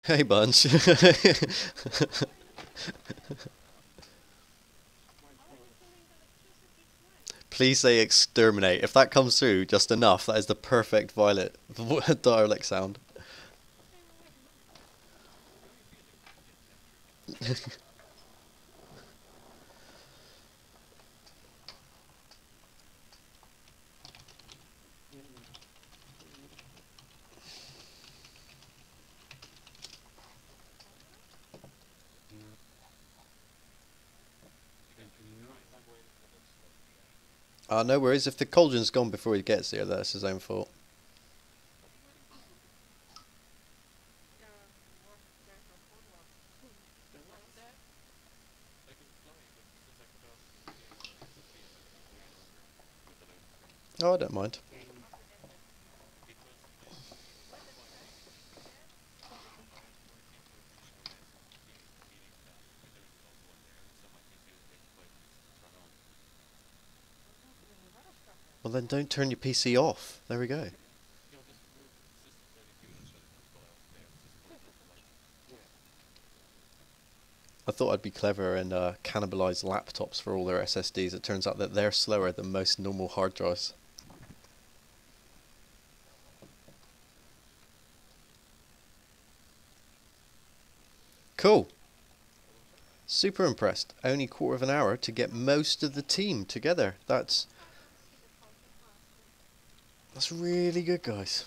Hey, Bunch. Please say exterminate. If that comes through just enough, that is the perfect violet dialect sound. No worries. If the cauldron's gone before he gets here, that's his own fault. Oh, I don't mind. Well, then don't turn your PC off. There we go. I thought I'd be clever and cannibalize laptops for all their SSDs. It turns out that they're slower than most normal hard drives. Cool. Super impressed. Only quarter of an hour to get most of the team together. That's really good, guys.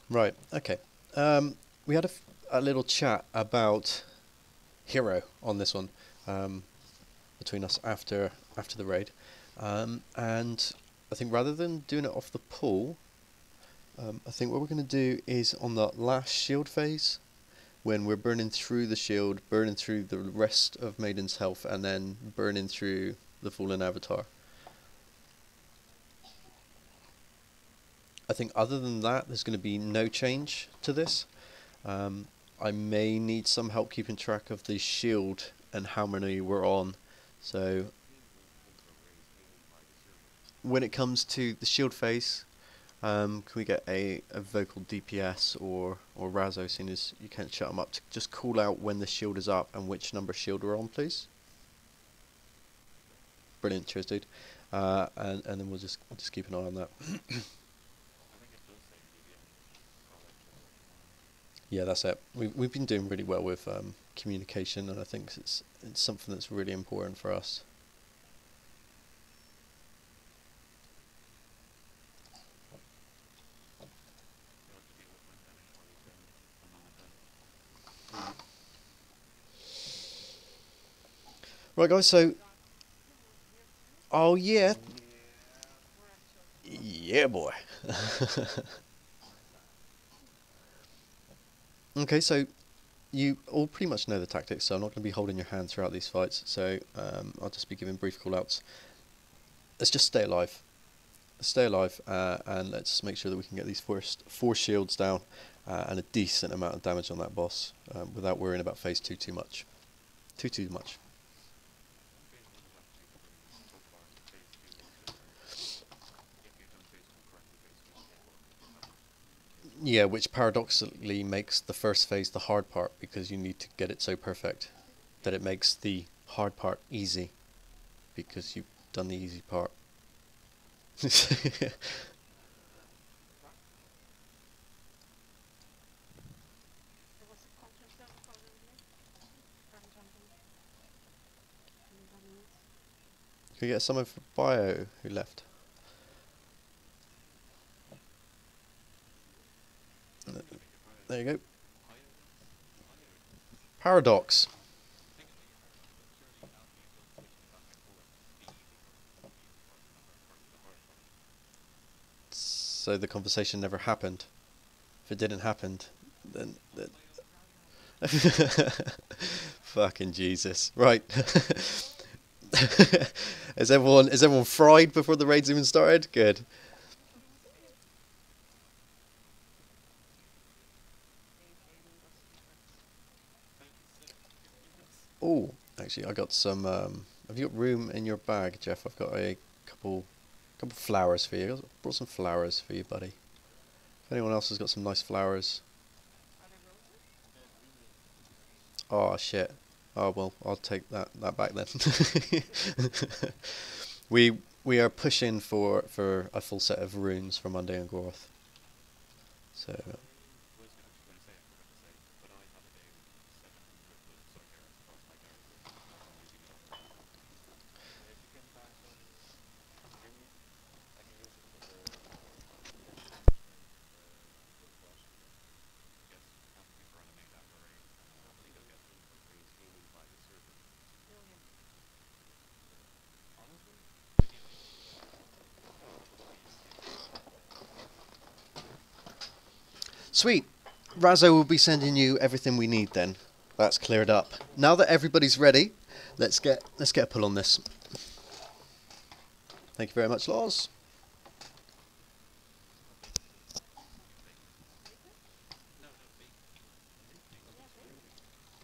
Right, okay. We had a little chat about hero on this one between us after the raid, and I think rather than doing it off the pool, I think what we're going to do is on the last shield phase, when we're burning through the shield, burning through the rest of Maiden's health, and then burning through the Fallen Avatar. I think other than that, there's going to be no change to this. I may need some help keeping track of the shield and how many we're on. So when it comes to the shield phase, can we get a vocal DPS or Razo, seeing as you can't shut them up, to just call out when the shield is up and which number shield we're on, please? Brilliant, cheers, dude. And then we'll just keep an eye on that. Yeah, that's it. We've been doing really well with communication, and I think it's something that's really important for us. Right, guys. So, oh yeah, yeah, boy. Okay, so you all pretty much know the tactics, so I'm not going to be holding your hand throughout these fights. So I'll just be giving brief call-outs. Let's just stay alive. Stay alive, and let's make sure that we can get these first 4 shields down and a decent amount of damage on that boss without worrying about phase 2 too much. Too much. Yeah, which paradoxically makes the first phase the hard part, because you need to get it so perfect that it makes the hard part easy, because you've done the easy part. Can we get someone for Bio who left? There you go. Paradox. So the conversation never happened. If it didn't happen, then fucking Jesus. Right. Is everyone fried before the raid's even started? Good. Oh, actually, I got some. Have you got room in your bag, Jeff? I've got a couple flowers for you. I brought some flowers for you, buddy. If anyone else has got some nice flowers. Oh shit. Oh well, I'll take that back then. we are pushing for a full set of runes for Monday and Gorth. So sweet. Razzo will be sending you everything we need then. That's cleared up. Now that everybody's ready, let's get a pull on this. Thank you very much, Laws.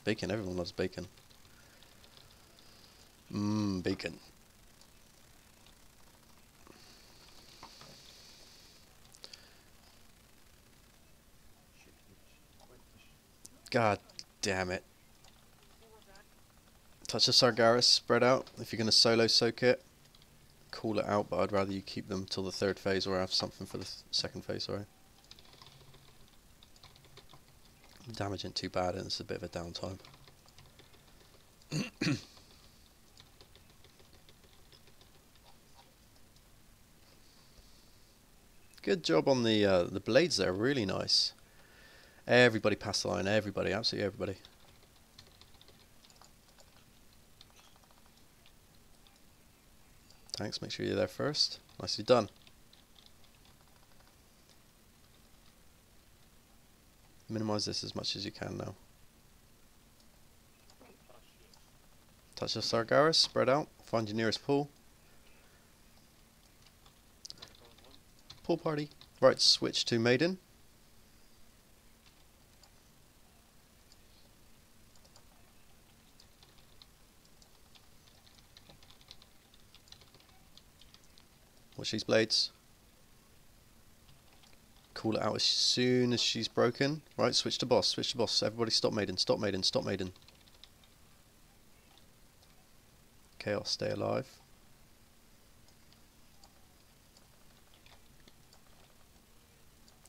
Bacon, everyone loves bacon. Mmm, bacon. God damn it. Touch of Sargaras spread out. If you're going to solo soak it, call it out, but I'd rather you keep them till the third phase or have something for the second phase, sorry. Damage ain't too bad and it's a bit of a downtime. Good job on the blades there, really nice. Everybody passed the line, everybody, absolutely everybody. Thanks, make sure you're there first. Nicely done. Minimize this as much as you can now. Touch of Sargaras, spread out, find your nearest pool. Pool party. Right, switch to Maiden. Watch these blades. Call it out as soon as she's broken. Right, switch to boss, switch to boss. Everybody stop Maiden, stop Maiden, stop Maiden. Chaos, stay alive.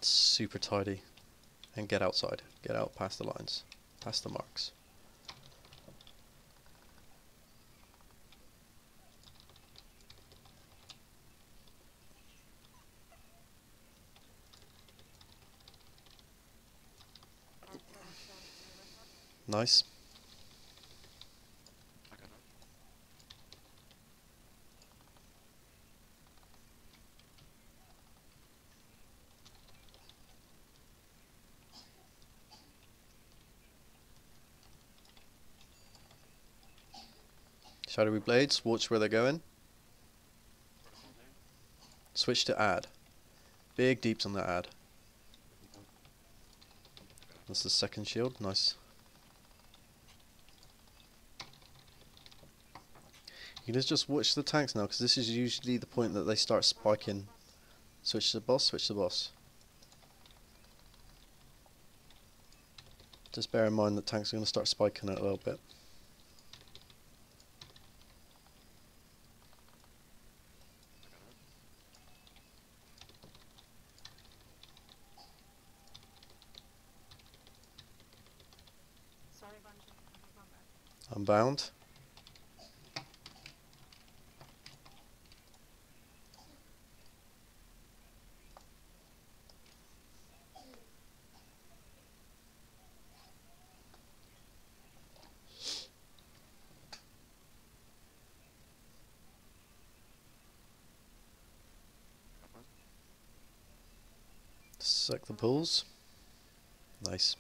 Super tidy. And get outside. Get out past the lines. Past the marks. Nice. Shadowy blades, watch where they're going. Switch to add. Big deeps on that add. That's the second shield, nice. You can just watch the tanks now, because this is usually the point that they start spiking. Switch to the boss, switch to the boss. Just bear in mind that tanks are going to start spiking it a little bit. Unbound. Suck the pulls. Nice.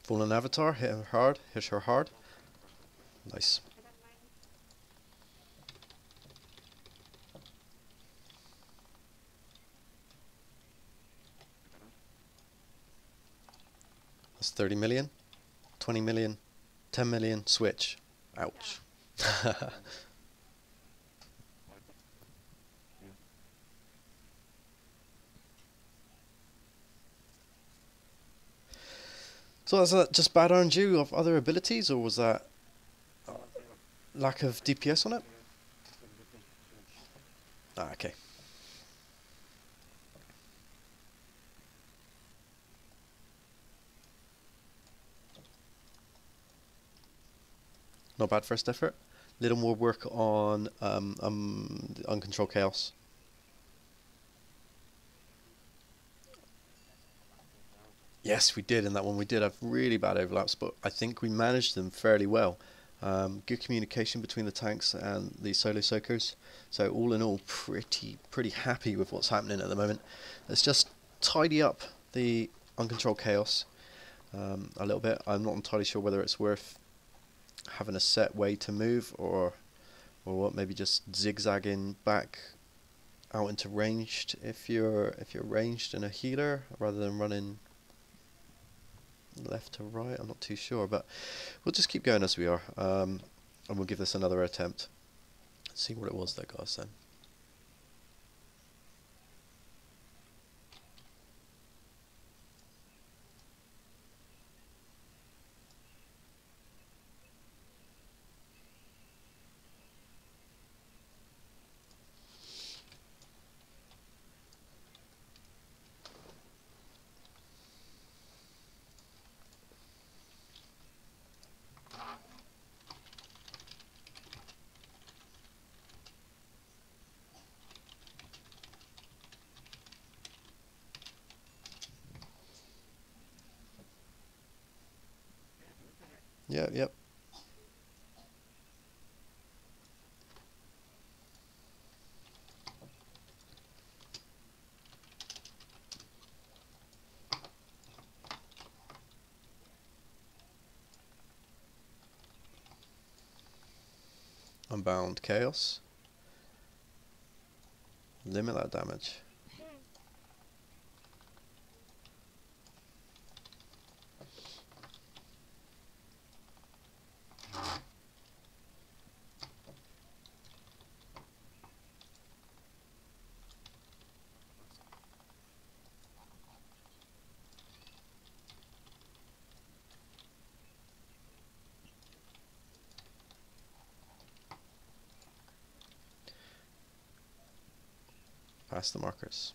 Fallen Avatar, hit her hard, hit her hard. Nice. That's 30 million, 20 million, 10 million, switch. Ouch. So was that just bad RNG of other abilities, or was that lack of DPS on it? Ah, okay. Not bad first effort. Little more work on uncontrolled chaos. Yes, we did in that one. We did have really bad overlaps, but I think we managed them fairly well. Good communication between the tanks and the solo soakers. So all in all, pretty happy with what's happening at the moment. Let's just tidy up the uncontrolled chaos a little bit. I'm not entirely sure whether it's worth having a set way to move or what. Maybe just zigzagging back out into ranged if you're ranged and a healer, rather than running left to right. I'm not too sure, but we'll just keep going as we are, and we'll give this another attempt. Let's see what it was that got us then. Yep. Unbound chaos. Limit that damage. Past the markers.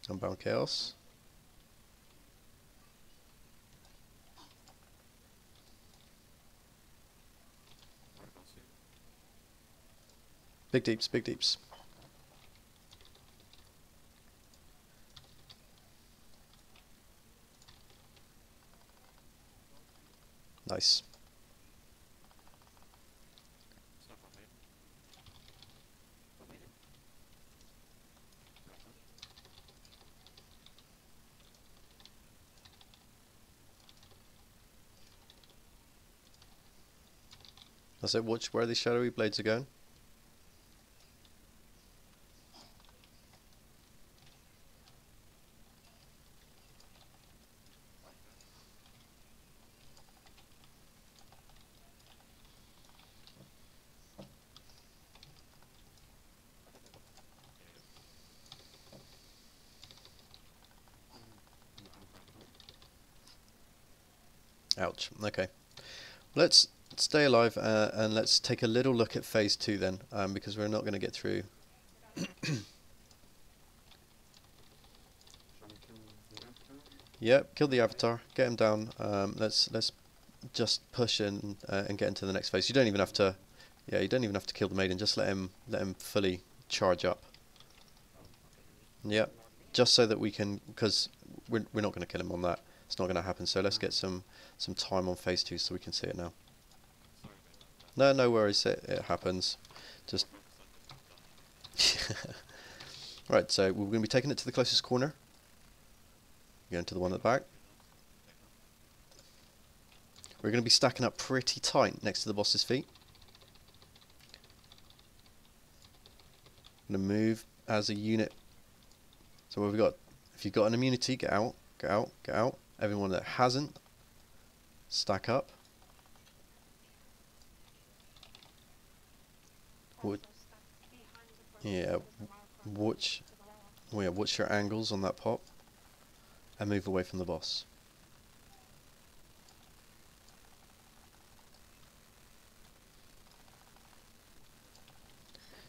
Unbound chaos. Big deeps, big deeps. Nice. That's it. Watch where the shadowy blades are going. Ouch. Okay. Let's stay alive and let's take a little look at phase 2 then, because we're not going to get through. Yep, kill the avatar, get him down. Let's just push in and get into the next phase. You don't even have to, yeah, you don't even have to kill the maiden. Just let him fully charge up. Yeah, just so that we can, because we're not going to kill him on that. It's not going to happen. So let's get some time on phase 2 so we can see it now. No, no worries. It happens. Just right. So we're going to be taking it to the closest corner. Going to the one at the back. We're going to be stacking up pretty tight next to the boss's feet. I'm going to move as a unit. So what we've got, if you've got an immunity, get out, get out, get out. Everyone that hasn't, stack up. Yeah, watch your angles on that pop and move away from the boss.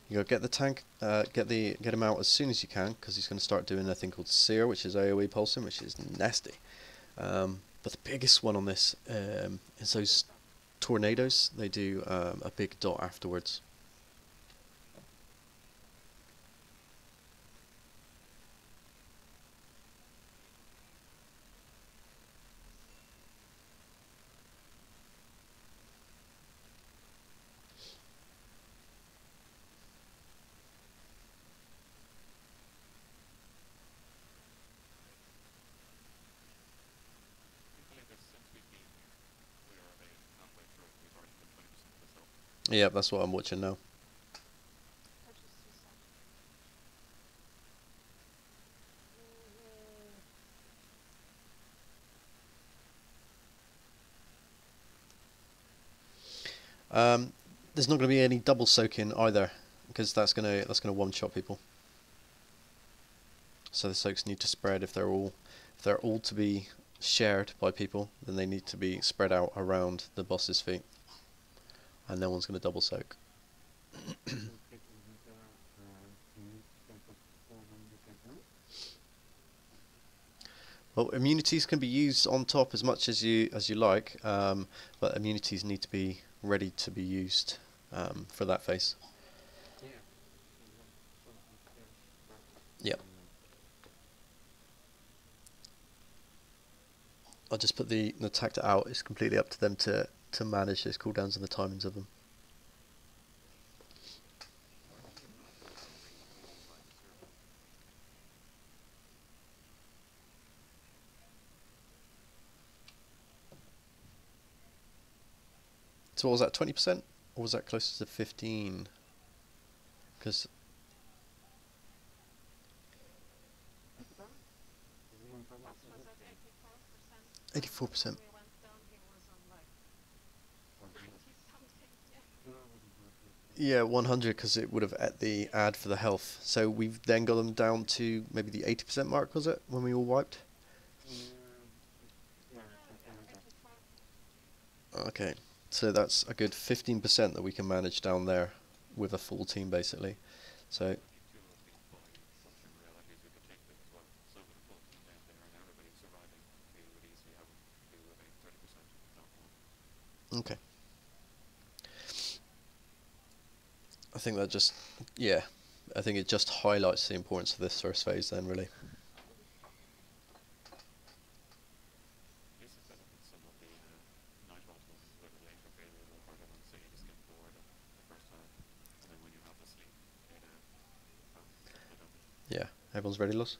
You gotta get the tank, get him out as soon as you can, because he's going to start doing a thing called Sear, which is AoE pulsing, which is nasty. But the biggest one on this is those tornadoes. They do a big dot afterwards. Yeah, that's what I'm watching now. There's not going to be any double soaking either, because that's gonna one-shot people. So the soaks need to spread. If they're all to be shared by people, then they need to be spread out around the boss's feet, and no one's going to double soak. Well, immunities can be used on top as much as you like, but immunities need to be ready to be used for that phase. Yep. I'll just put the tactor out. It's completely up to them to manage those cooldowns and the timings of them. So what was that, 20%? Or was that closer to 15? Because 84%. Yeah, 100, because it would have at the add for the health. So we've then got them down to maybe the 80% mark, was it, when we all wiped? Okay, so that's a good 15% that we can manage down there with a full team, basically. So okay, I think that just, yeah, I think it just highlights the importance of this first phase then, really. Yeah, everyone's ready, Los?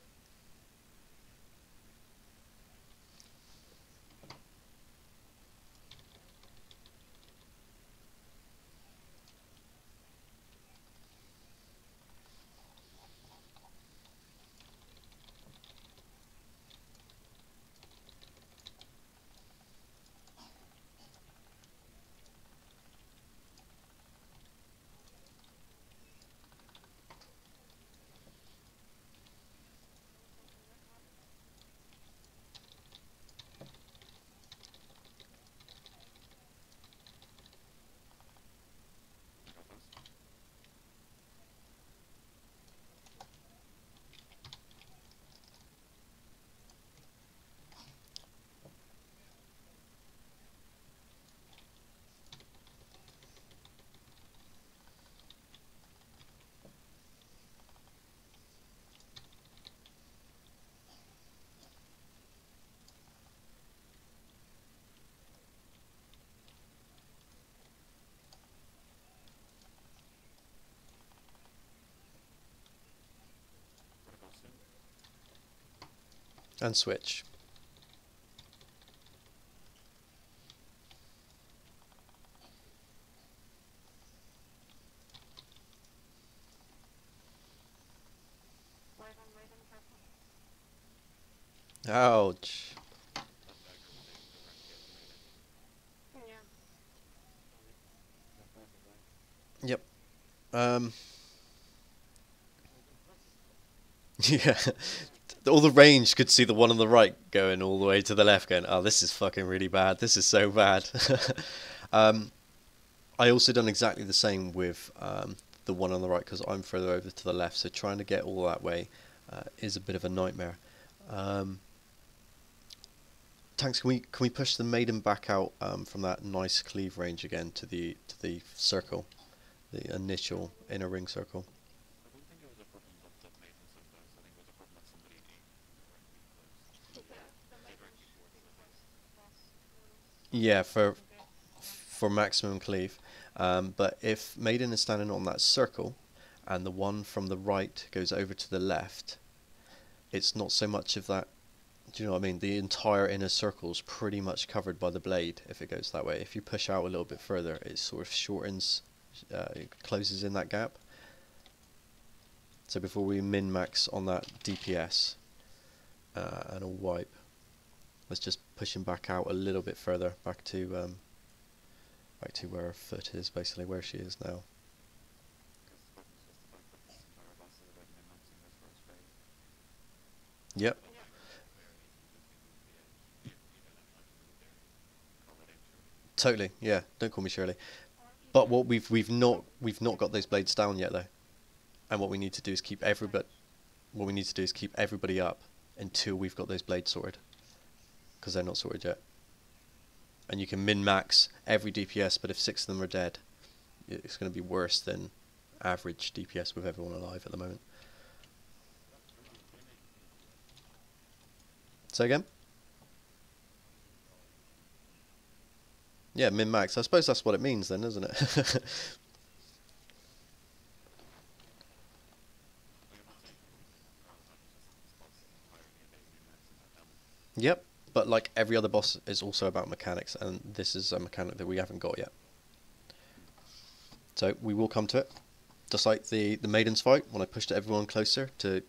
And switch. Ouch. Yep. Yeah. All the range could see the one on the right going all the way to the left, going, "Oh, this is fucking really bad. This is so bad." um, I also done exactly the same with the one on the right because I'm further over to the left, so trying to get all that way is a bit of a nightmare. Um, Tanks, can we push the maiden back out from that nice cleave range again to the circle, the initial inner ring circle? Yeah, for maximum cleave. But if maiden is standing on that circle, and the one from the right goes over to the left, it's not so much of that. Do you know what I mean? The entire inner circle is pretty much covered by the blade if it goes that way. If you push out a little bit further, it sort of shortens, it closes in that gap. So before we min-max on that DPS and a wipe, let's just push him back out a little bit further, back to where her foot is, basically where she is now. Yep. Totally, yeah. Don't call me Shirley. But what we've not got those blades down yet though. And what we need to do is keep everybody up until we've got those blades sorted, because they're not sorted yet. And you can min max every DPS, but if 6 of them are dead, it's going to be worse than average DPS with everyone alive at the moment. Say again? Yeah, min max. I suppose that's what it means then, isn't it? Yep. But like every other boss is also about mechanics, and this is a mechanic that we haven't got yet. So we will come to it. Just like the Maiden's fight, when I pushed everyone closer to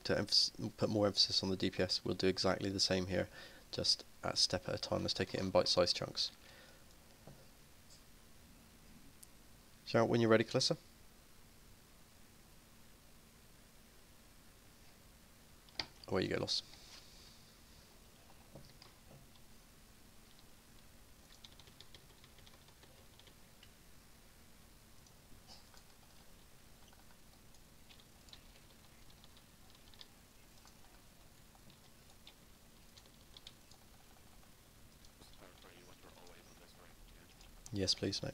put more emphasis on the DPS, we'll do exactly the same here, just a step at a time. Let's take it in bite-sized chunks. Shout when you're ready, Calissa. Away you go, Loss. Yes, please, mate.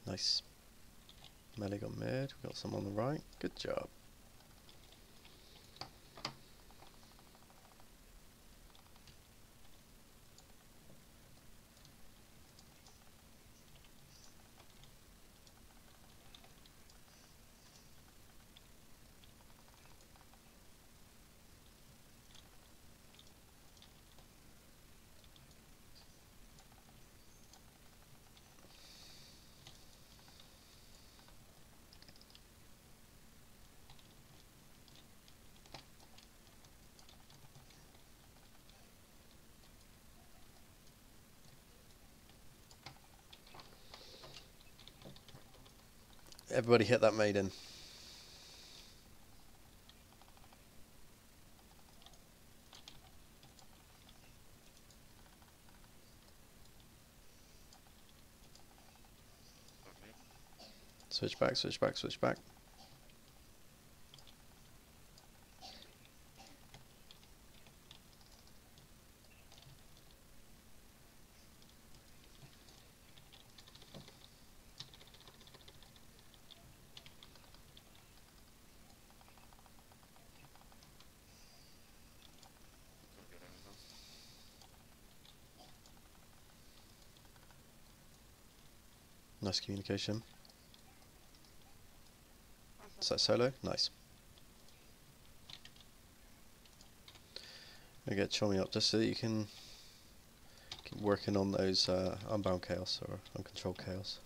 Nice. Melee got mid, we got some on the right. Good job. Everybody hit that Maiden. Switch back, switch back, switch back. Nice communication. Is that solo? Nice. I get Chommy up just so that you can keep working on those unbound chaos or uncontrolled chaos.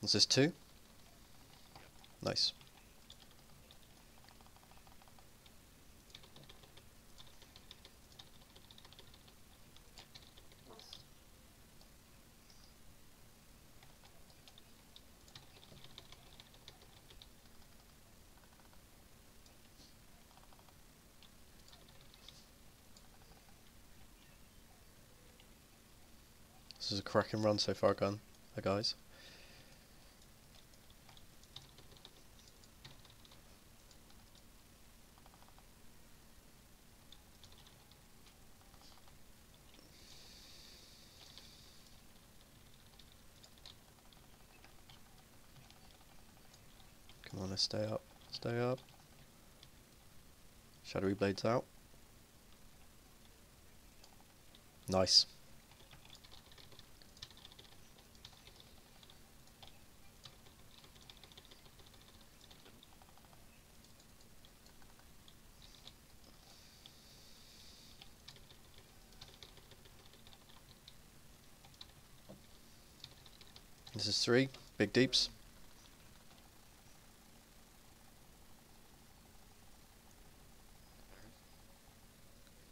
Is this 2? Nice. This is a cracking run so far, guys. Come on, let's stay up. Stay up. Shadowy blades out. Nice. This is 3 big deeps.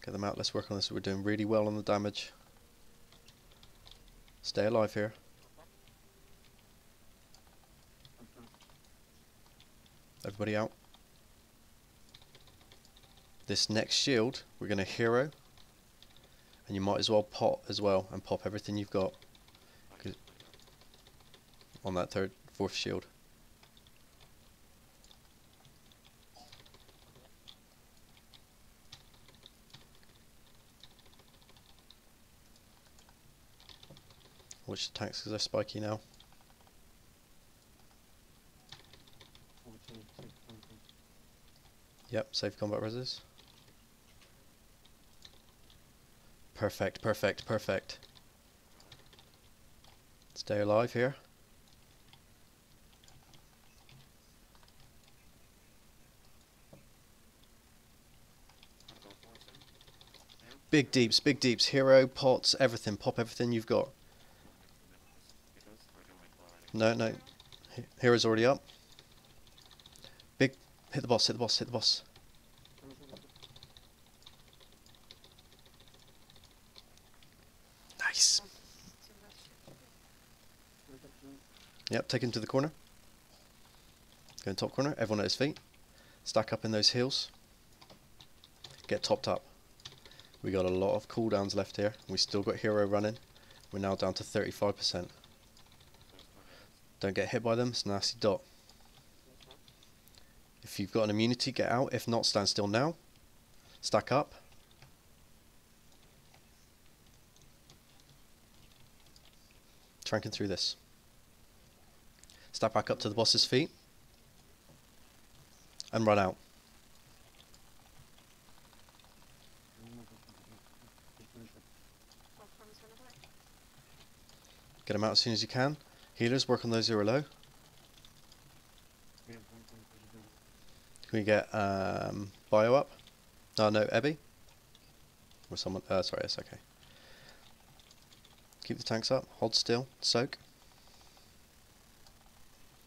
Get them out, let's work on this. We're doing really well on the damage. Stay alive here. Everybody out. This next shield, we're going to hero. And you might as well pot as well and pop everything you've got. On that 3rd, 4th shield. Watch the tanks because they're spiky now. Yep, safe combat reses. Perfect, perfect, perfect. Stay alive here. Big deeps, hero, pots, everything, pop everything you've got. No, hero's already up. Big, hit the boss, hit the boss, hit the boss. Nice. Yep, take him to the corner. Go in top corner, everyone at his feet. Stack up in those heals. Get topped up. We got a lot of cooldowns left here. We still got hero running. We're now down to 35%. Don't get hit by them, it's a nasty dot. If you've got an immunity, get out. If not, stand still now. Stack up. Tranking through this. Step back up to the boss's feet. And run out. Get them out as soon as you can. Healers, work on those who are low. Can we get Bio up? Oh no, Ebby? Or someone, sorry, it's okay. Keep the tanks up, hold still, soak.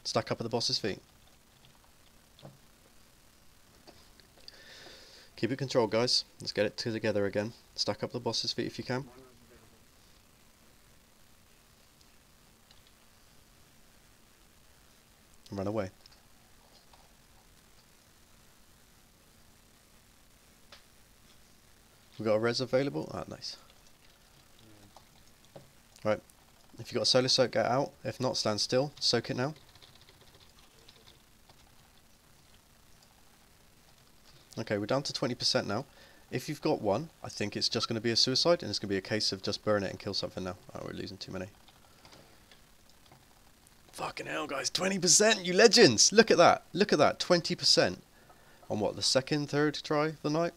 Stack up at the boss's feet. Keep it controlled, guys. Let's get it together again. Stack up the boss's feet if you can. And run away. We got a res available? Ah, nice. Right. If you got a solar soak, get out. If not, stand still. Soak it now. Okay, we're down to 20% now. If you've got one, I think it's just going to be a suicide, and it's going to be a case of just burn it and kill something now. Oh, we're losing too many. Fucking hell, guys, 20%, you legends! Look at that, 20%. On what, the second, third try of the night?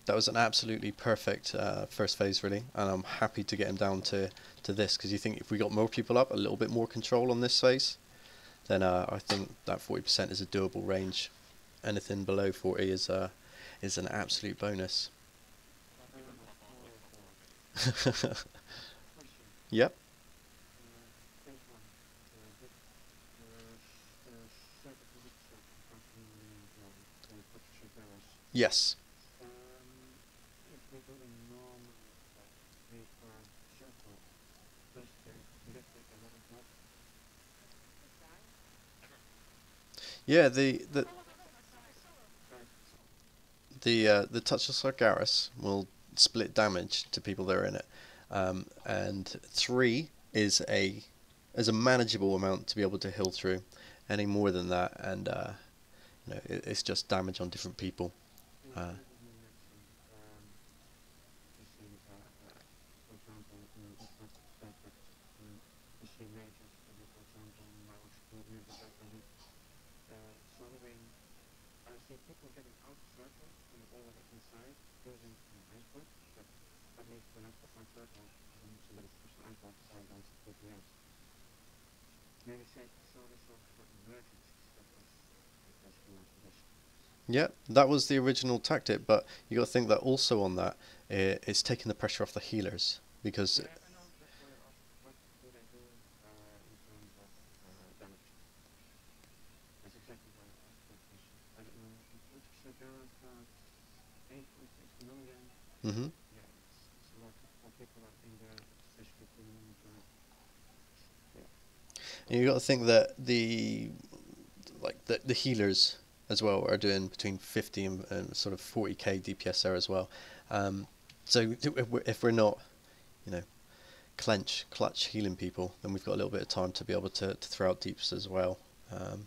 That was an absolutely perfect first phase, really, and I'm happy to get him down to this, because you think if we got more people up, a little bit more control on this phase, then I think that 40% is a doable range. Anything below 40 is an absolute bonus. Yep. Yes. Yeah, the touch of Sargaras will split damage to people that are in it, and 3 is a manageable amount to be able to heal through. Any more than that, and it's just damage on different people. Uh, yeah, that was the original tactic, but you got to think that also on that, it's taking the pressure off the healers, because hmm and you got to think that the healers as well are doing between 50 and sort of 40k DPS there as well. So if we're not, you know, clutch healing people, then we've got a little bit of time to be able to throw out deeps as well.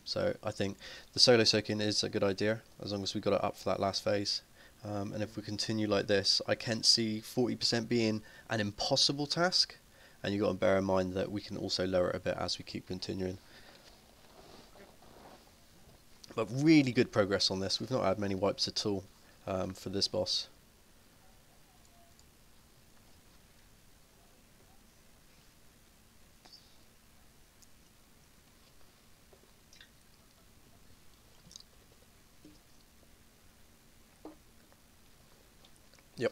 So I think the solo soaking is a good idea as long as we got it up for that last phase. And if we continue like this, I can't see 40% being an impossible task. And you've got to bear in mind that we can also lower it a bit as we keep continuing. But really good progress on this. We've not had many wipes at all for this boss. Yep.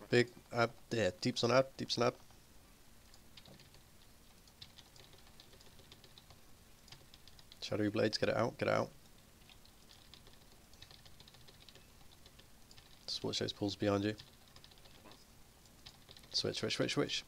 Big ab, yeah, deeps on ab, deeps on ab. Shadowy blades, get it out, get it out. Just watch those pulls behind you. Switch, switch, switch, switch.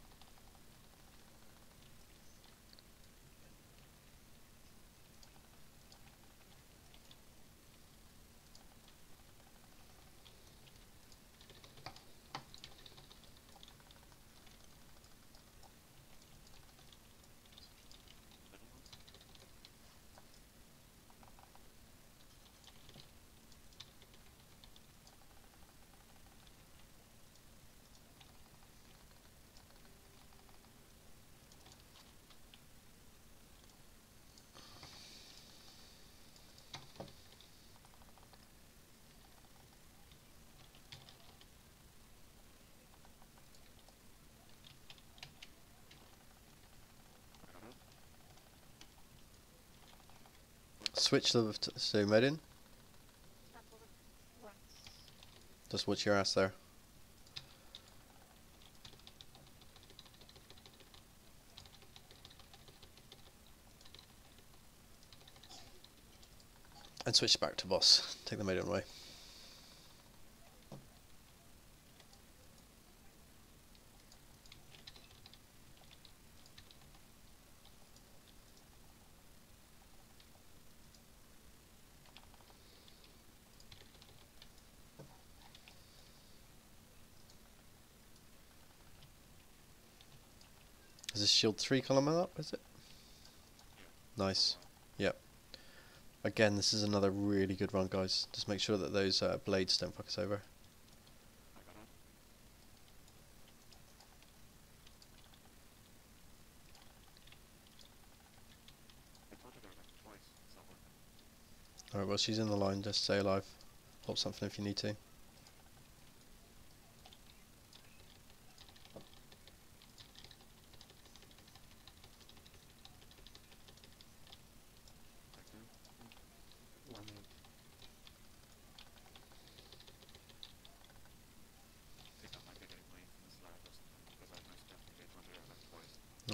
Switch the so Medin. Just watch your ass there. And switch back to boss. Take the Medin away. Is this shield 3 column up, is it? Nice. Yep. Again, this is another really good run, guys. Just make sure that those blades don't fuck us over. Alright, well, she's in the line. Just stay alive. Pop something if you need to.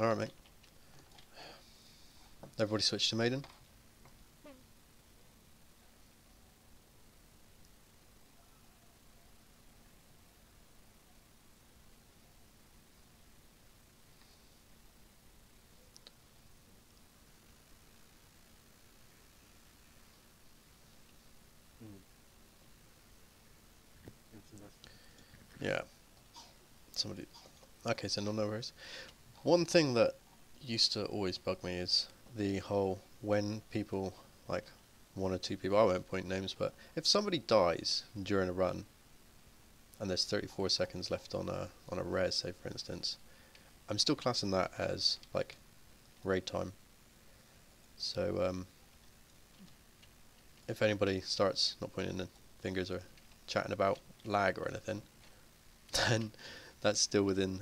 Alright, mate. Everybody switch to Maiden. Yeah. Somebody. Okay, so no worries. One thing that used to always bug me is the whole when people, like 1 or 2 people, I won't point names, but if somebody dies during a run and there's 34 seconds left on a res, say for instance, I'm still classing that as like raid time. So if anybody starts not pointing the fingers or chatting about lag or anything, then that's still within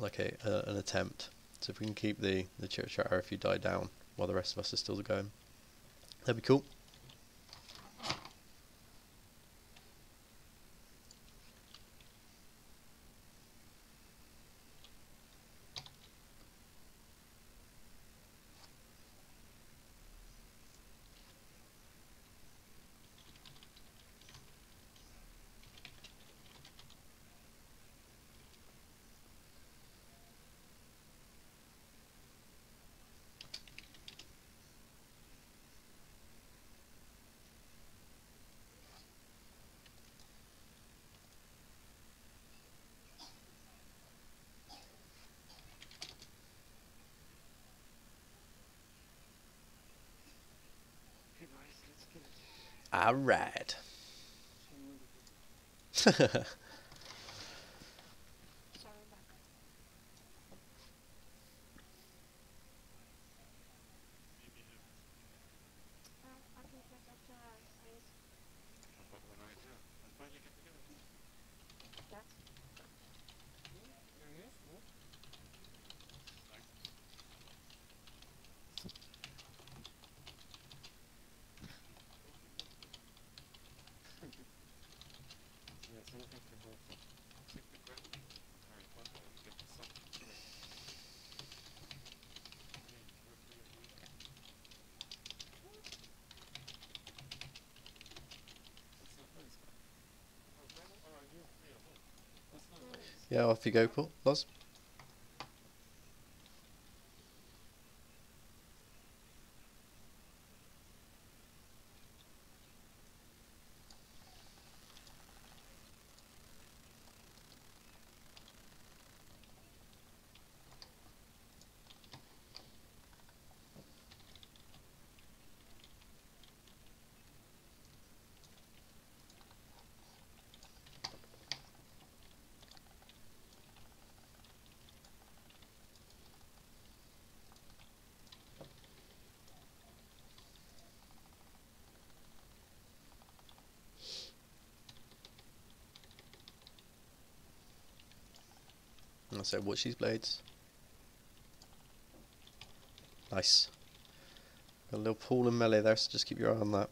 like an attempt. So if we can keep the chitter chatter if you die down while the rest of us are still going, that'd be cool. Alright. Yeah, off you go, Paul. Loz. I said, watch these blades. Nice. Got a little pool in melee there, so just keep your eye on that.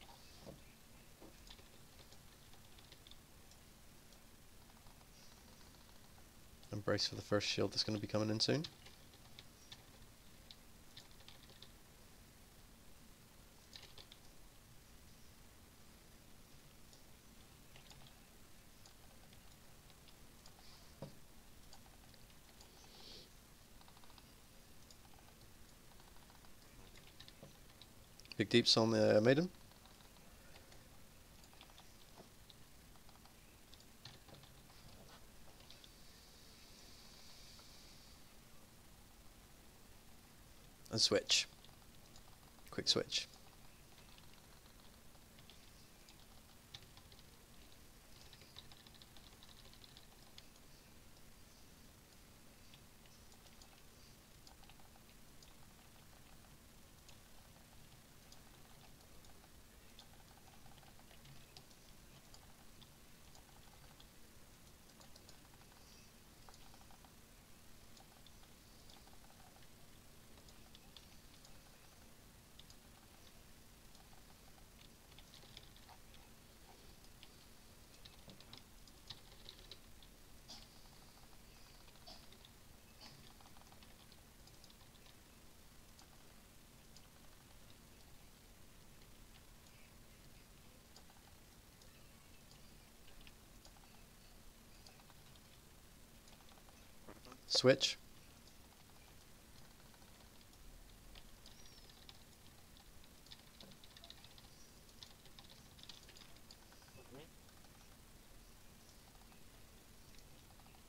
And brace for the first shield that's going to be coming in soon. Big deeps on the maiden. And switch. Quick switch. Switch.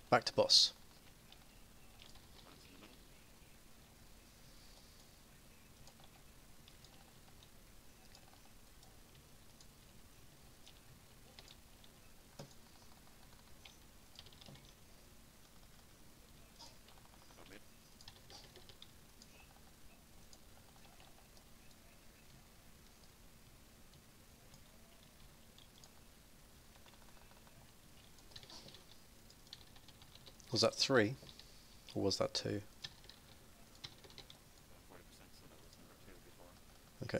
Back to boss. Was that 3? Or was that 2? Okay.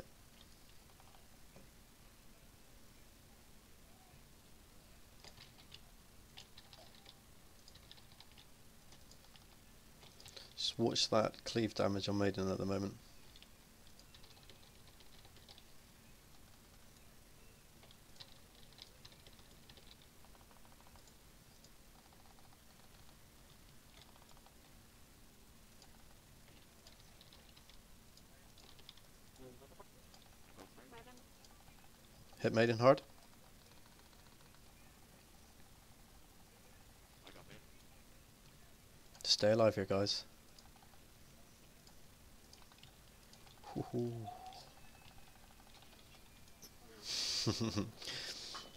Just watch that cleave damage on Maiden at the moment. Hit Maiden hard. Stay alive here, guys.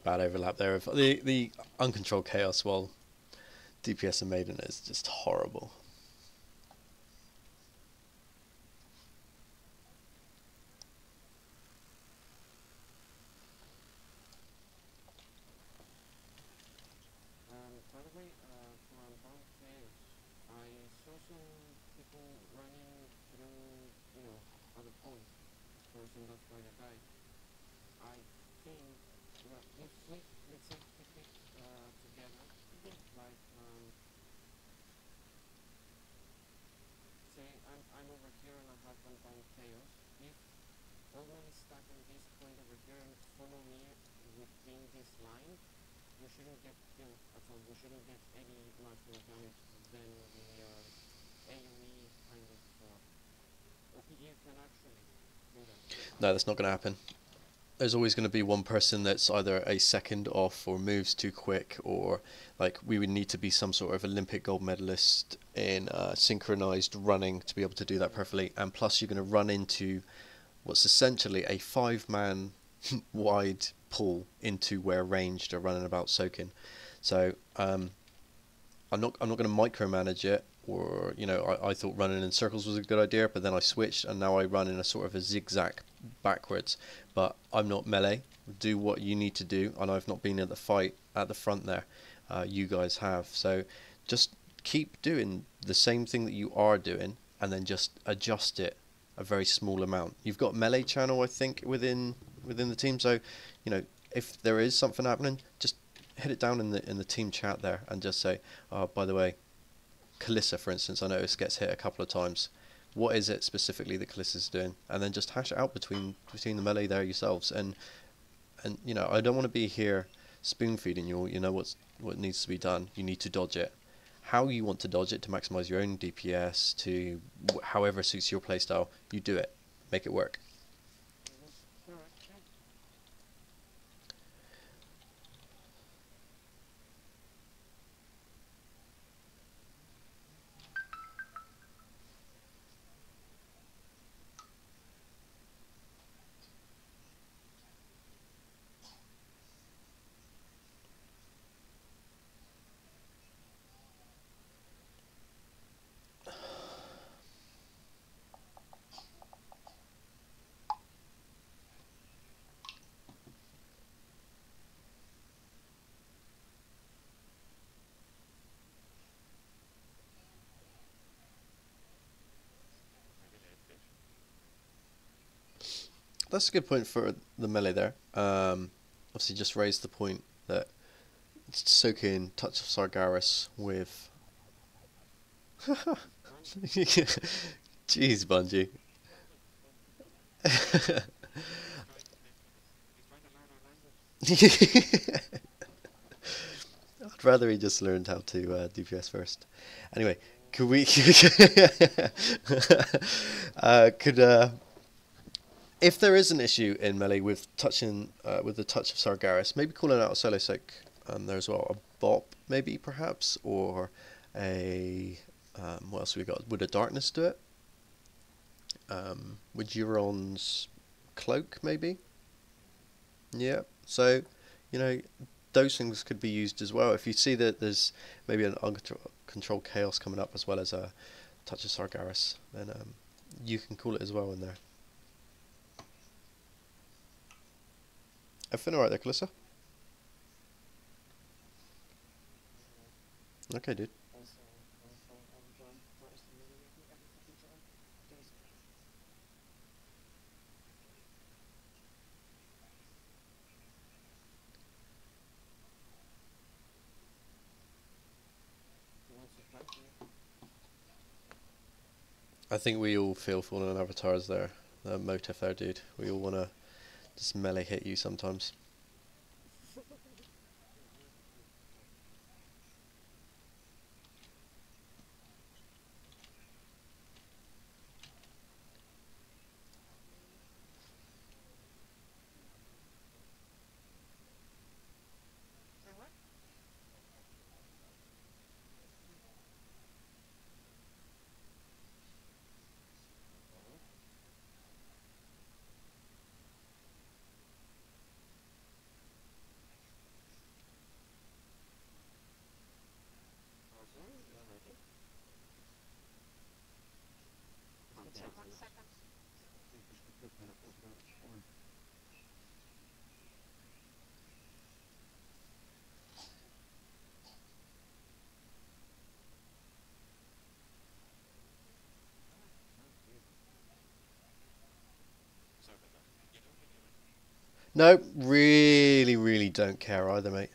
Bad overlap there. The uncontrolled chaos while DPS and Maiden is just horrible. By the way, for Unbound Chaos, I saw some people running through, other points. Person, that's why they died. I think, well, if we, let's say, keep it together, like, say, I'm over here and I have Unbound Chaos. If all men is stuck on this point over here and follow me within this line, we shouldn't get killed at all. We shouldn't get any much more damage than the AoE kind of. You can actually do that. No, that's not going to happen. There's always going to be one person that's either a second off or moves too quick, or like we would need to be some sort of Olympic gold medalist in synchronized running to be able to do that perfectly. And plus, you're going to run into what's essentially a 5-man wide pool into where ranged are running about soaking. So I'm not going to micromanage it, or I thought running in circles was a good idea, but then I switched and now I run in a sort of a zigzag backwards. But I'm not melee. Do what you need to do, and I've not been at the fight at the front there. You guys have, so just keep doing the same thing that you are doing, and then just adjust it a very small amount. You've got melee channel, I think, within the team. So, you know, if there is something happening, just hit it down in the team chat there and just say, oh, by the way, Kalissa, for instance, I noticed gets hit a couple of times. What is it specifically that Kalissa's doing? And then just hash it out between the melee there yourselves. And you know, I don't want to be here spoon feeding you. You know what needs to be done. You need to dodge it. How you want to dodge it to maximize your own DPS to however suits your playstyle. You do it. Make it work. That's a good point for the melee there. Obviously, just raised the point that soak in Touch of Sargaras with. Jeez, Bungie. I'd rather he just learned how to DPS first. Anyway, could we? Could if there is an issue in melee with touching with the touch of Sargaras, maybe calling out a solo soak there as well. A bop, maybe perhaps, or a what else we got? Would a darkness do it? Would Euron's cloak maybe? Yeah. So, you know, those things could be used as well. If you see that there's maybe an uncontrolled chaos coming up as well as a touch of Sargaras, then you can call it as well in there. Everything alright there, Kalissa? Okay, dude. I think we all feel fallen avatars there. The motive there, dude. We all want to just melee hit you sometimes. No, really don't care either, mate.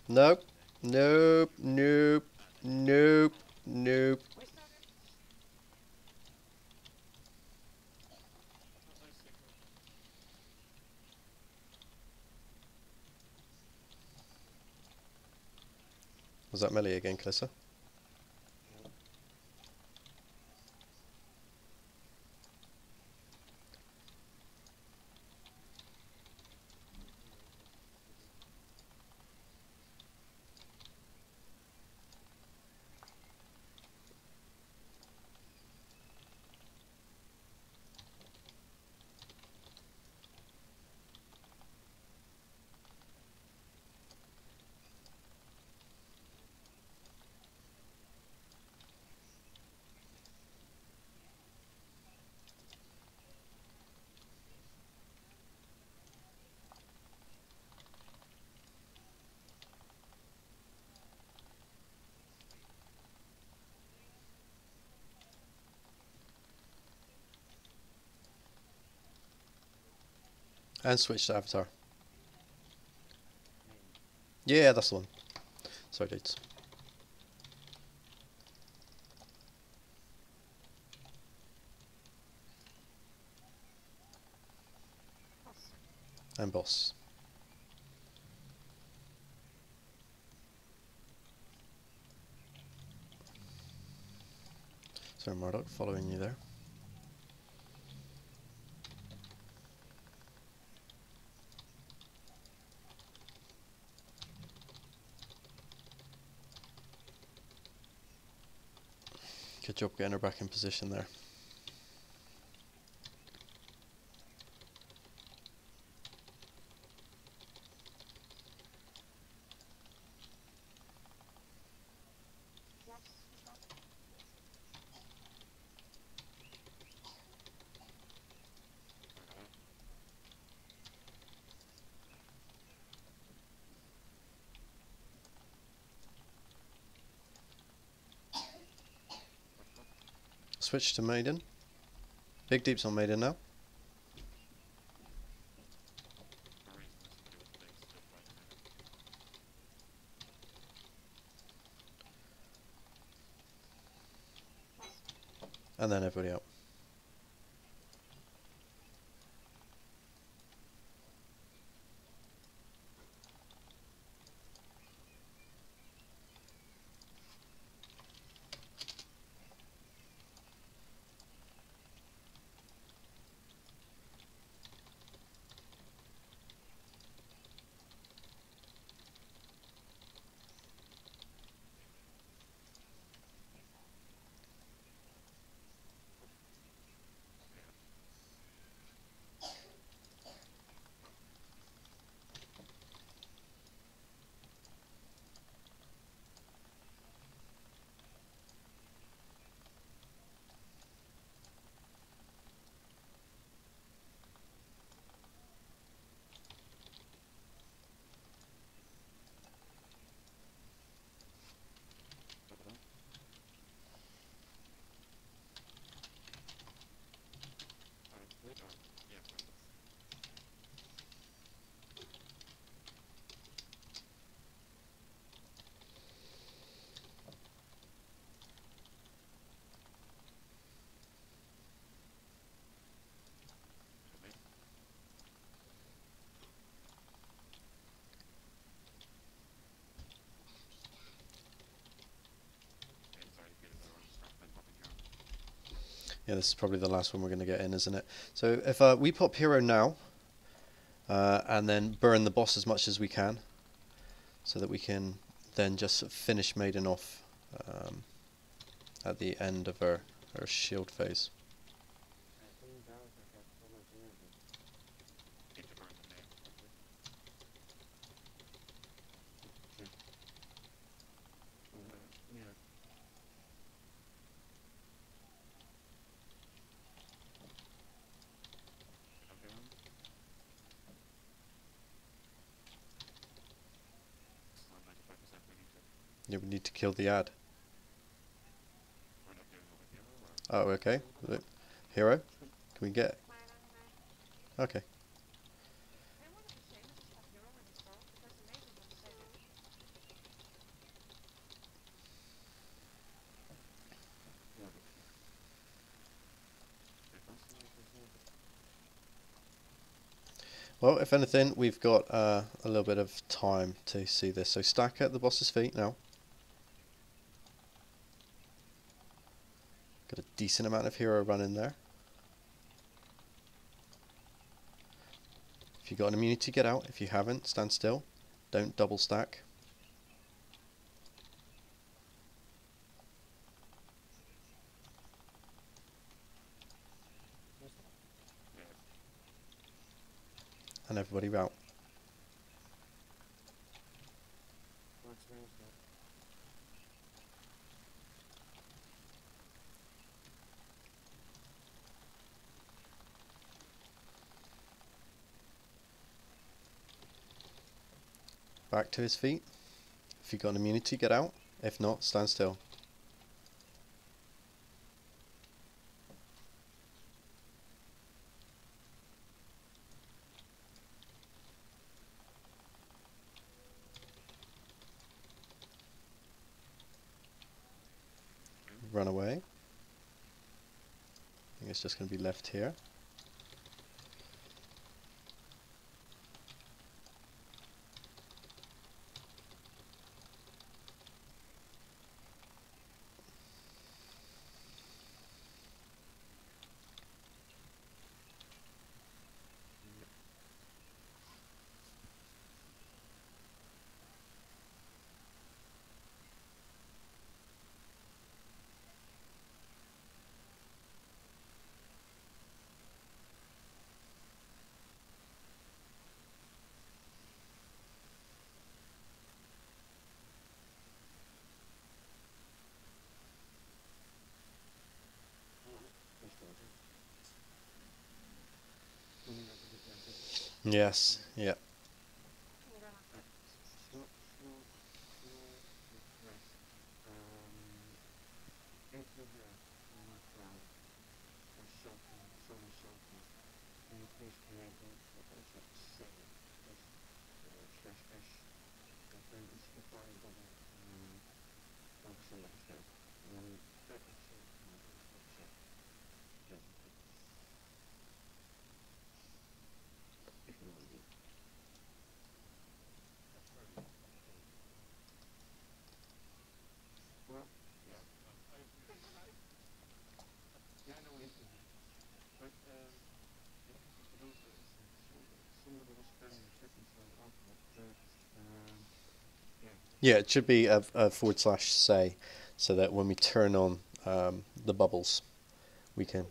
Nope, nope, nope, nope, nope. Was that melee again, Kalissa? And switch to avatar. Main. Yeah, that's the one. Sorry, dudes. Boss. And boss. Sorry, Murdoch, following you there. Good job getting her back in position there. Switch to Maiden. Big Deep's on Maiden now. And then everybody out. Yeah, this is probably the last one we're going to get in, isn't it? So if we pop hero now, and then burn the boss as much as we can, so that we can then just finish Maiden off at the end of our shield phase. I think Darker has so much energy. Yeah. Yeah, we need to kill the ad. Oh, okay. Hero? Can we get... Okay. Well, if anything, we've got a little bit of time to see this. So stack at the boss's feet now. Got a decent amount of hero running there. If you've got an immunity, get out. If you haven't, stand still. Don't double stack. And everybody out. Back to his feet. If you've got an immunity, get out. If not, stand still. run away. I think it's just going to be left here. Yes, yeah. Yeah, it should be a forward slash say, so that when we turn on the bubbles, we can.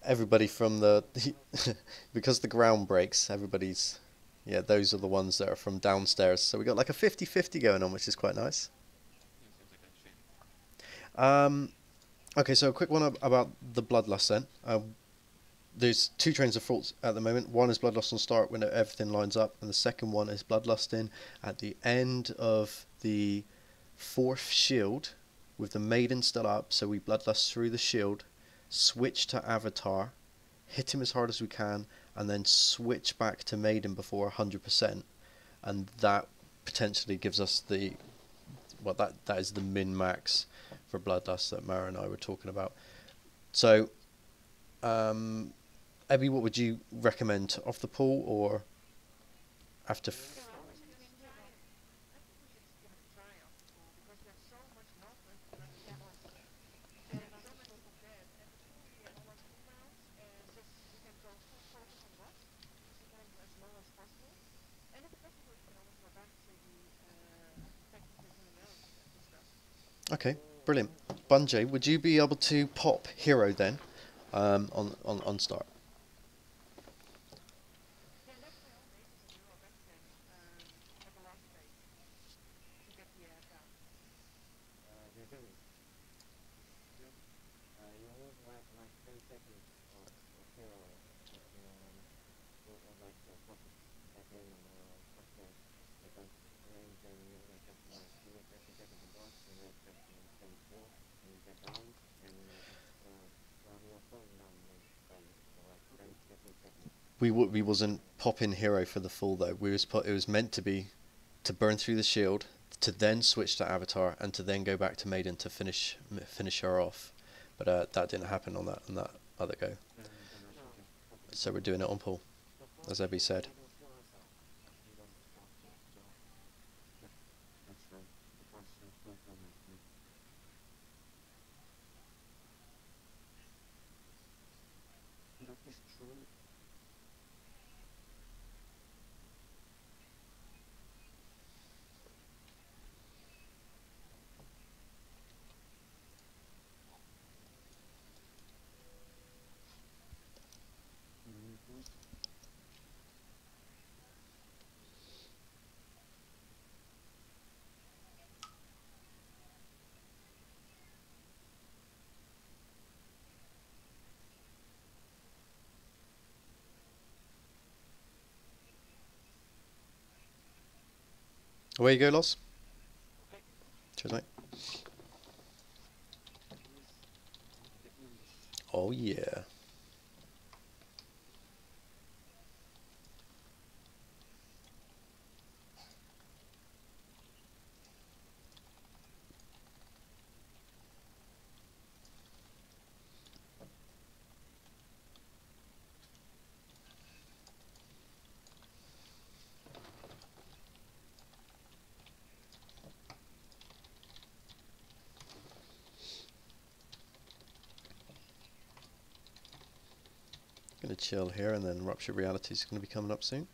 Everybody from the because the ground breaks, everybody's, yeah, those are the ones that are from downstairs. So we got like a 50-50 going on, which is quite nice. Um, okay, so a quick one about the bloodlust then. There's two trains of thoughts at the moment. One is bloodlust on start when everything lines up, and the second one is bloodlusting at the end of the fourth shield with the maiden still up. So we bloodlust through the shield, switch to avatar, hit him as hard as we can, and then switch back to maiden before 100%, and that potentially gives us the, well, that is the min max for bloodlust that Mara and I were talking about. So Abby, what would you recommend, off the pool or after? Okay, brilliant. Bunjay, would you be able to pop hero then on start? We wasn't popping hero for the full though. It was meant to be to burn through the shield, to then switch to avatar, and to then go back to maiden to finish her off. But that didn't happen on that other go. So we're doing it on pool, as Abby said. Away you go, Loss. Cheers, mate. Oh yeah. Gonna chill here, and then Rupture Reality is gonna be coming up soon.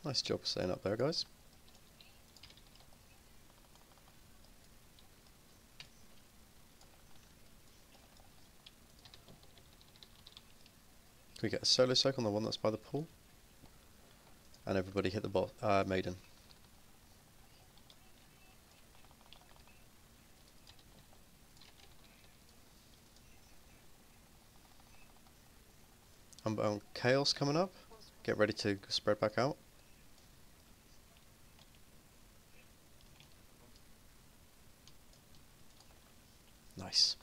Nice job staying up there, guys. Can we get a solo soak on the one that's by the pool? And everybody hit the maiden. Chaos coming up. Get ready to spread back out. Nice.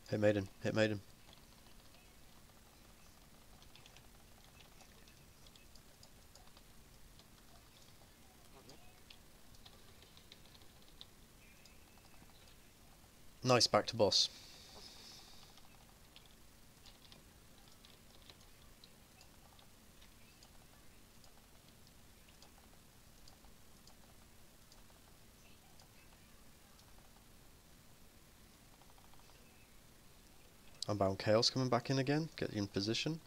Hit maiden, hit maiden. Nice, back to boss. Unbound Chaos coming back in again, get you in position.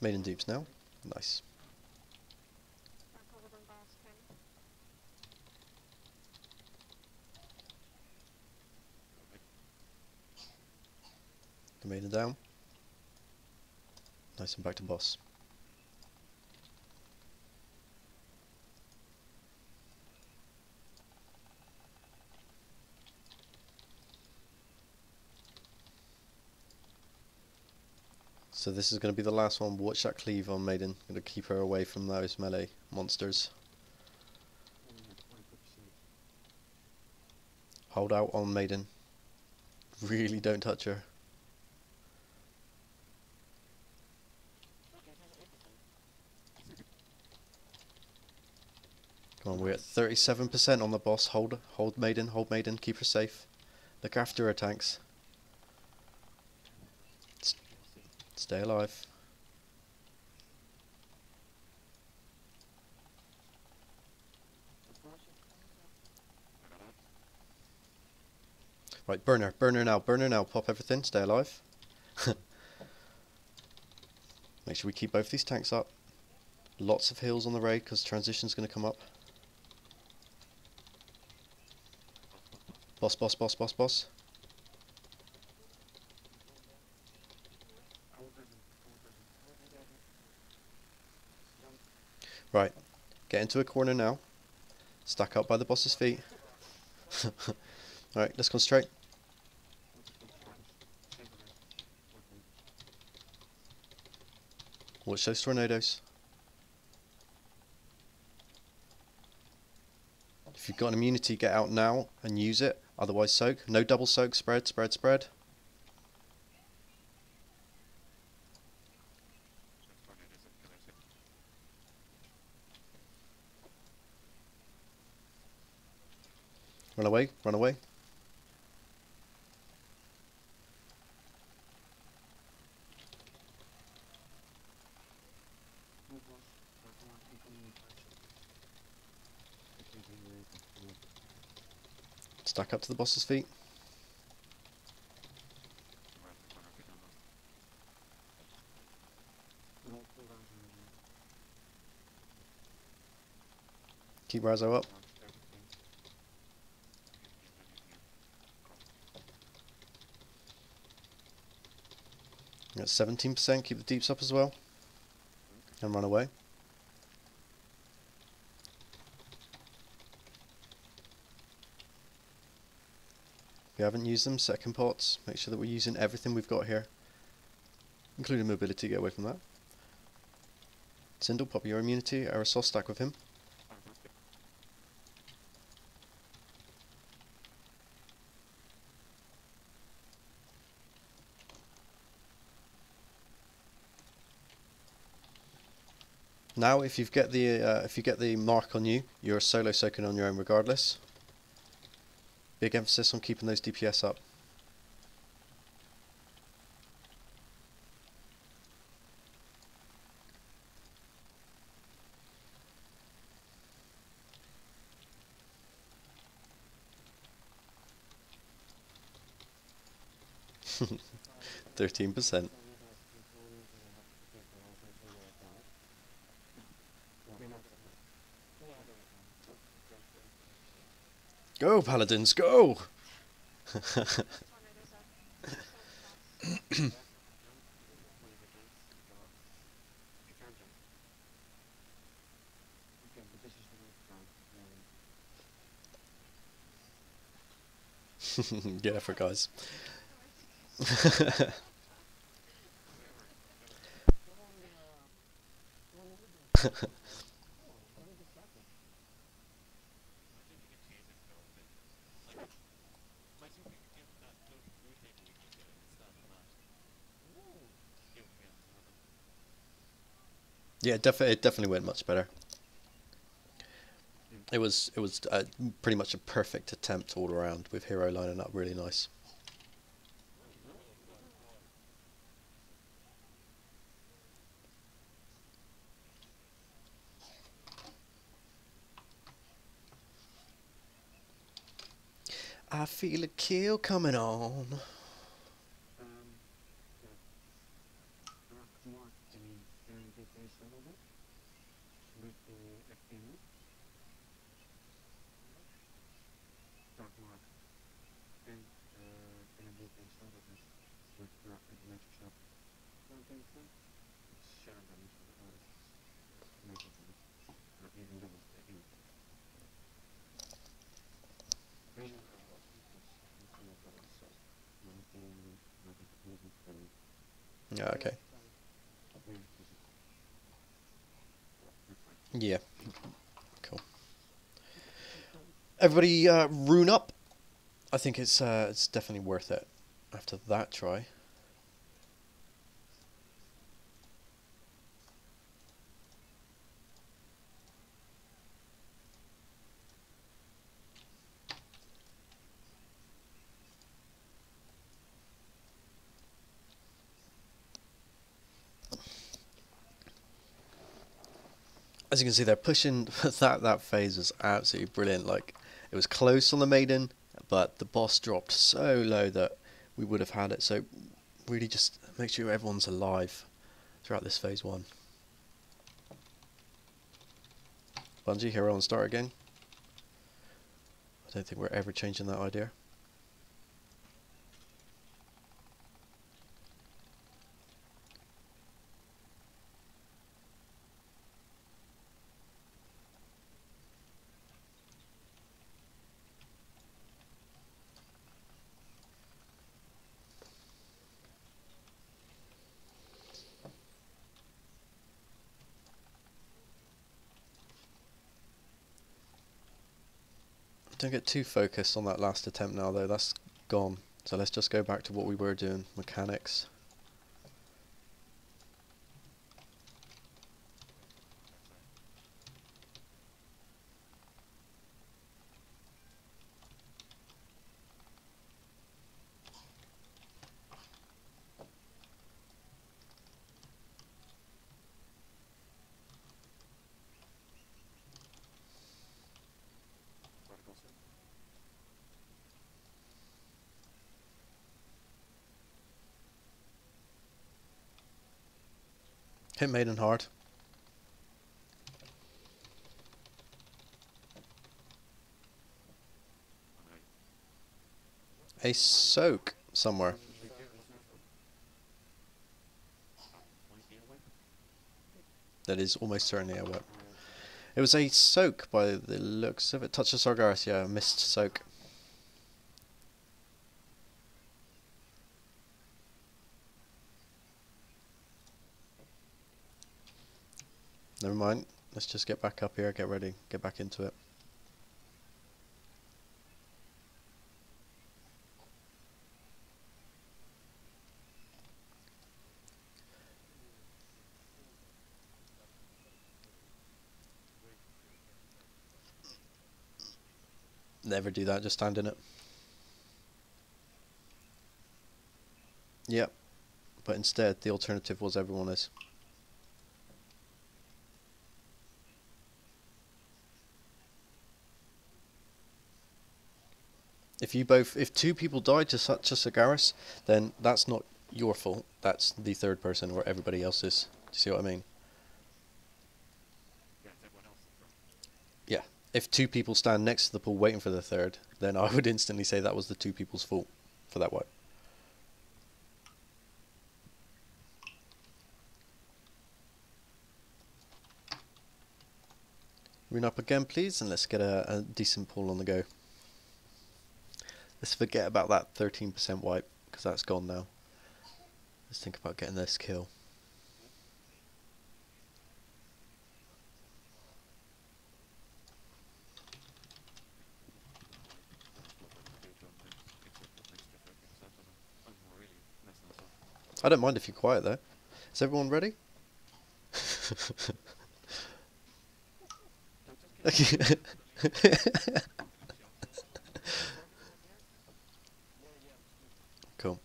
Maiden deeps now. Nice. The maiden down. Nice, and back to boss. So this is going to be the last one. Watch that cleave on maiden. Going to keep her away from those melee monsters. Hold out on maiden. Really don't touch her. Come on, we're at 37% on the boss. Hold maiden, keep her safe. Look after her tanks. Stay alive. Right, burn her now, pop everything, stay alive. Make sure we keep both these tanks up. Lots of heals on the raid because transition's going to come up. Boss, boss, boss, boss, boss. Right, get into a corner now. Stack up by the boss's feet. Alright, let's concentrate. Watch those tornadoes. If you got an immunity, get out now and use it. Otherwise soak. No double soak. Spread, spread, spread. Run away, run away. Stack up to the boss's feet. Keep Razo up. You're at 17%, keep the deeps up as well. And run away. If we haven't used them, second pots. Make sure that we're using everything we've got here. Including mobility, get away from that. Sindel, pop your immunity, aerosol, stack with him. Now, if you get the mark on you, you're solo soaking on your own regardless. Big emphasis on keeping those DPS up. %. Go, Paladins, go! Get effort, guys. Yeah, it definitely went much better. It was pretty much a perfect attempt all around, with hero lining up really nice. I feel a kill coming on. Yeah, okay. Yeah, cool. Everybody rune up. I think it's definitely worth it after that try. As you can see, they're pushing. that phase was absolutely brilliant. Like, it was close on the maiden, but the boss dropped so low that we would have had it. So really just make sure everyone's alive throughout this phase 1. Bungie, hero on start again. I don't think we're ever changing that idea. Don't get too focused on that last attempt now though, that's gone. So let's just go back to what we were doing, mechanics. Hit maiden hard. A soak somewhere. That is almost certainly a whip. It was a soak by the looks of it. Touch of Sargaras, yeah, missed soak. Never mind. Let's just get back up here, get ready, get back into it. Never do that, just stand in it. Yep. But instead, the alternative was everyone is. If two people died to such a Sargaras, then that's not your fault. That's the third person or everybody else's. Do you see what I mean? Yeah. If two people stand next to the pool waiting for the third, then I would instantly say that was the two people's fault for that wipe. Rune up again, please, and let's get a decent pull on the go. Let's forget about that 13% wipe, because that's gone now. Let's think about getting this kill. I don't mind if you're quiet though. Is everyone ready? Cool.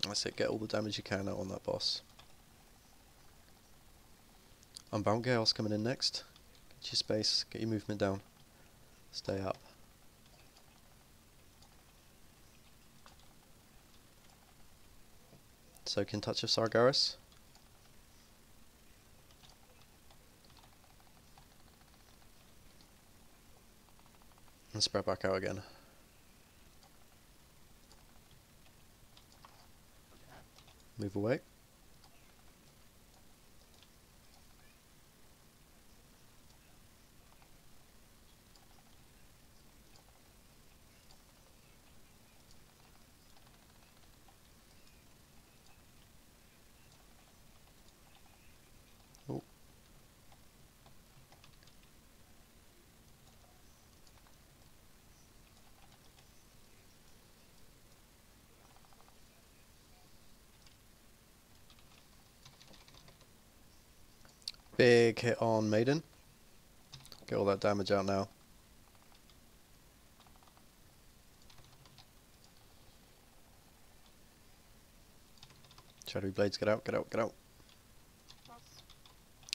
That's it, get all the damage you can out on that boss. Unbound Gale's coming in next. Get your space, get your movement down. Stay up. Soaking touch of Sargaras. And spread back out again. Move away. Oh. Big hit on Maiden. Get all that damage out now. Shadowy Blades, get out, get out, get out. Boss.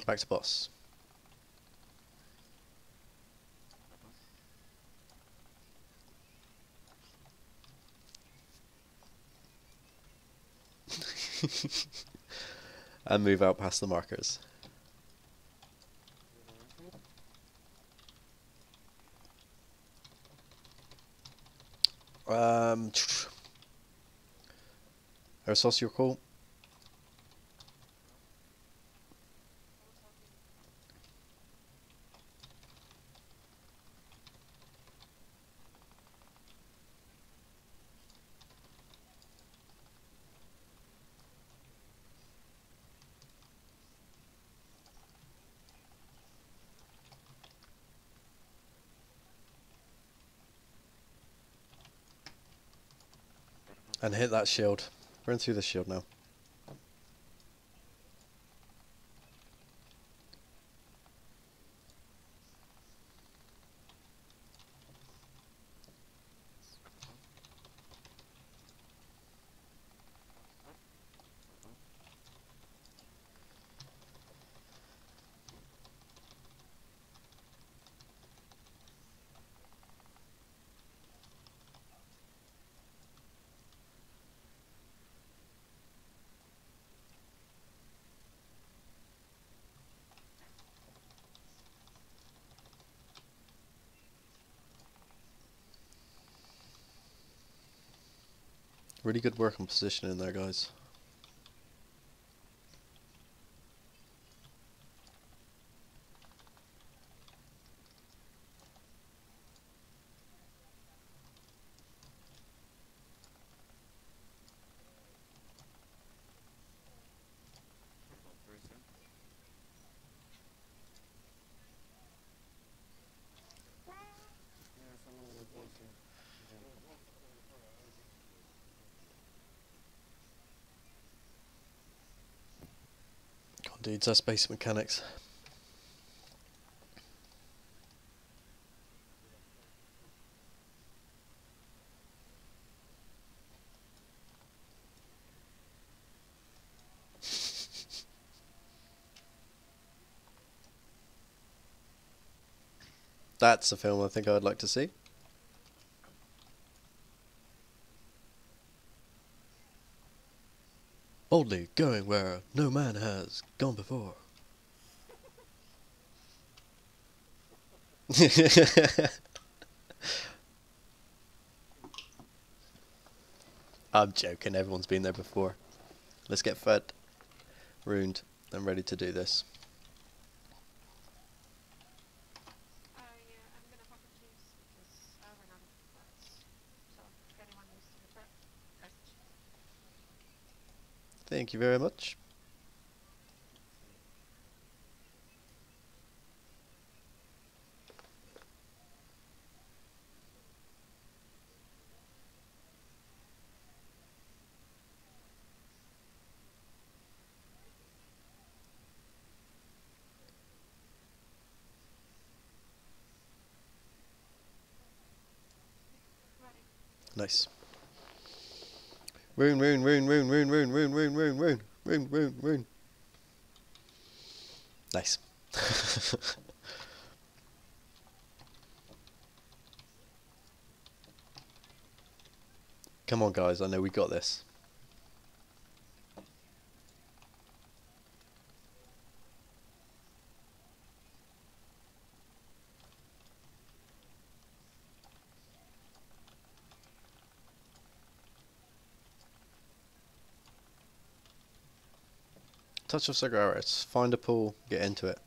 Back to boss. And move out past the markers. Aerosos, you're cool. And hit that shield. Burn through the shield now. Really good work on positioning there, guys. Yeah, someone will go to. God, dudes, that's basic mechanics. That's a film I think I'd like to see. Boldly going where no man has gone before. I'm joking, everyone's been there before. Let's get fed, ruined, and ready to do this. Yeah, I'm gonna pop a juice because I ran out of parts. So if anyone needs to repair, message. Thank you very much. Ready. Nice. Rune, rune, rune, rune, rune, rune, rune, rune, rune, rune, rune, rune, rune. Nice. Come on, guys, I know we got this. Touch of Sargaras. Find a pool, get into it.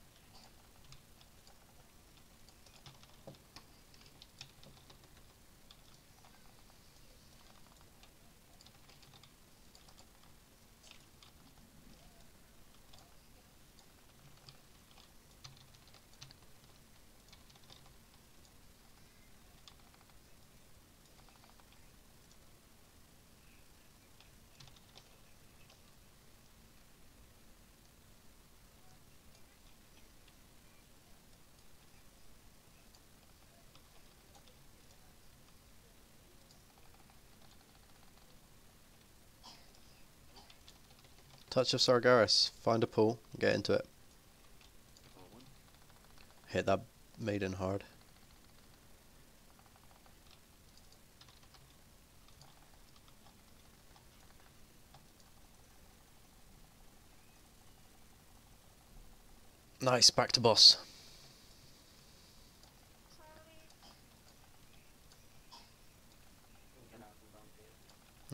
Touch of Sargaras. Find a pool, get into it. Hit that maiden hard. Nice, back to boss. Sorry. Get out and down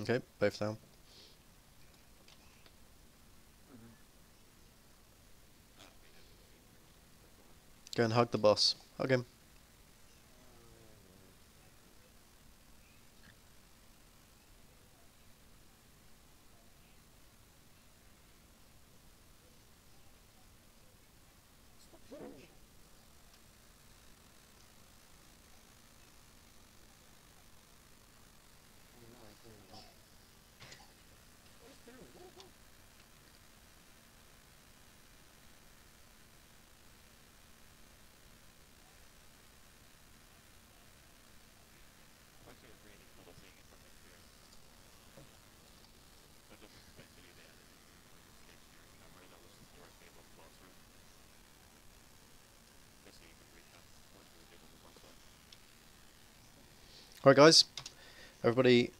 here. Okay, both down. Go and hug the boss. Hug him. Stop hitting me. Oh no, I couldn't go. Alright guys, everybody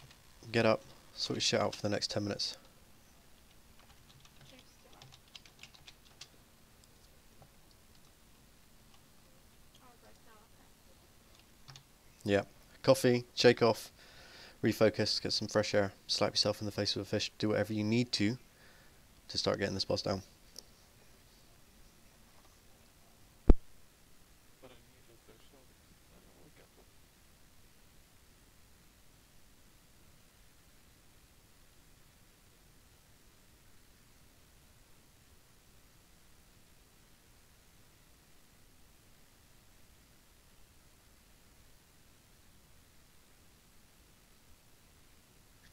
get up, sort your shit out for the next 10 minutes. Chief's still up. Oh, right now, okay. Yeah. Coffee, shake off, refocus, get some fresh air, slap yourself in the face with a fish, do whatever you need to start getting this boss down. But I need a fish now because I don't want to get them.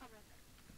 I'll be right there.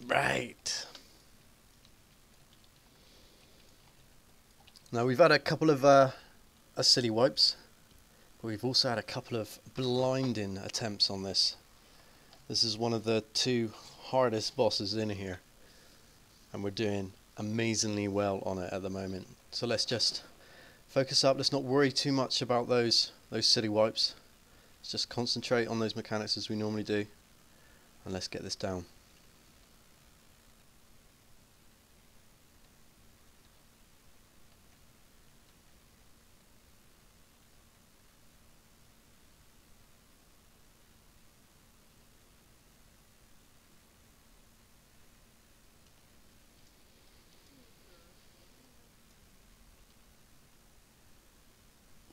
Right. Now we've had a couple of silly wipes, but we've also had a couple of blinding attempts on this. This is one of the two hardest bosses in here, and we're doing amazingly well on it at the moment. So let's just focus up. Let's not worry too much about those silly wipes. Let's just concentrate on those mechanics as we normally do, and let's get this down.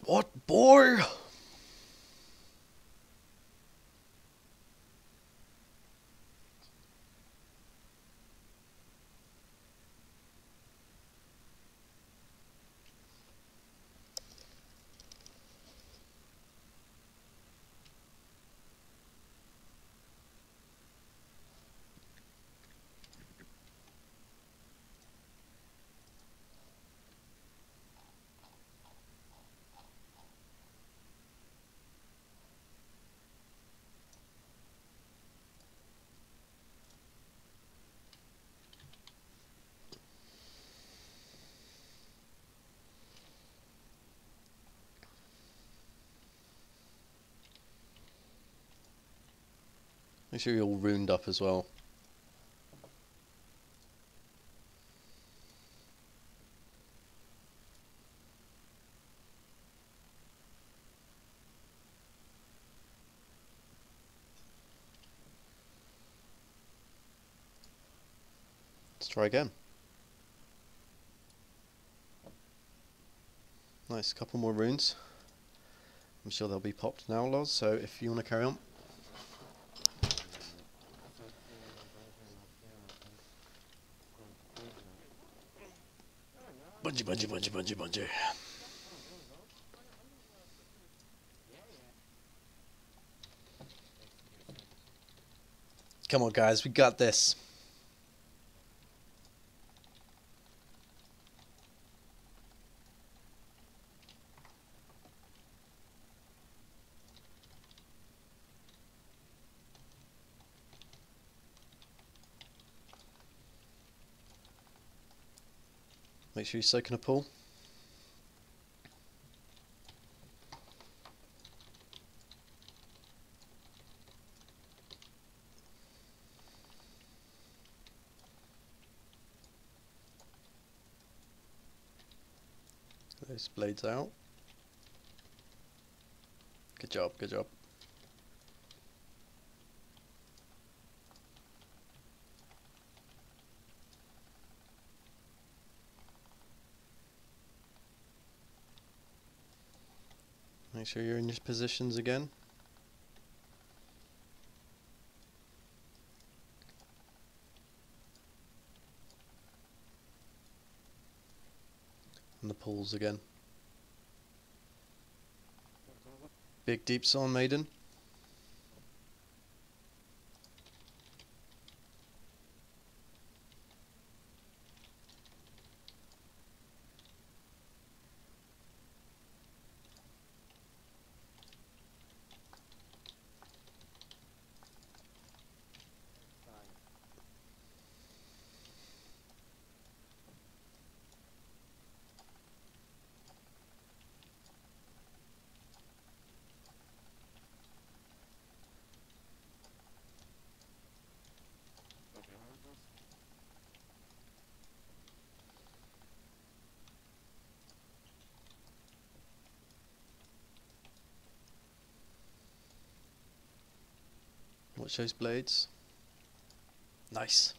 What, boy? Make sure you're all ruined up as well. Let's try again. Nice, couple more runes. I'm sure they'll be popped now, Loz, so if you want to carry on. Bungee, bungee, bungee, bungee, bungee. Come on, guys, we got this. Make sure you're soaking a pool. Those blades out. Good job, good job. Make sure you're in your positions again. And the pools again. Big deeps on, maiden. Watch those blades. Nice.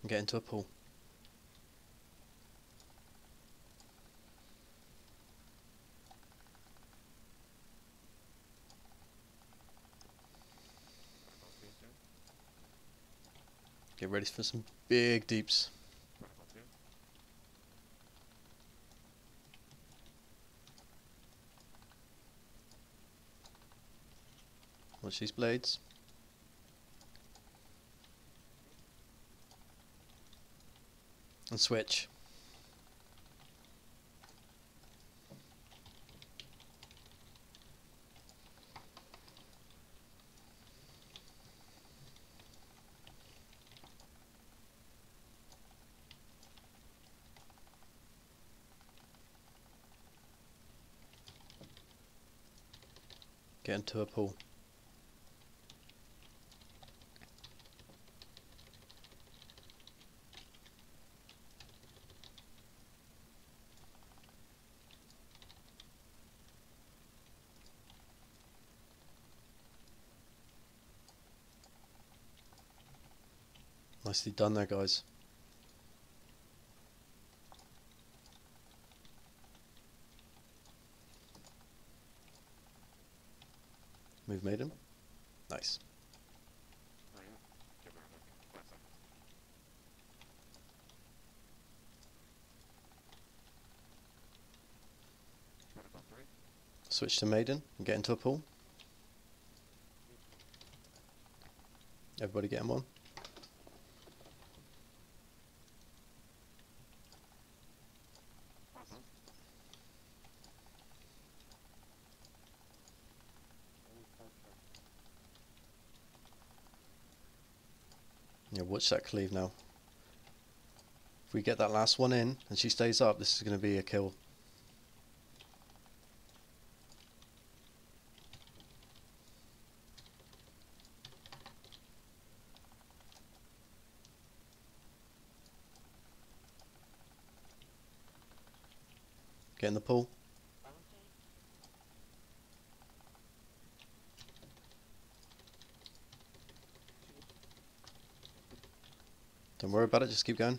And get into a pool. Get ready for some big deeps. Watch these blades. And switch. Get into a pool. Nicely done there, guys. Move maiden. Nice. Switch to maiden and get into a pool. Everybody getting one? Yeah, watch that cleave now. If we get that last one in and she stays up, this is going to be a kill. Get in the pool. Don't worry about it, just keep going.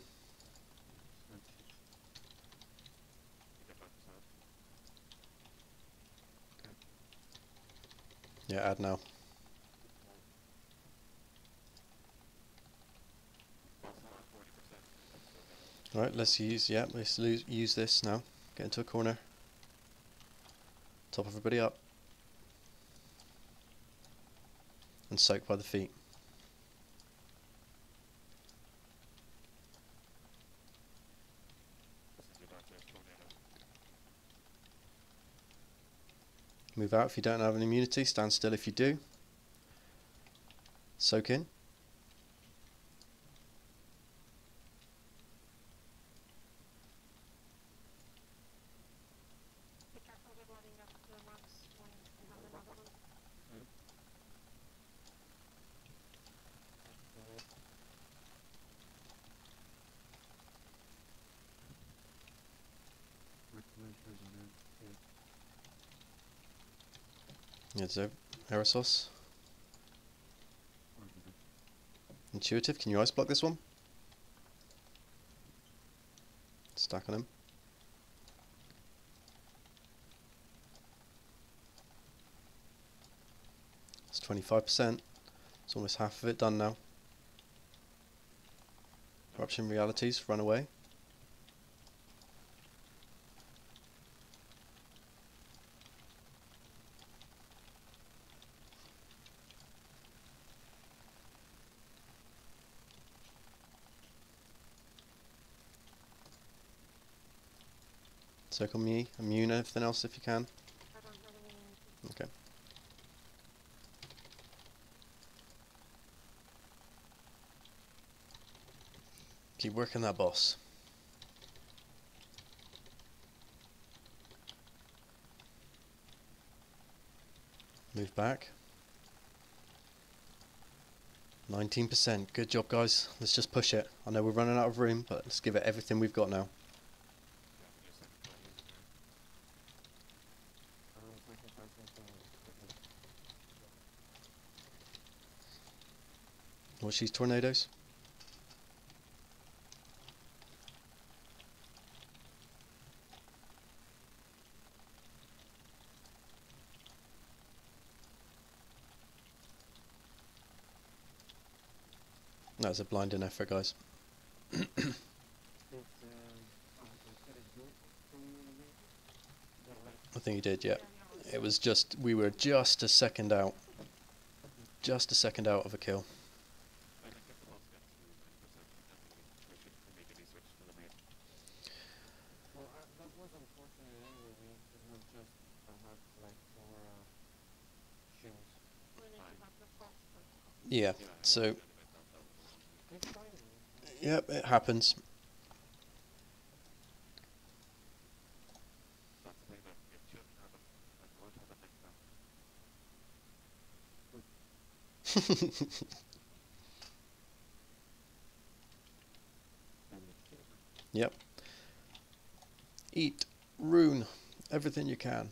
Yeah, add now. Alright, let's use this now. Get into a corner. Top everybody up. And soak by the feet. Move out if you don't have an immunity, stand still if you do. Soak in. Be careful with loading up the marks when you have another one. Yeah, so aerosos. Intuitive, can you ice block this one? Stack on him. It's 25%. It's almost half of it done now. Corruption realities, run away. Circle me, immune everything else if you can. I don't have any. Okay. Keep working that boss. Move back. 19%. Good job, guys. Let's just push it. I know we're running out of room, but let's give it everything we've got now. Watch these tornadoes. That was a blinding effort, guys. I think he did, yeah. It was just, we were just a second out. Just a second out of a kill. Yeah, so, It's fine. yep, it happens. Yep. Eat, rune, everything you can.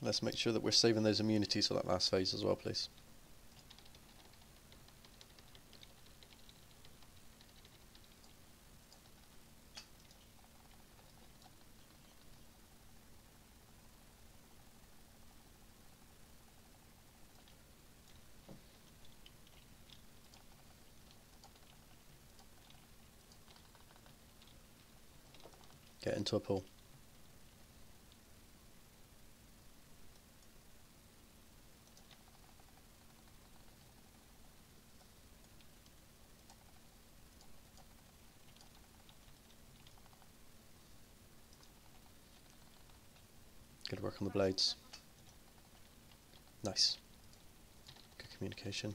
Let's make sure that we're saving those immunities for that last phase as well, please. Get into a pool. Good work on the blades. Nice. Good communication.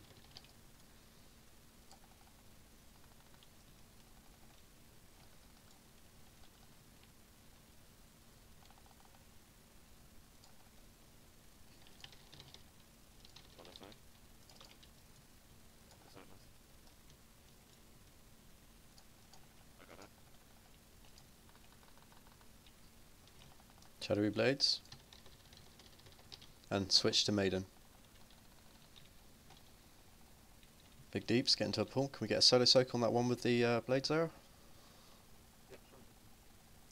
Shadowy blades. And switch to maiden. Big deeps, get into a pool. Can we get a solo soak on that one with the blades there?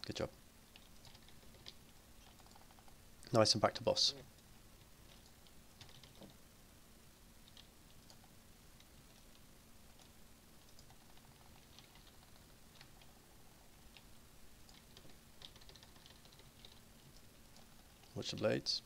Good job. Nice, and back to boss. Watch the blades.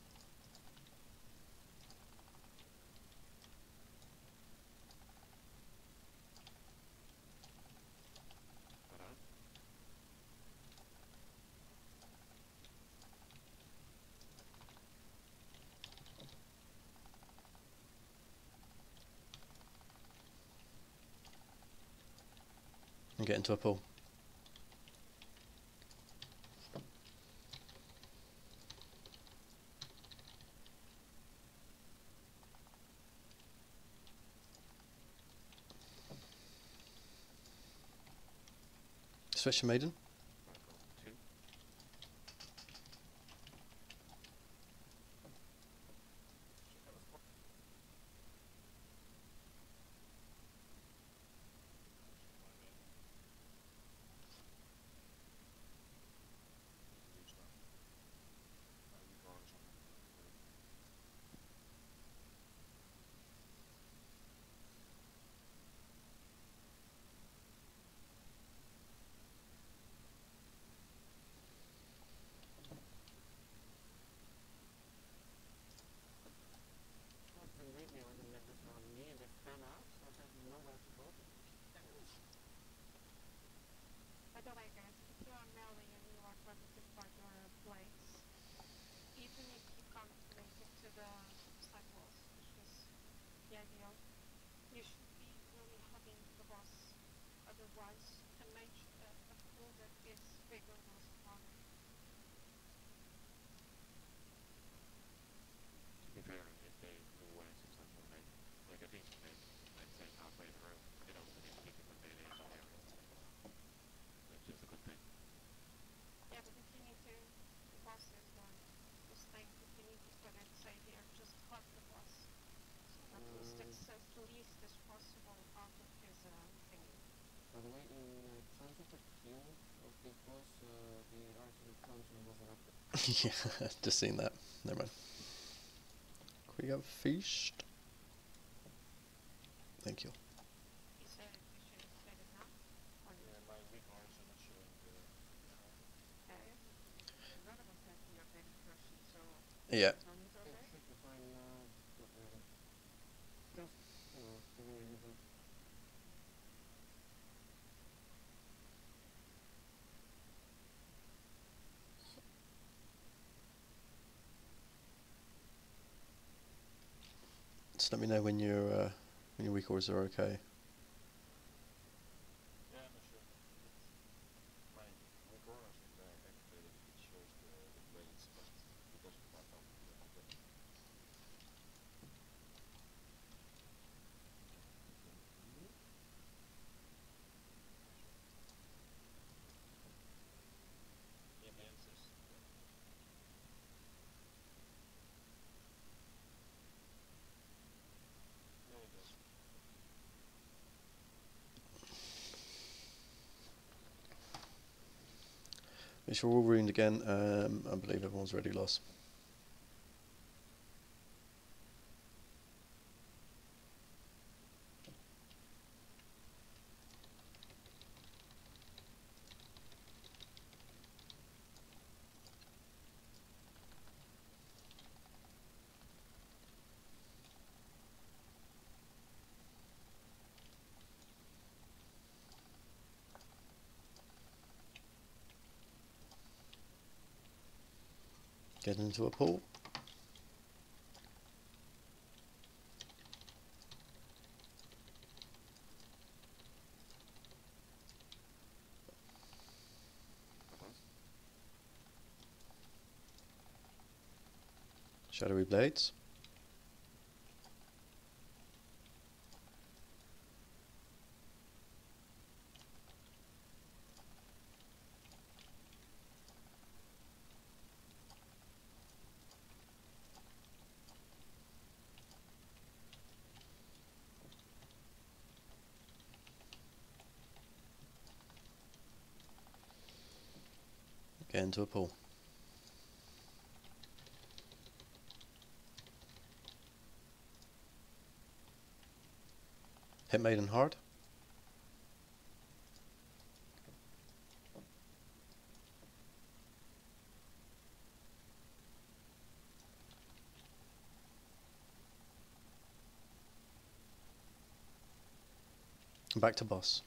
And get into a pool. Switch to maiden. By the way, guys, if you are melee and you are targeted by your blades, even if you can't make it to the sidewalls, which is the ideal, you should be really hugging the boss. Otherwise, a pool that is bigger will spawn. To be fair, if they move away substantial rate, like a decent rate, let's say halfway through, they don't really keep them melee in the area. Which is a good thing. Yeah, but if you need to, the boss is one. Just think, if you need to put it, say here, just hug the boss. So that he sticks so tons of a queue of because the archery console was erupted. Yeah, just seen that. Never mind. Can we have feast? Thank you. You said it, you should have said it now? Or Yeah, my weak arms are not showing the okay. None of us have the updated crush sheet, so Yeah. tell me it's It okay? should be fine now. Not really. Just, giving you a heads up. Just let me know when your weak ores are okay. yeah, no, sure. My weak arms, if I activate it, it shows the blades, but it doesn't pop up the yeah, Mantis. Yeah, it does. Make sure we're all ruined again. I believe everyone's ready, lost. Get into a pool. Shadowy blades. Get into a pool. Hit maiden hard. Back to boss.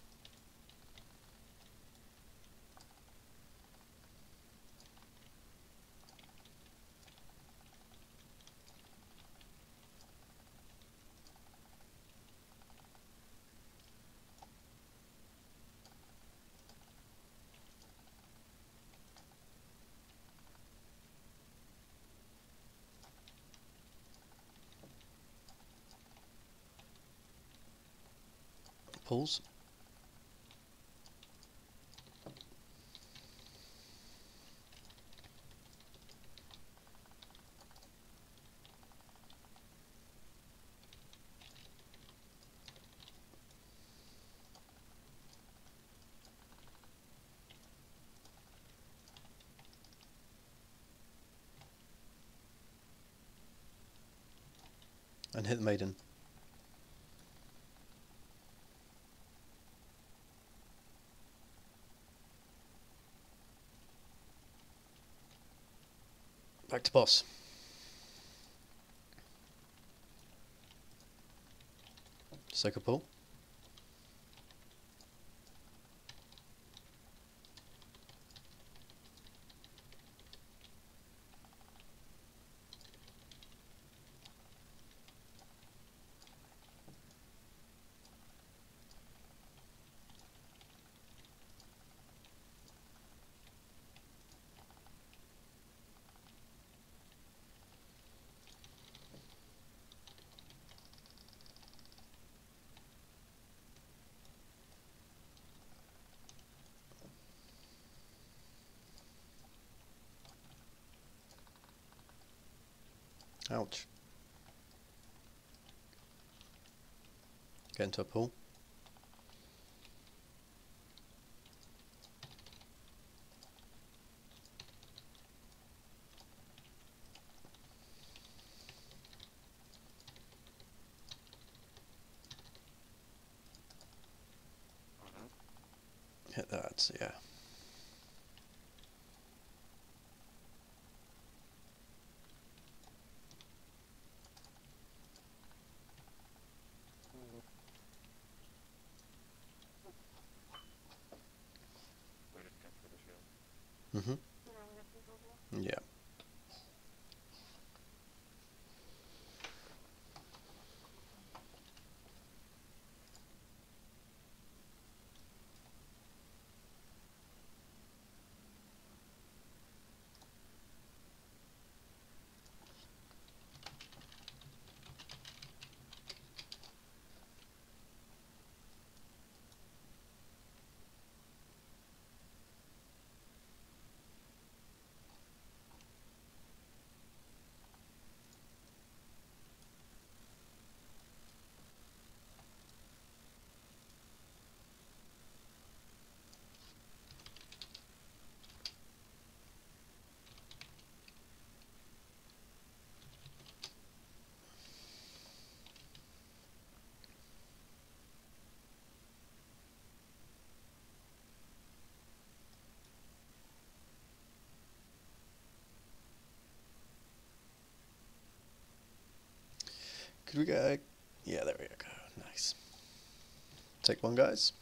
Pulls. And hit the maiden. Back to boss. Second pull. Ouch. Get into a pool. hit that, yeah. Where did catch for the shield? Mm-hmm. Yeah. Could we get a... Yeah, there we go. Nice. Take one, guys.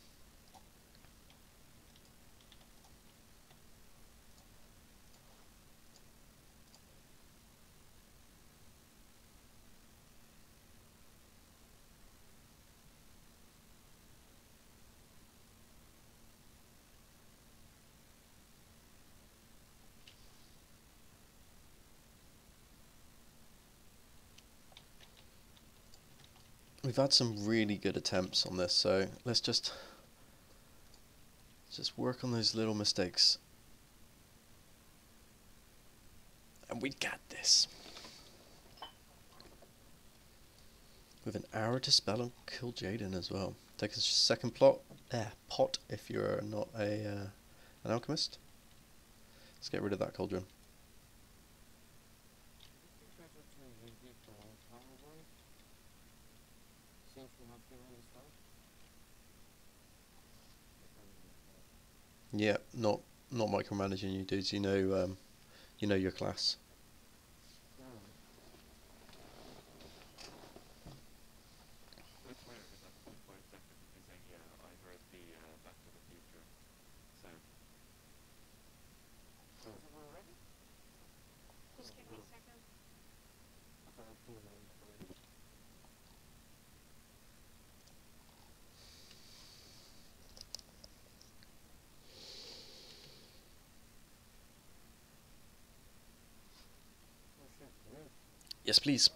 We've had some really good attempts on this, so let's just work on those little mistakes. And we got this. With an hour to spell and kill Jaden as well. Take a second pot if you're not an alchemist. Let's get rid of that cauldron. Since we have given the start. Yeah, not micromanaging you dudes. You know your class. Which way is that? What exactly did you say? Yeah, I heard the Back to the Future sound. So is everyone ready? Just give me a second. So I'll do it already. Oh shit, good. Yes, please.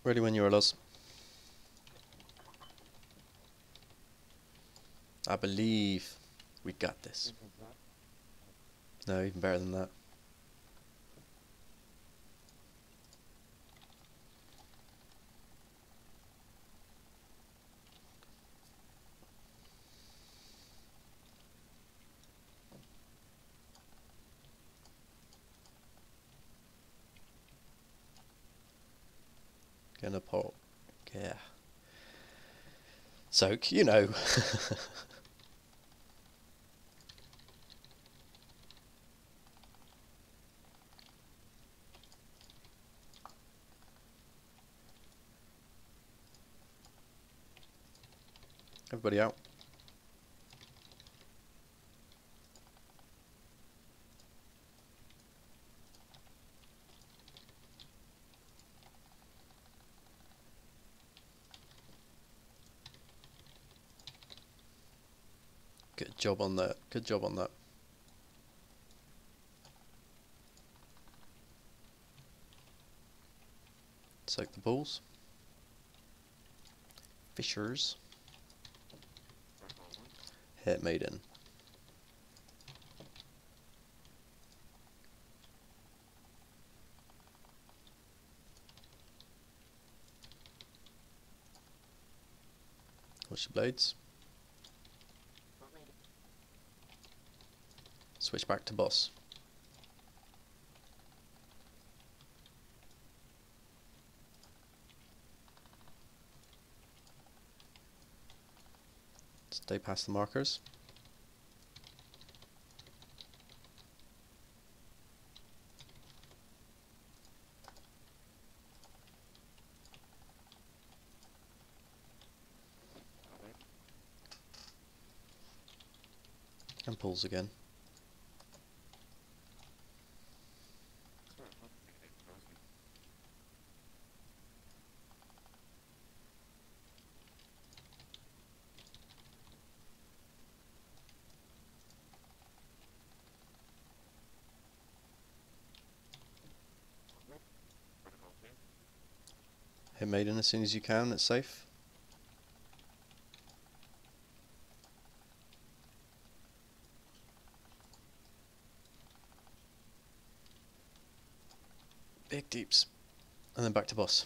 Ready when you are, Loz. I believe we got this. No, even better than that. Gonna pop. Yeah. Soak, you know. Everybody out. Good job on that. Good job on that. Soak the balls. Fishers. Hit maiden. Watch the blades. Switch back to boss. Stay past the markers. And pulls again. Hit maiden as soon as you can, it's safe. Big deeps. And then back to boss.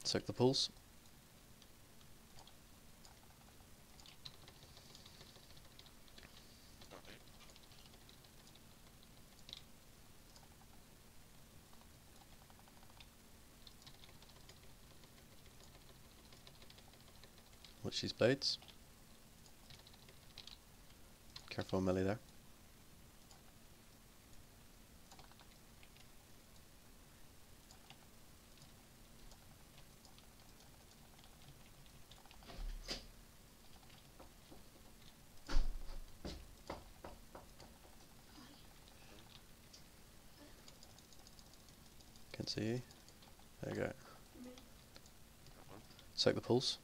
Soak the pulls. Watch these blades. Careful melee there. Can see you. There you go. Soak the pulls.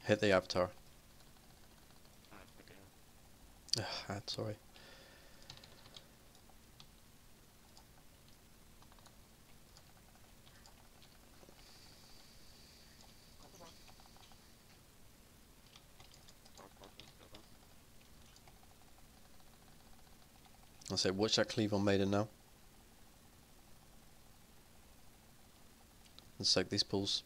Hit the avatar. Sorry. I'll say watch that cleave on maiden now. And soak these pulls.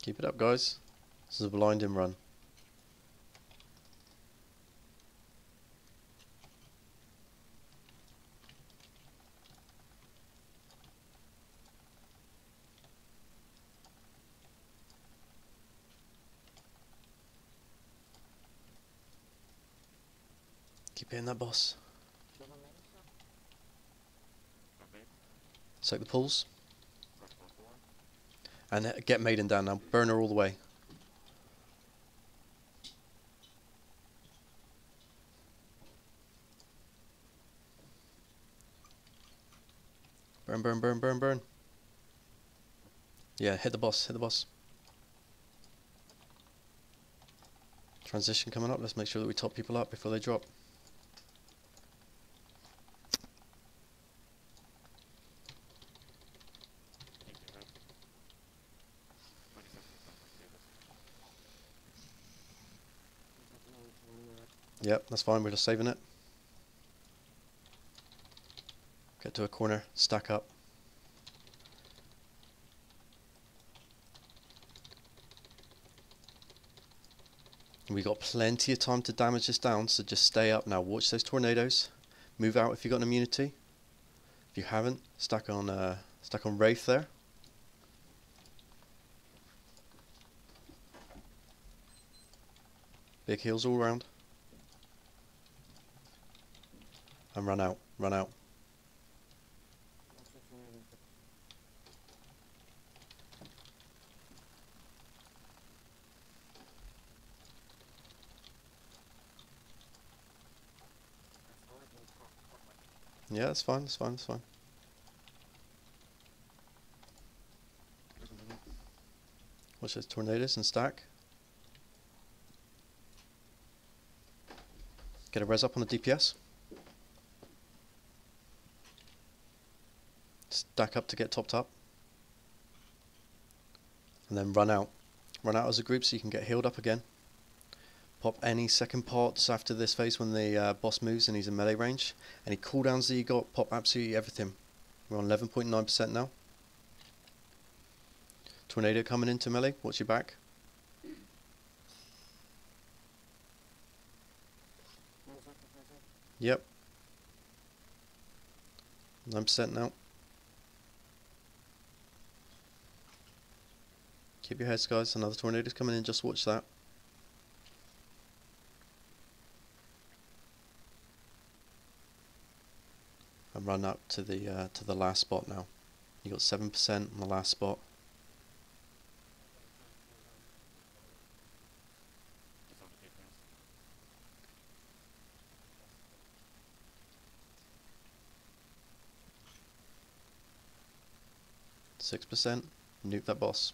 Keep it up, guys. This is a blinding run. Keep hitting that boss. Soak the pulls. And get maiden down now. Burn her all the way. Burn, burn, burn, burn, burn. Yeah, hit the boss, hit the boss. Transition coming up. Let's make sure that we top people up before they drop. Yep, that's fine, we're just saving it. Get to a corner, stack up. We got plenty of time to damage this down, so just stay up now. Watch those tornadoes. Move out if you've got an immunity. If you haven't, stack on Wraith there. Big heals all around. And run out, run out. Yeah, that's fine, that's fine, that's fine. Watch those tornadoes and stack. Get a res up on the DPS. Stack up to get topped up. And then run out. Run out as a group so you can get healed up again. Pop any second parts after this phase when the boss moves and he's in melee range. Any cooldowns that you got, pop absolutely everything. We're on 11.9% now. Tornado coming into melee, watch your back. Yep. 9% now. Keep your heads, guys. Another tornado's coming in, just watch that. And run up to the last spot now. You got 7% on the last spot. It's on the DPS. 6%. Nuke that boss.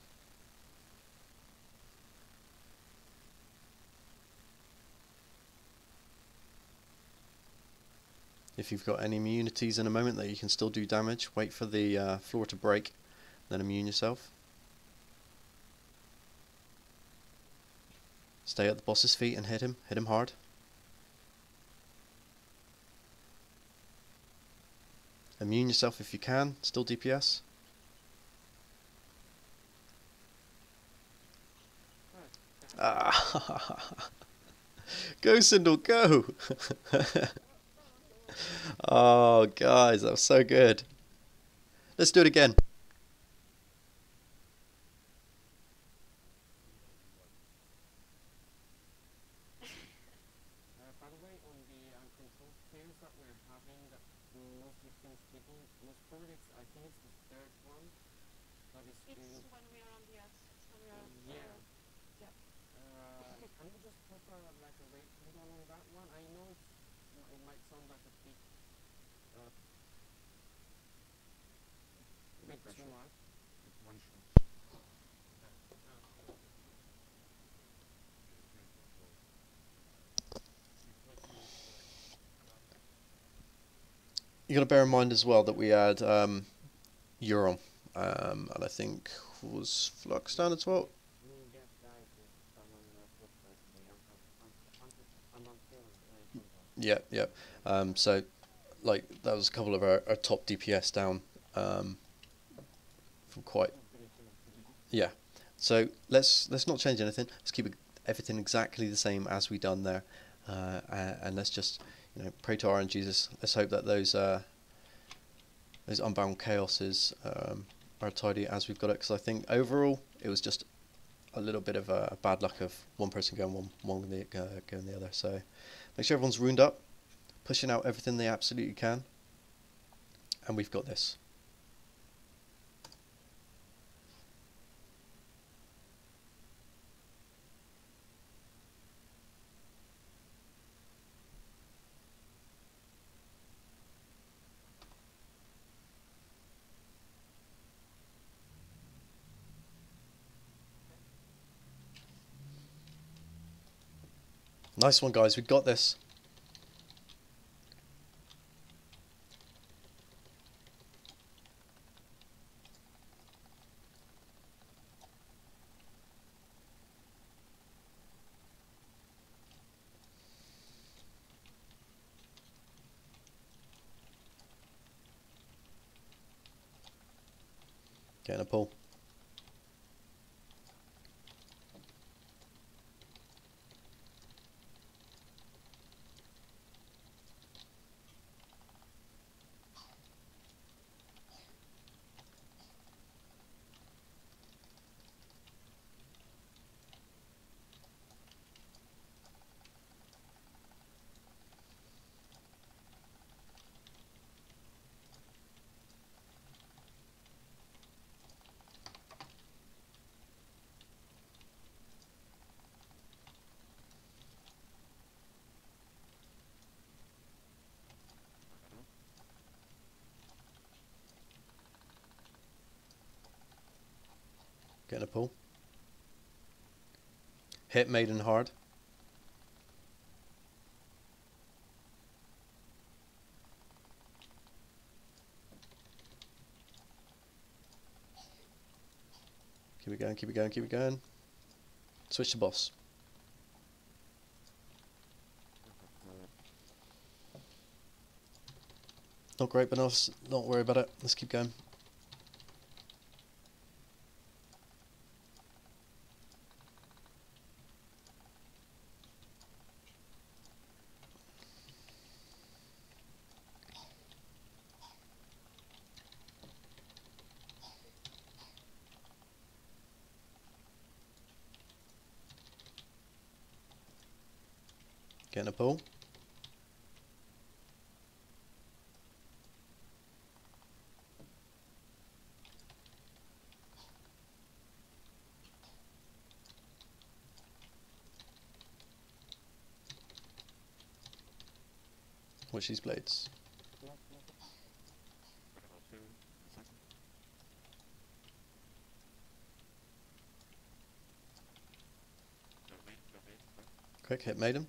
If you've got any immunities in a moment that you can still do damage, wait for the floor to break, then immune yourself. Stay at the boss's feet and hit him hard. Immune yourself if you can, still DPS. Ah, go Sindel, go! Oh, guys, that was so good. Let's do it again. By the way, on the uncontrolled chaos that we're having, that mostly kills people, most probably I think it's the third one, but it's It's doing... when we are on the S. It's when we are on Yeah. yeah. Can we just put like a rate cooldown on that one? I know it's, it might sound like a bit too much. It's one shot. You got to bear in mind as well that we had Euron, and I think was Flux down as well. Yes, guys, someone put I'm on Yeah, yeah. So, like, that was a couple of our top DPS down from quite. Yeah. So let's not change anything. Let's keep everything exactly the same as we done there, and let's just pray to our own Jesus. Let's hope that those unbound chaoses are tidy as we've got it. Because I think overall it was just a little bit of a bad luck of one person going one going the other. So make sure everyone's ruined up, pushing out everything they absolutely can, and we've got this. Nice one, guys. We've got this. Getting a pull. Getting a pull. Hit maiden hard. Keep it going, keep it going, keep it going. Switch to boss. Not great, but not worry about it. Let's keep going. Getting a pull. Watch these blades. Quick, hit maiden.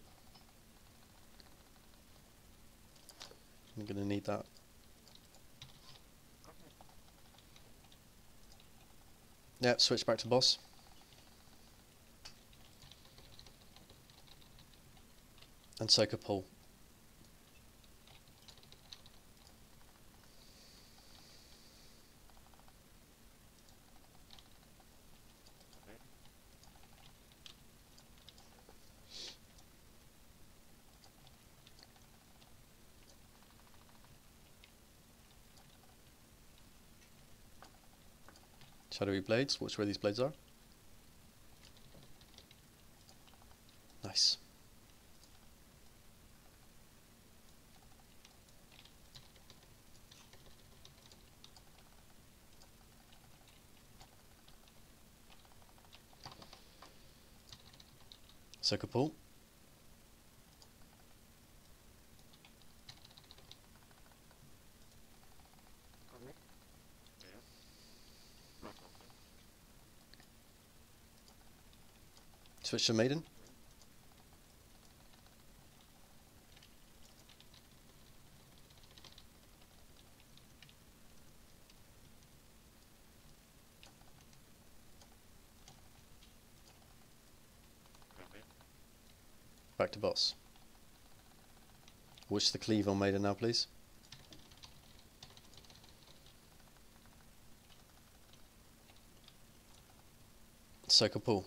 I'm gonna need that. Yep, switch back to boss. And soak a pull. Shadowy blades, watch where these blades are. Nice. Soak a pull. Switch to maiden. Back to boss. Watch the cleave on maiden now, please. Soak a pull.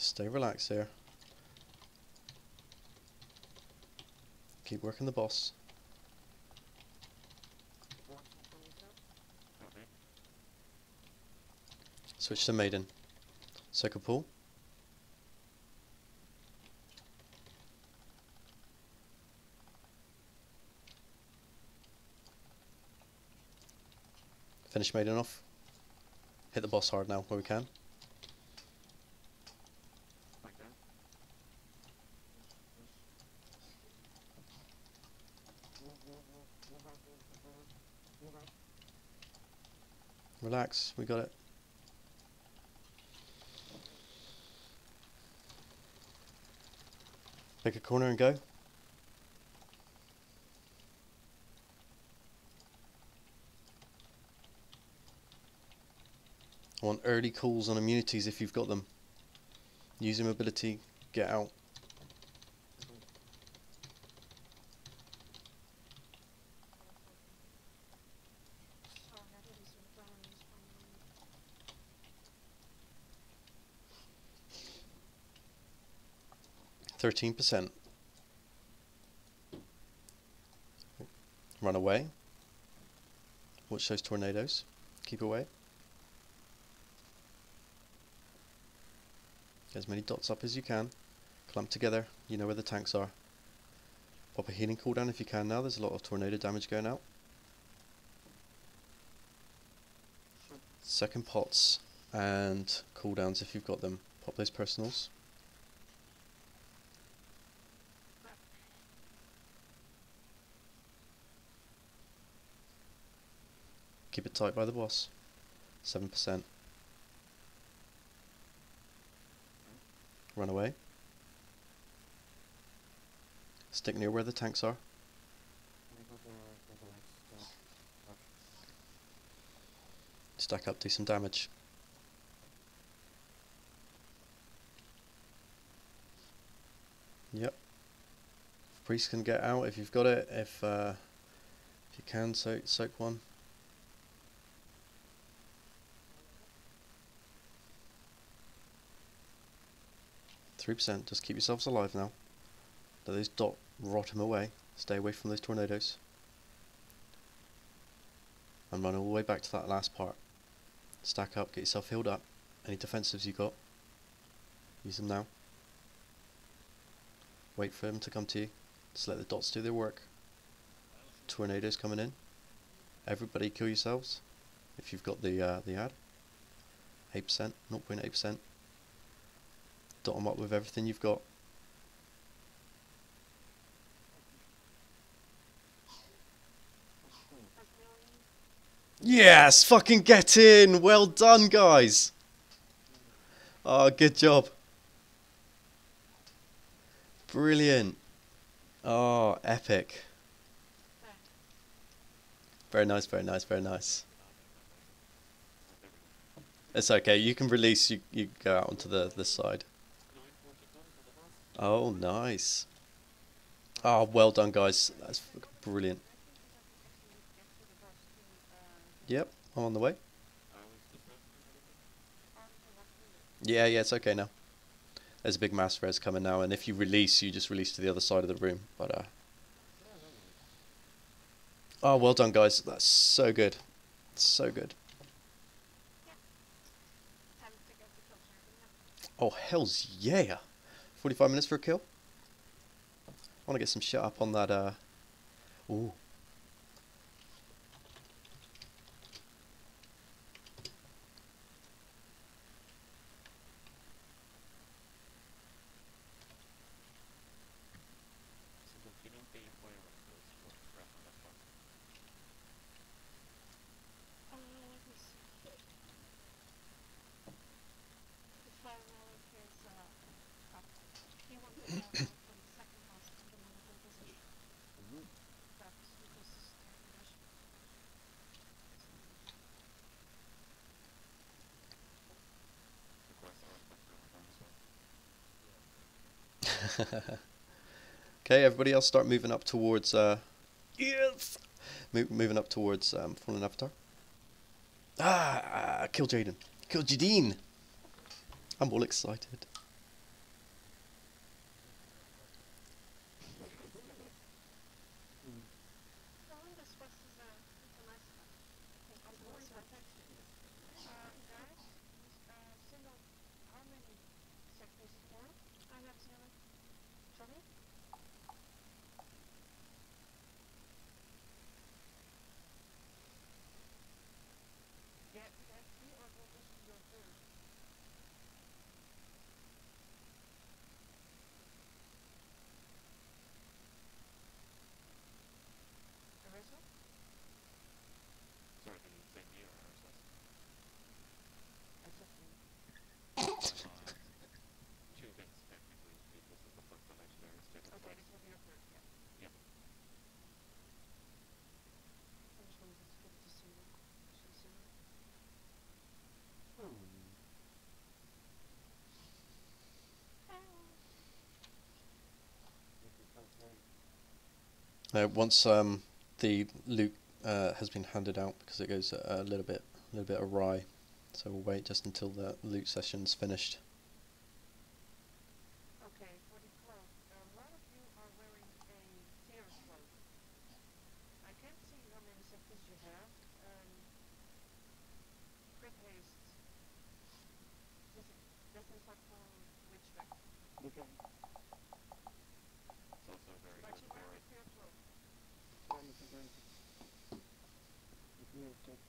Stay relaxed here. Keep working the boss. Switch to maiden. Soak a pull. Finish maiden off. Hit the boss hard now where we can. Relax, we got it. Pick a corner and go. I want early calls on immunities if you've got them. Use your mobility, get out. %. Run away. Watch those tornadoes. Keep away. Get as many dots up as you can. Clump together. You know where the tanks are. Pop a healing cooldown if you can now. There's a lot of tornado damage going out. Second pots and cooldowns if you've got them. Pop those personals. Keep it tight by the boss. 7%. Run away. Stick near where the tanks are. Stack up, do some damage. Yep. Priest can get out if you've got it. If you can, soak one. %. Just keep yourselves alive now. Let those dot rot him away. Stay away from those tornadoes. And run all the way back to that last part. Stack up, get yourself healed up. Any defensives you got, use them now. Wait for them to come to you. Just let the dots do their work. Tornadoes coming in. Everybody kill yourselves if you've got the ad. 8%, 0.8%. Dot them up with everything you've got. Yes! Fucking get in! Well done, guys! Oh, good job. Brilliant. Oh, epic. Very nice, very nice, very nice. It's okay, you can release, you go out onto this side. Oh, nice. Oh, well done, guys. That's brilliant. Yep, I'm on the way. Yeah, it's okay now. There's a big mass res coming now, and if you release, you just release to the other side of the room. But oh, well done, guys. That's so good. So good. Oh, hells yeah. 45 minutes for a kill. I want to get some shit up on that, ooh. Okay, everybody else start moving up towards yes, moving up towards Fallen Avatar. Kill Jaden, kill Jadine. I'm all excited. Once the loot has been handed out, because it goes a little bit awry, so we'll wait just until the loot session's finished. Okay, for the cloak, a lot of you are wearing a tier cloak. I can't see how many sectors you have. Quick haste. This is like for You can. It's also very But good you want for to be careful. You can drink it. It's real thick.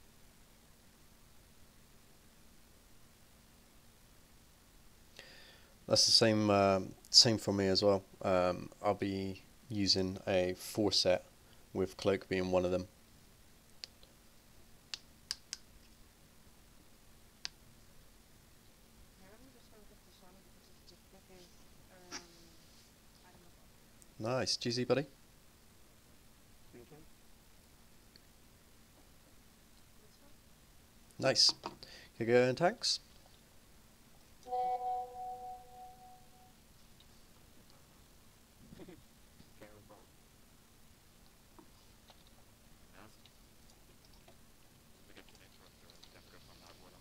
That's the same for me as well. I'll be using a 4-set with cloak being one of them. Yeah, let me just go get this one because this is item above. Nice, GZ buddy. Thank you. This one? Nice. Can you go in tanks? Careful. mask. We get to make sure to temperature from that water.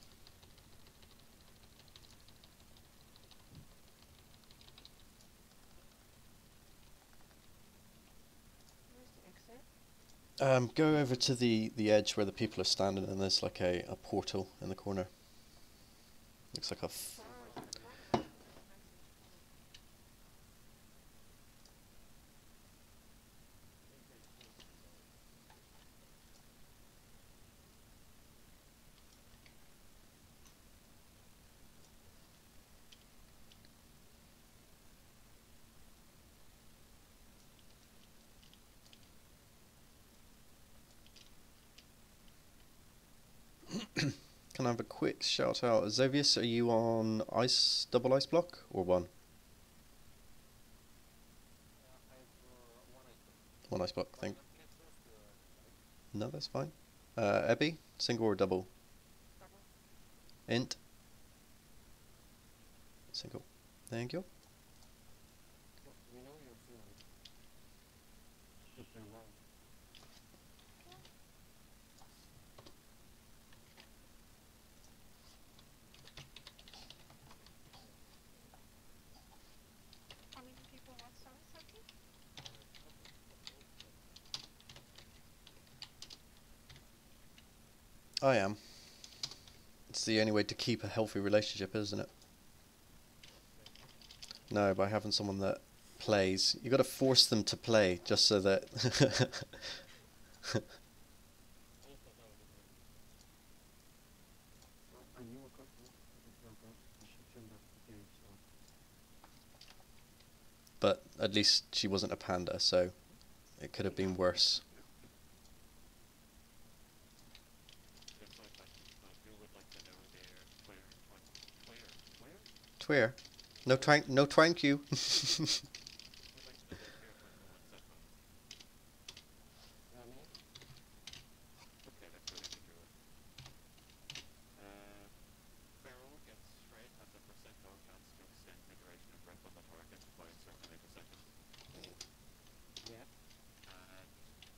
Where's the exit? Go over to the edge where the people are standing, and there's like a portal in the corner. Looks like a Oh, the portal. I see. Can I have a quick shout out? Xovius, are you on double ice block or one? I've One ice block, but think. I'm get close to ice. No, that's fine. Ebby, single or double? Double. Int. Single. Thank you. Well, we know you're fluent. Should play well. How many people want Sass'zine? I am. It's the only way to keep a healthy relationship, isn't it? No, by having someone that plays. You got to force them to play just so that. Well, I knew a couple. It broke up. I should turn back the game, so. But at least she wasn't a panda, so it could have been worse. Just you would like to know their Twer. No twank you. would like to know their Clear 21 set points. Me? Okay, let's go into it. Feral gets straight has a percentile chance to extend the duration of breath on the target by a certain amount of seconds. Yeah. And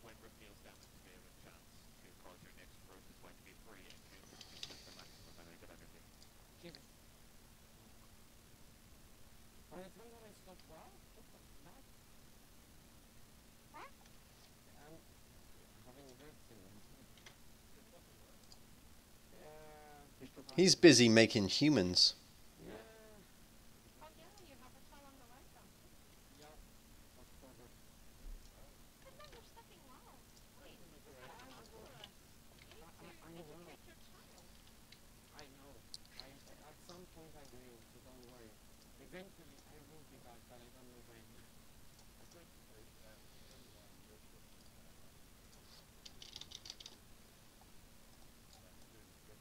when Rip deals damage, they have a chance to cause your next frozen point to be free and you spend the maximum amount of energy. Give it. By the time that I stop, wow, what the that? What? I'm having a break thing. He's busy making humans. Yeah. Oh yeah, you have a towel on the right, don't you? Yeah. October. But then you're stepping out. Wait, Sargaras, you I need to know. educate your child. I know. At some point I will, so don't worry. Eventually I will be back, but I don't know when. I think everyone lives with that's really good.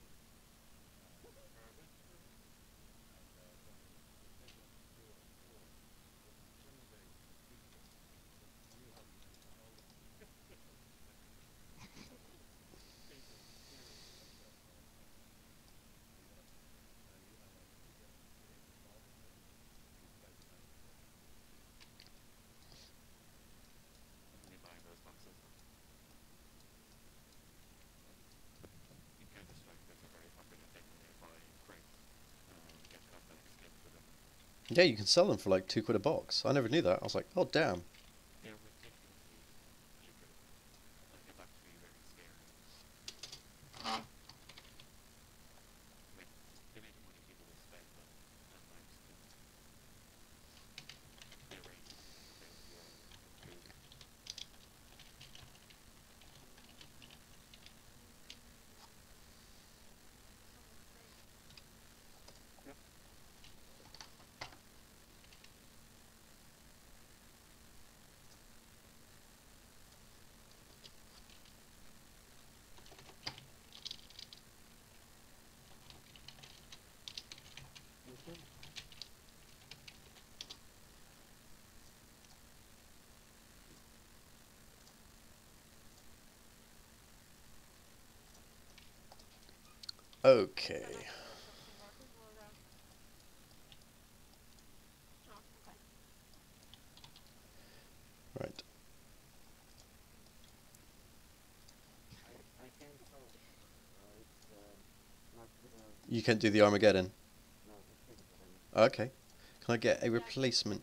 Carbon and something special to do it for. As soon as they speak to you, you have to all the when you're buying those boxes. In Counter-Strike, there's a very popular thing when you buy crates and get cosmetic skins with them. Yeah, you can sell them for like £2 a box. I never knew that. I was like, oh damn. They're ridiculously lucrative. Like, it's actually very scary. I mean, the amount of money people will spend on nice skins. Okay. Right. I can show. It's not You can't do the Armageddon. no, it's physical damage. Okay. Can I get a replacement?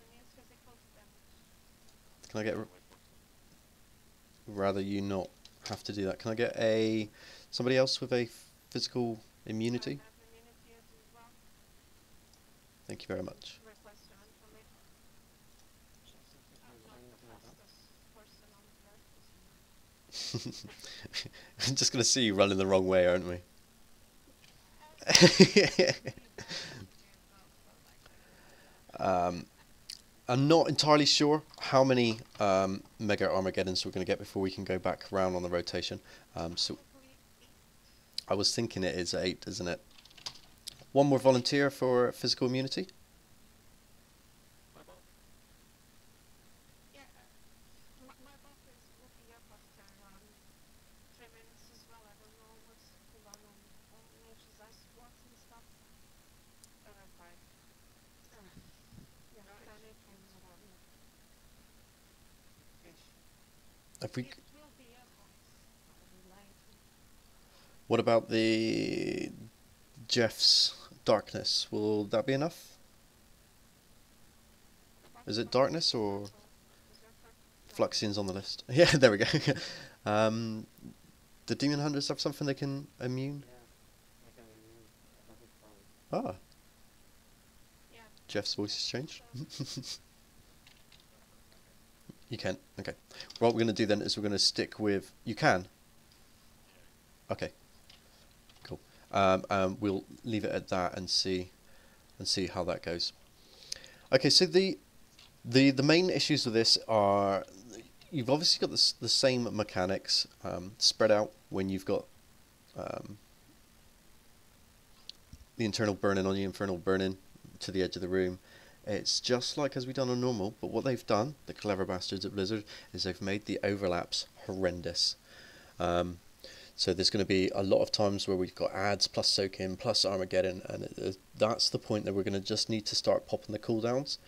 Can I get rather you not have to do that? Can I get a somebody else with a physical immunity? Thank you very much. I'm just gonna see you running the wrong way, aren't we? I'm not entirely sure how many Mega Armageddons we're going to get before we can go back around on the rotation. So I was thinking it is 8, isn't it? One more volunteer for physical immunity. If we, what about the Jeff's darkness? Will that be enough? Is it darkness or Fluxian's on the list? Yeah, there we go. The demon hunters have something they can immune. Yeah, I can but it's fine. Ah, Jeff's voice has changed. You can. Okay. What we're going to do then is we're going to stick with. You can. Okay. Cool. We'll leave it at that and see how that goes. Okay. So the main issues with this are you've obviously got the same mechanics spread out when you've got the internal burning on the infernal burning to the edge of the room. It's just like as we've done on normal, but what they've done, the clever bastards at Blizzard, is they've made the overlaps horrendous. So there's going to be a lot of times where we've got ads plus soak in plus Armageddon, and that's the point that we're going to just need to start popping the cooldowns.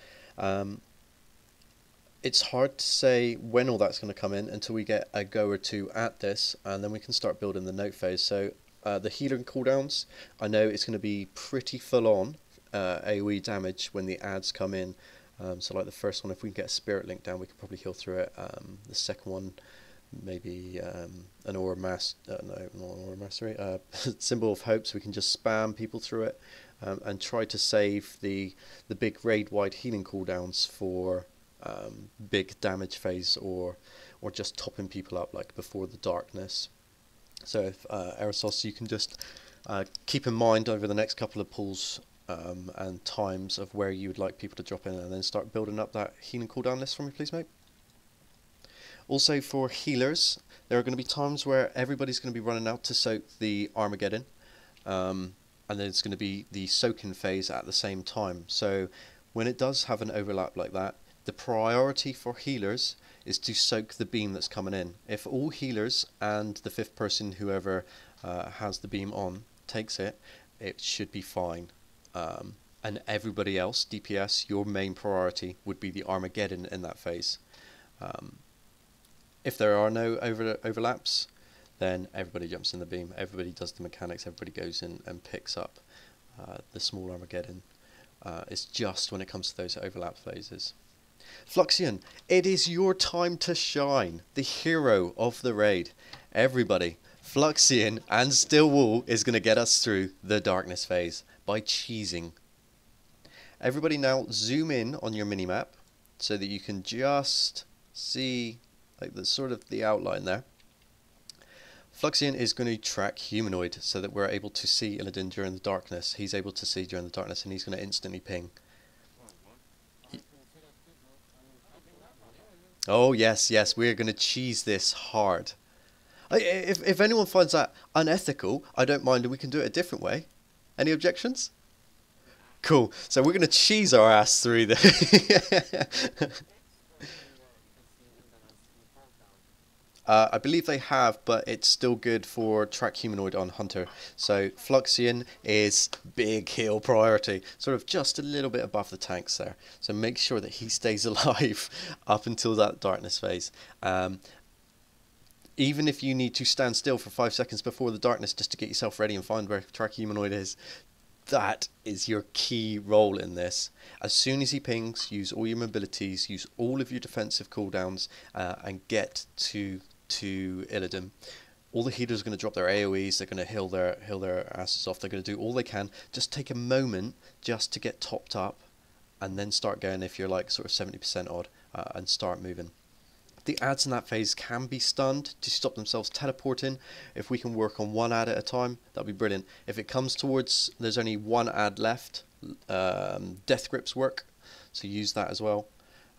It's hard to say when all that's going to come in until we get a go or two at this, and then we can start building the note phase. So the healing cooldowns, I know it's going to be pretty full on. AoE damage when the ads come in, so like the first one, if we can get a spirit link down, we can probably heal through it. The second one, maybe an aura mass, no, not an aura mastery, symbol of hope, so we can just spam people through it, and try to save the big raid wide healing cooldowns for big damage phase or just topping people up like before the darkness. So if Aerosos, you can just keep in mind over the next couple of pulls and times of where you would like people to drop in, and then start building up that healing cooldown list for me, please, mate. Also for healers, there are going to be times where everybody's going to be running out to soak the Armageddon, and then it's going to be the soak-in phase at the same time. So when it does have an overlap like that, the priority for healers is to soak the beam that's coming in. If all healers and the 5th person, whoever has the beam on, takes it, it should be fine. And everybody else, DPS, your main priority would be the Armageddon in that phase. If there are no overlaps, then everybody jumps in the beam, everybody does the mechanics, everybody goes in and picks up the small Armageddon. It's just when it comes to those overlap phases. Fluxian, it is your time to shine, the hero of the raid. Everybody, Fluxian and Stillwall is going to get us through the darkness phase by cheesing. Everybody now zoom in on your minimap so that you can just see like the sort of the outline there. Fluxian is going to track humanoid so that we're able to see Illidan during the darkness. He's able to see during the darkness, and he's going to instantly ping. Oh yes, yes, we're going to cheese this hard. If anyone finds that unethical, I don't mind, and we can do it a different way. Any objections? Cool. So we're going to cheese our ass through the... I believe they have, but it's still good for track humanoid on Hunter. So Fluxion is big heal priority, sort of just a little bit above the tanks there. So make sure that he stays alive up until that darkness phase. Even if you need to stand still for 5 seconds before the darkness just to get yourself ready and find where track humanoid is, that is your key role in this. As soon as he pings, use all your mobilities, use all of your defensive cooldowns, and get to Illidan. All the healers are going to drop their AoEs. They're going to heal their asses off. They're going to do all they can. Just take a moment just to get topped up, and then start going if you're like sort of 70% odd, and start moving. The ads in that phase can be stunned to stop themselves teleporting. If we can work on one ad at a time, that'd be brilliant. If it comes towards, there's only one ad left, death grips work, so use that as well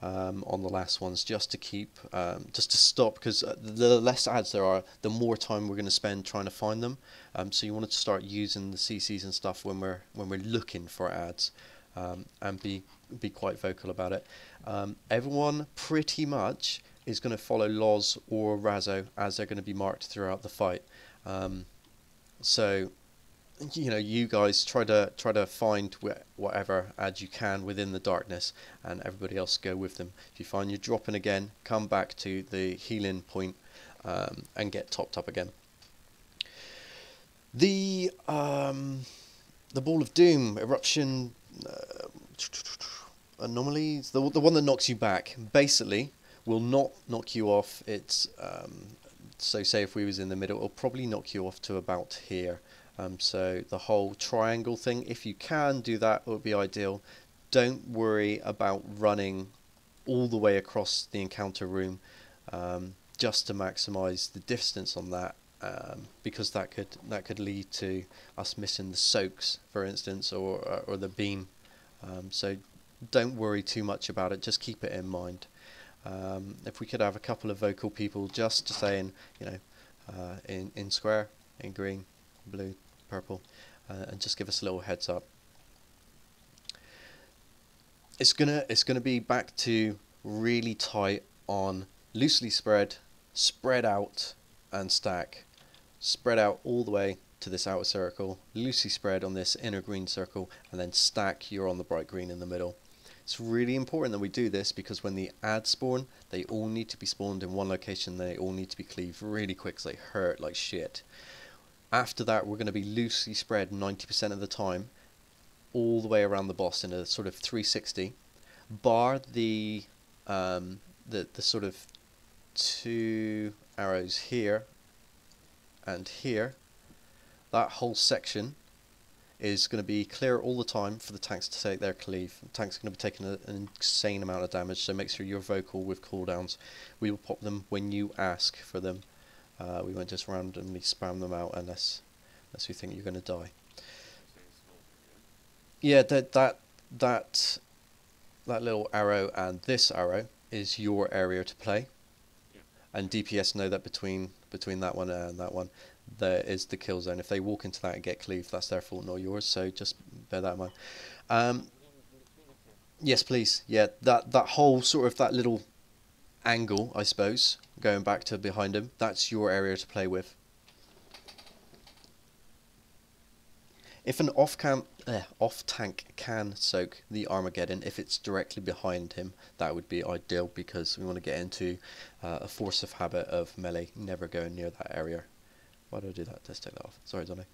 on the last ones, just to keep, just to stop, because the less ads there are, the more time we're going to spend trying to find them. So you want to start using the CCs and stuff when we're looking for ads, and be quite vocal about it. Everyone pretty much is going to follow Loz or Razzo as they're going to be marked throughout the fight. So, you know, you guys try to find whatever ad you can within the darkness, and everybody else go with them. If you find you're dropping again, come back to the healing point, and get topped up again. The Ball of Doom eruption anomalies, the one that knocks you back, basically will not knock you off. It's so say if we was in the middle, it'll probably knock you off to about here. So the whole triangle thing, if you can do that, it would be ideal. Don't worry about running all the way across the encounter room, just to maximize the distance on that, because that could lead to us missing the soaks, for instance, or the beam. So don't worry too much about it. Just keep it in mind. If we could have a couple of vocal people just saying, you know, in square, in green, blue, purple, and just give us a little heads up. It's gonna be back to really tight on loosely spread out, and stack. Spread out all the way to this outer circle, loosely spread on this inner green circle, and then stack. You're on the bright green in the middle. It's really important that we do this, because when the ads spawn, they all need to be spawned in one location. They all need to be cleaved really quick, because they hurt like shit. After that, we're going to be loosely spread 90% of the time, all the way around the boss in a sort of 360, bar the sort of 2 arrows here and here. That whole section is going to be clear all the time for the tanks to take their cleave. The tanks are going to be taking an insane amount of damage, so make sure you're vocal with cooldowns. We will pop them when you ask for them. We won't just randomly spam them out unless we think you're going to die. Yeah, that little arrow and this arrow is your area to play, and DPS know that between that one and that one, there is the kill zone. If they walk into that and get cleaved, that's their fault, not yours. So just bear that in mind. Yes, please. Yeah, that whole sort of that little angle, I suppose, going back to behind him, that's your area to play with. If an off-tank can soak the Armageddon, if it's directly behind him, that would be ideal, because we want to get into a force of habit of melee never going near that area. Why did I do that? Let's take that off. Sorry, Donny.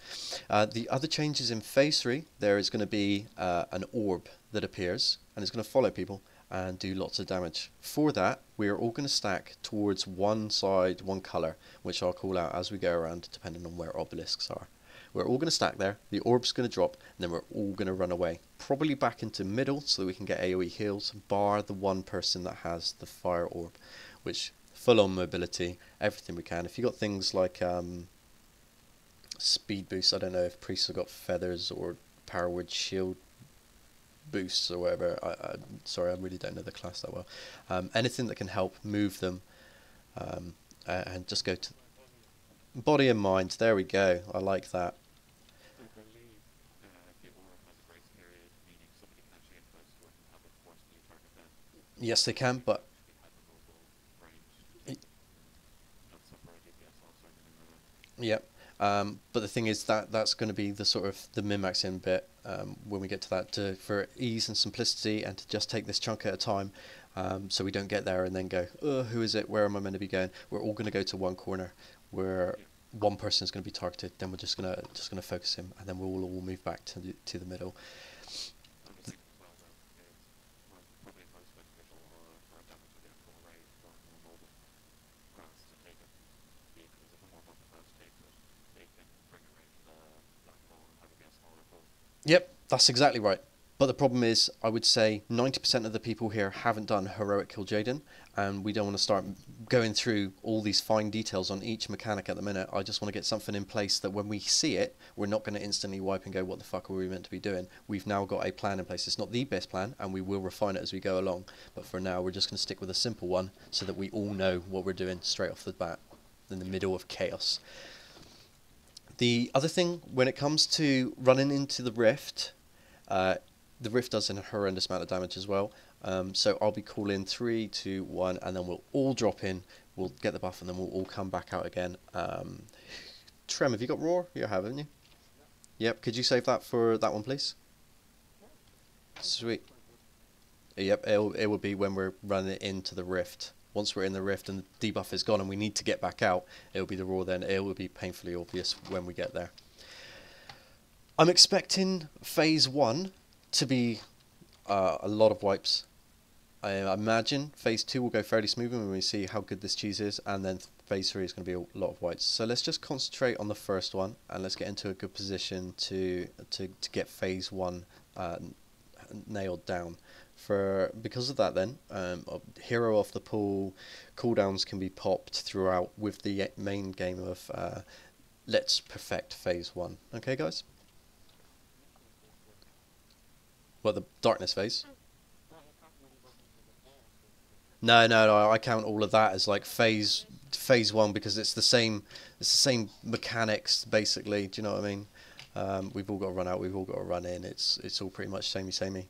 The other changes in phase 3, there is going to be an orb that appears, and it's going to follow people and do lots of damage. For that, we are all going to stack towards one side, one colour, which I'll call out as we go around, depending on where obelisks are. We're all going to stack there, the orb's going to drop, and then we're all going to run away. Probably back into middle, so that we can get AoE heals, bar the one person that has the fire orb, which full-on mobility, everything we can. If you got things like speed boosts, I don't know if priests have got feathers or power word shield boosts or whatever. Sorry, I really don't know the class that well. Anything that can help move them, and just go to body and mind. There we go. I like that. Yes, they can, but Yep. But the thing is that that's going to be the sort of the min-maxing bit when we get to that, for ease and simplicity, and to just take this chunk at a time, so we don't get there and then go, who is it? Where am I meant to be going? We're all going to go to one corner where one person is going to be targeted. Then we're just gonna focus him, and then we'll all move back to the middle. Probably most beneficial for damage with the actual raid rather than mobile grass to take it. Because if a more mobile grass takes it, they can bring it right to the black hole and have it be a smaller pool. Yep, that's exactly right. But the problem is, I would say 90% of the people here haven't done Heroic Kill Jaden, and we don't want to start going through all these fine details on each mechanic at the minute. I just want to get something in place that when we see it, we're not going to instantly wipe and go, what the fuck are we meant to be doing? We've now got a plan in place. It's not the best plan, and we will refine it as we go along. But for now, we're just going to stick with a simple one, so that we all know what we're doing straight off the bat, in the middle of chaos. The other thing, when it comes to running into the rift, the rift does a horrendous amount of damage as well. So I'll be calling 3, 2, 1, and then we'll all drop in. We'll get the buff, and then we'll all come back out again. Trem, have you got Roar? You have, haven't you? Yep. Could you save that for that one, please? Sweet. Yep. It will be when we're running into the rift. Once we're in the rift and the debuff is gone and we need to get back out, it will be the Roar then. It will be painfully obvious when we get there. I'm expecting phase 1 to be a lot of wipes. I imagine phase 2 will go fairly smoothly when we see how good this cheese is, and then phase 3 is going to be a lot of wipes. So let's just concentrate on the first one, and let's get into a good position to get phase 1 nailed down. Because of that then, hero off the pool, cooldowns can be popped throughout with the main game of let's perfect phase 1. Okay guys? What, the darkness phase? No, I count all of that as like phase 1, because it's the same mechanics basically. Do you know what I mean? We've all got to run out, we've all got to run in. It's all pretty much samey.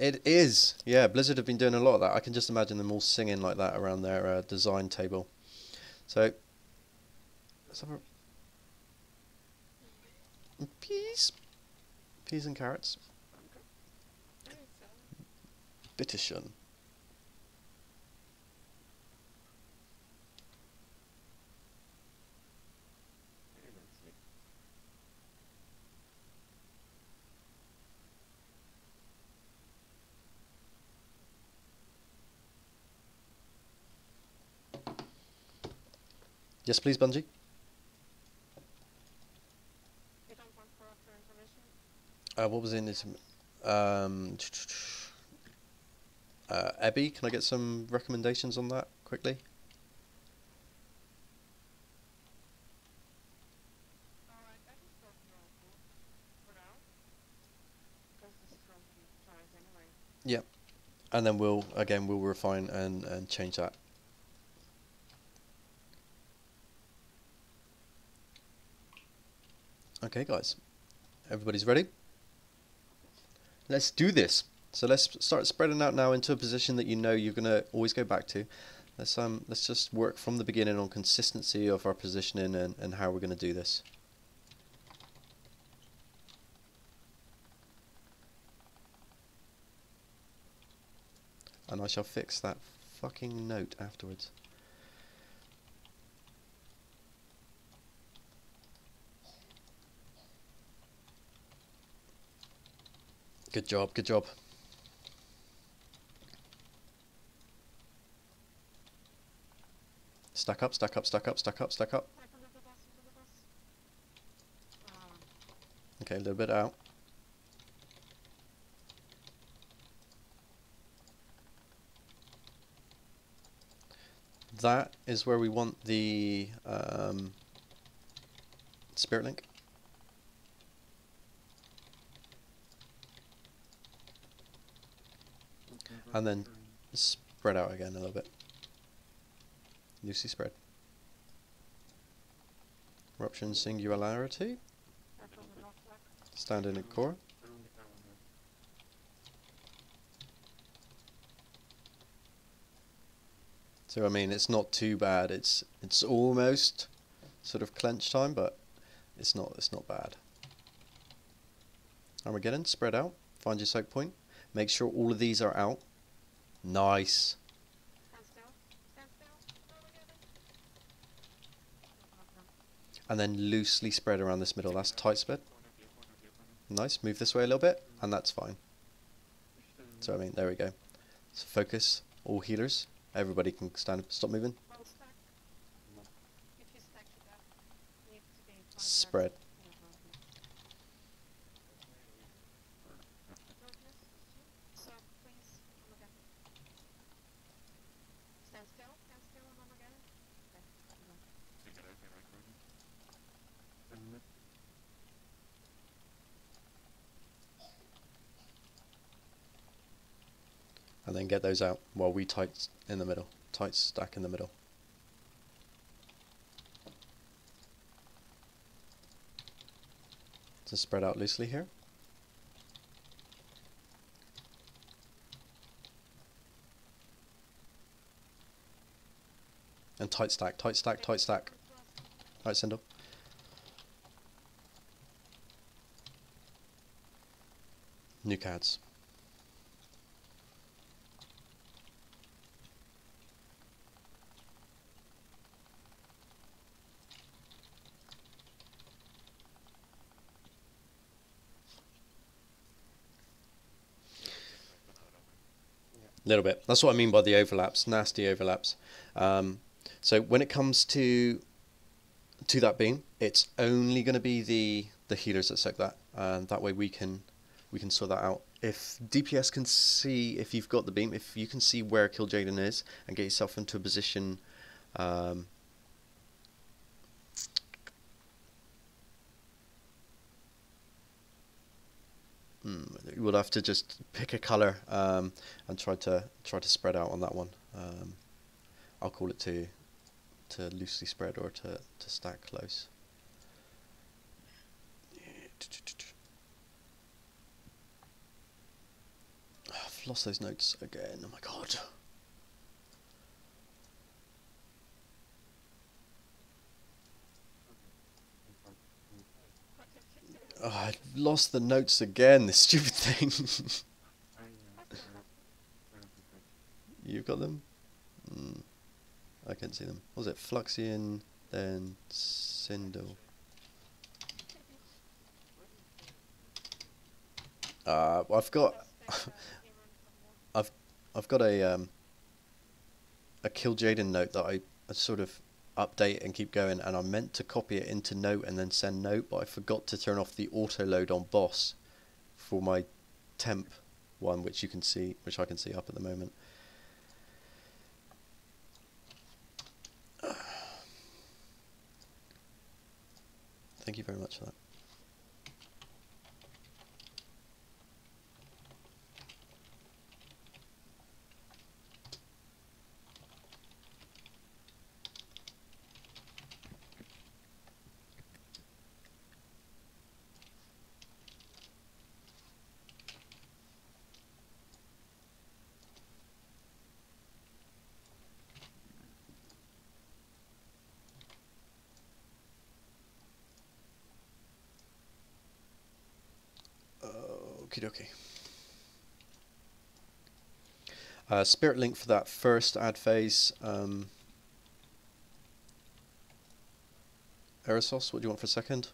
It is, yeah. Blizzard have been doing a lot of that. I can just imagine them all singing like that around their design table. So let's have a peas and carrots. Bitteschön. Yes, please, Bungie. You don't want for information? What was in this? Ebby, can I get some recommendations on that quickly? Alright, I just go through all food for now. Because this is going to be trials anyway. Yep. And then we'll refine and change that. Okay, guys. Everybody's ready? Let's do this. So let's start spreading out now into a position that you know you're gonna always go back to. Let's just work from the beginning on consistency of our positioning and how we're gonna do this. And I shall fix that fucking note afterwards. Good job, good job. Stack up, stack up, stack up, stack up, stack up. Okay, a little bit out. That is where we want the spirit link. And then spread out again a little bit. Lucy spread. Eruption singularity. Stand in a core. So I mean, it's not too bad. It's almost sort of clench time, but it's not bad. Armageddon, spread out. Find your soak point. Make sure all of these are out. Nice. Stand still. Stand still. Armageddon. And then loosely spread around this middle. That's tight spread. Nice. Move this way a little bit, and that's fine. So I mean, there we go. So focus. All healers. Everybody can stand up. Stop moving. One stack. If you stack it up, it needs to be fine. Spread. So please, Armageddon. Stand still. Stand still on Armageddon. Okay. And then get those out while we tight in the middle. Tight stack in the middle. To spread out loosely here. And tight stack, tight stack, tight stack. Right, Sindel. New cards. Little bit. That's what I mean by the overlaps, nasty overlaps. So when it comes to that beam, it's only going to be the healers that soak that, and that way we can sort that out. If DPS can see if you've got the beam, if you can see where Kill Jaden is and get yourself into a position. We'll have to just pick a color and try to spread out on that one. I'll call it to loosely spread or to stack close. I've lost those notes again. Oh my god. Oh, I lost the notes again, this stupid thing. You've got them? I can't see them. What was it? Fluxion, then Sindel. I've got I've got a Kill Jaden note that I sort of update and keep going, and I meant to copy it into note and then send note, but I forgot to turn off the auto load on boss for my temp one, which I can see up at the moment. Thank you very much for that. Okie dokie. Spirit Link for that first ad phase. Aerosos, what do you want for a second?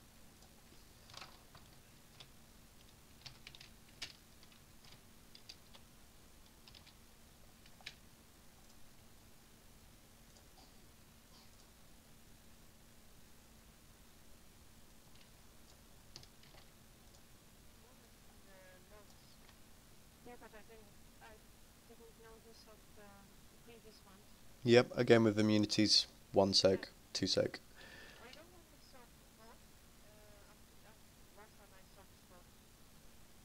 Yeah, but I didn't know who sold the previous one. Yep, again with immunities, 1 soak, 2 soak. I don't want to soak both. Last time I soaked both.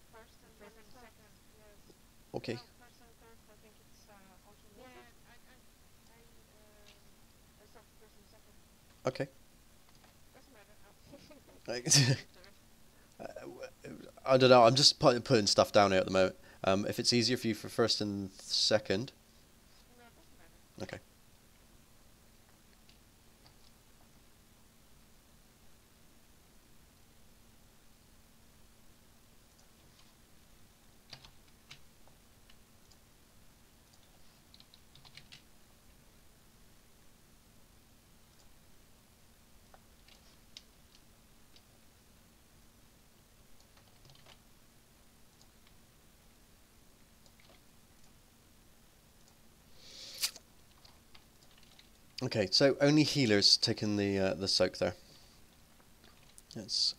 First and second. Yes. Okay. No, first and third, I think it's alternate. Yeah, I soaked first and second. Okay. Doesn't matter. I don't know, I'm just putting stuff down here at the moment. If it's easier for you for first and second. No, it doesn't matter. Okay. Okay, so only healers taking the soak there. Let's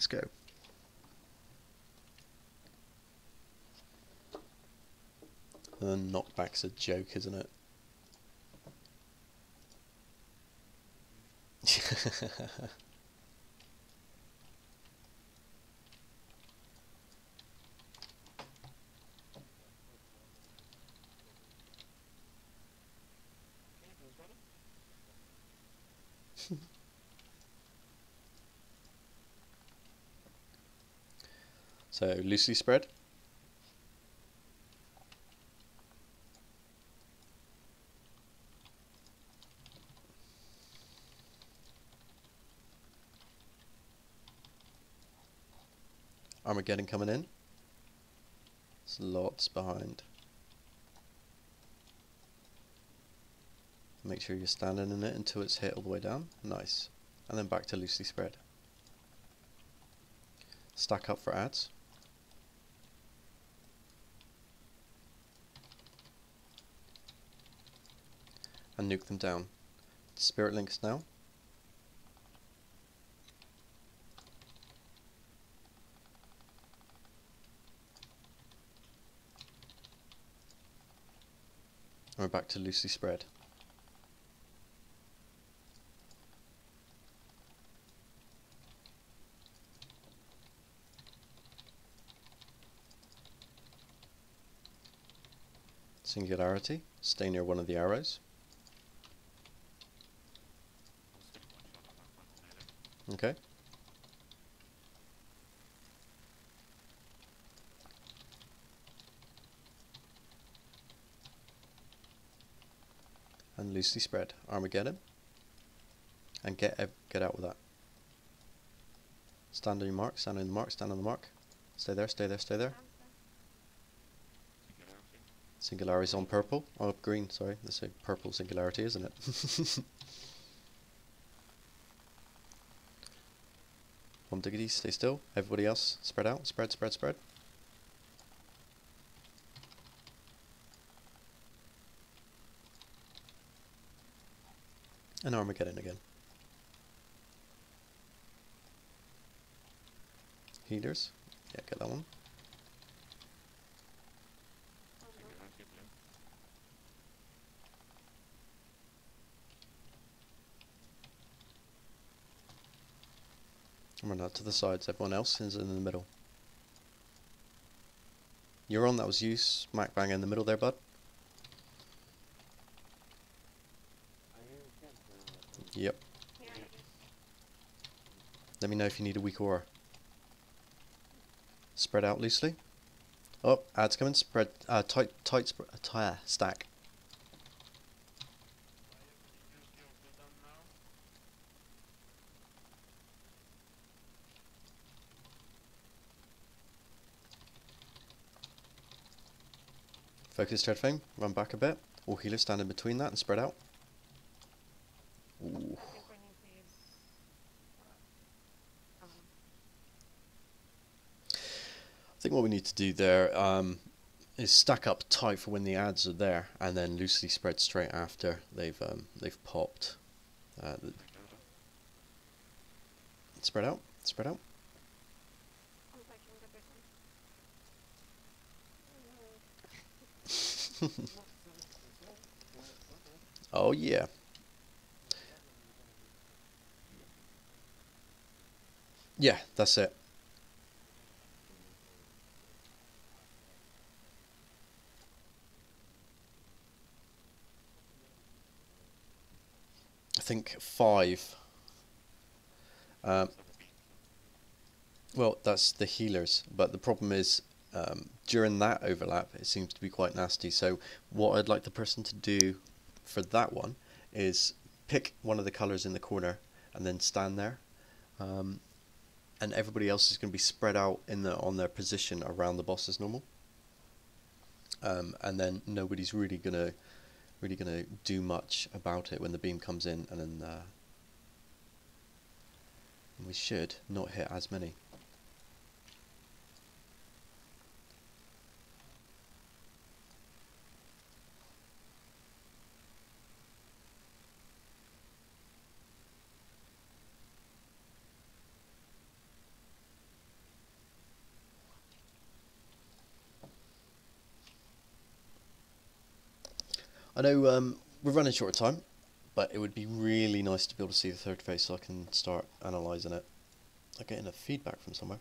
go. Knockback's a joke, isn't it? Okay, you got it? So loosely spread. Armageddon coming in. There's lots behind. Make sure you're standing in it until it's hit all the way down. Nice. And then back to loosely spread. Stack up for ads. And nuke them down. Spirit links now. And we're back to loosely spread. Singularity. Stay near one of the arrows. Okay. And loosely spread. Armageddon. And get out with that. Stand on your mark, stand on the mark, stand on the mark. Stay there, stay there, stay there. Singularity's on purple. Oh, green, sorry. That's a purple singularity, isn't it? One diggity, stay still. Everybody else, spread out. Spread, spread, spread. And Armageddon again. Healers. Yeah, get that one. And run out to the sides. Everyone else is in the middle. You're on, that was you. Smack bang in the middle there, bud. Are you dead? Yep. Yeah, it is. Let me know if you need a weak aura. Spread out loosely. Oh, ads coming. Spread. Stack. Focus Dread Fang. Run back a bit. All healers stand in between that and spread out. Ooh. I think we need these. I think what we need to do there is stack up tight for when the ads are there, and then loosely spread straight after they've popped. Spread out. Spread out. I'm taking the big one. Oh yeah. Yeah, that's it. I think 5. Well, that's the healers, but the problem is during that overlap it seems to be quite nasty. So what I'd like the person to do for that one is pick one of the colours in the corner and then stand there, and everybody else is going to be spread out on their position around the boss as normal, and then nobody's really gonna do much about it when the beam comes in, and then we should not hit as many. I know we're running short of time, but it would be really nice to be able to see the third face so I can start analysing it. I'm getting a feedback from somewhere.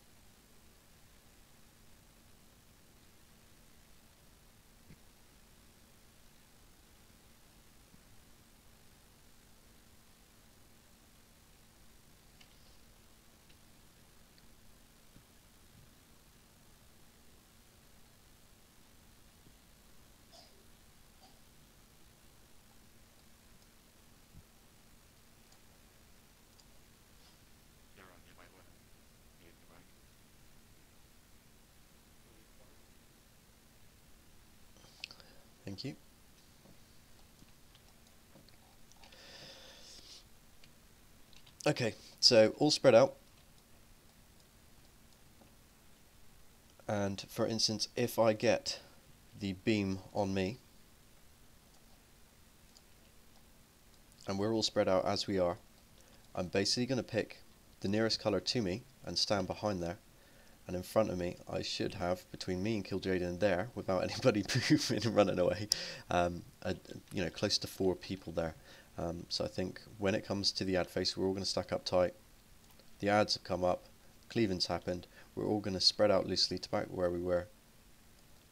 Yaron, you might want to mute your mic. Thank you. Okay, so all spread out. And for instance, if I get the beam on me, and we're all spread out as we are, I'm basically going to pick the nearest colour to me and stand behind there, and in front of me I should have, between me and Kil'jaeden there, without anybody moving and running away, you know, close to 4 people there. So I think when it comes to the ad face, we're all going to stack up tight. The ads have come up, cleaving's happened, we're all going to spread out loosely to about where we were,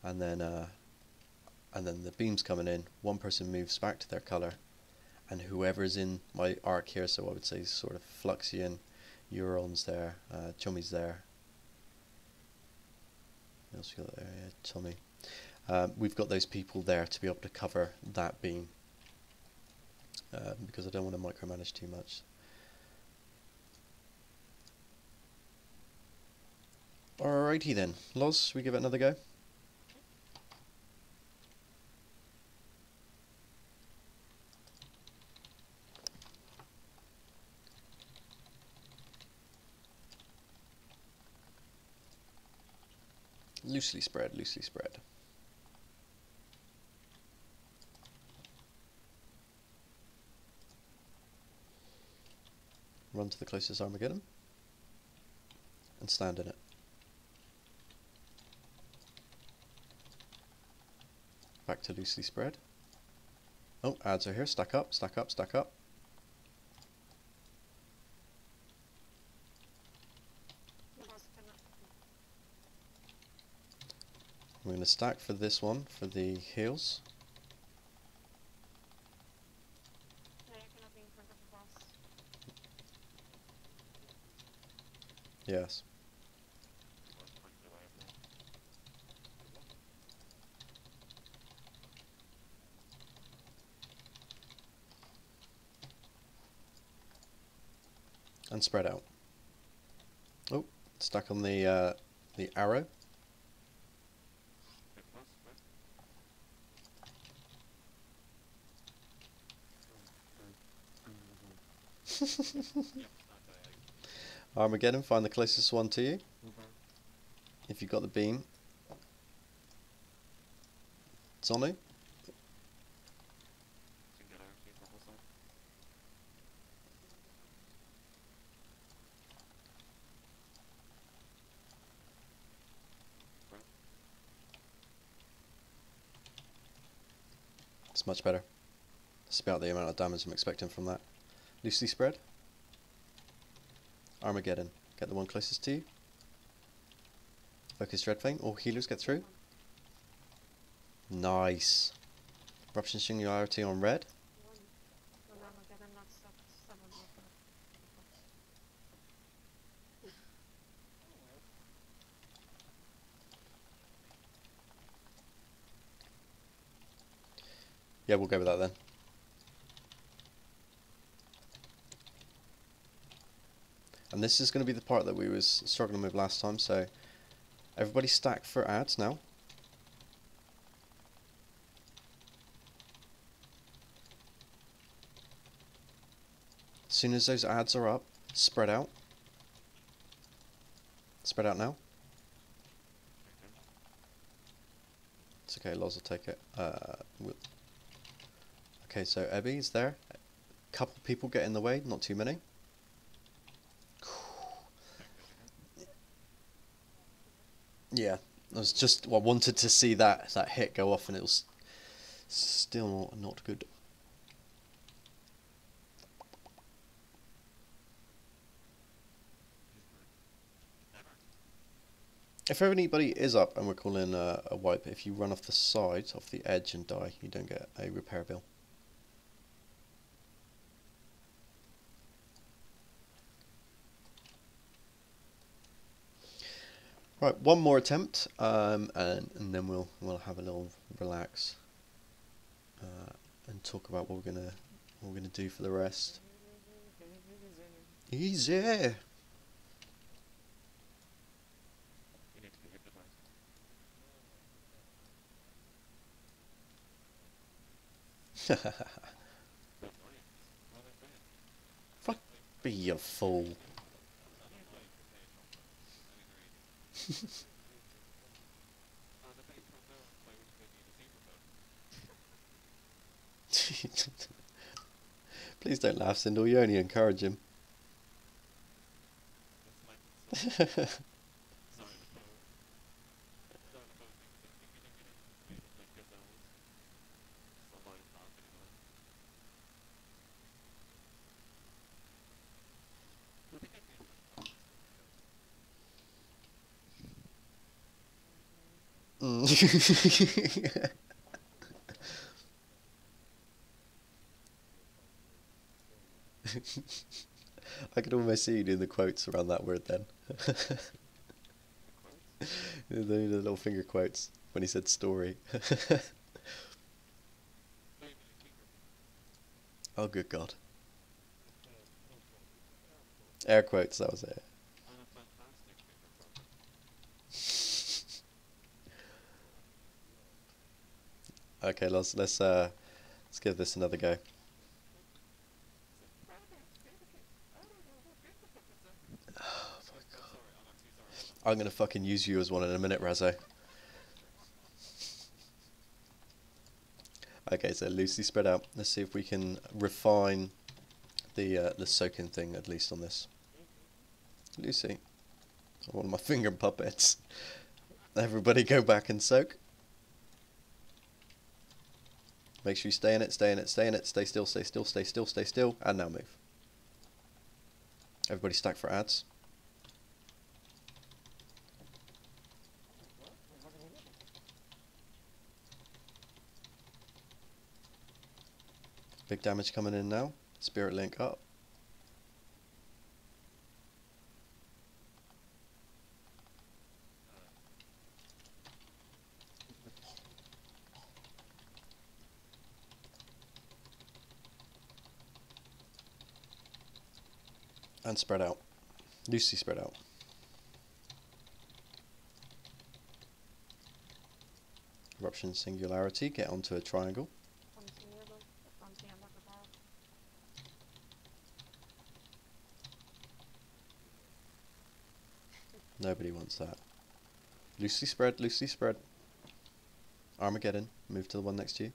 and then the beam's coming in, one person moves back to their colour, and whoever's in my arc here, so I would say sort of Fluxion, Euron's there, Chummy's there. What else we got there? Yeah, Chummy. We've got those people there to be able to cover that beam, because I don't want to micromanage too much. Alrighty then, Loz, should we give it another go? Loosely spread, loosely spread. Run to the closest Armageddon and stand in it. Back to loosely spread. Oh, ads are here. Stack up, stack up, stack up. We're going to stack for this one, for the heals. Yeah, you're gonna be in front of the boss. Yes. And spread out. Oh, stuck on the arrow. Armageddon, find the closest one to you. If you've got the beam. Zonu. It's much better. That's about the amount of damage I'm expecting from that. Loosely spread. Armageddon. Get the one closest to you. Focus Dreadfang. All healers get through. Nice. Eruption Singularity on red. Yeah, we'll go with that then. And this is going to be the part that we was struggling with last time, so everybody stack for ads now. As soon as those ads are up, spread out. Spread out now. It's okay, Loz will take it. Okay, so Ebby's there. A couple people get in the way, not too many. Yeah, I was just wanted to see that hit go off, and it was Still not good. If anybody is up and we're calling a wipe, if you run off the side, off the edge and die, you don't get a repair bill. Right, one more attempt, and then we'll have a little relax and talk about what we're gonna do for the rest. Easy. You need to be hypnotized. Fuck, be a fool. Please don't laugh, Sindel. You only encourage him. I could almost see you doing the quotes around that word then. The little finger quotes when he said story. Oh, good God. Air quotes, that was it. Okay, let's give this another go. Oh my God. I'm gonna fucking use you as one in a minute, Razzo. Okay, so loosely spread out. Let's see if we can refine the soaking thing at least on this. Lucy, one of my finger puppets. Everybody go back and soak. Make sure you stay in it, stay in it, stay in it, stay still, stay still, stay still, stay still, and now move. Everybody stack for ads. Big damage coming in now. Spirit link up. And spread out. Loosely spread out. Eruption singularity, get onto a triangle. Nobody wants that. Loosely spread, loosely spread. Armageddon, move to the one next to you.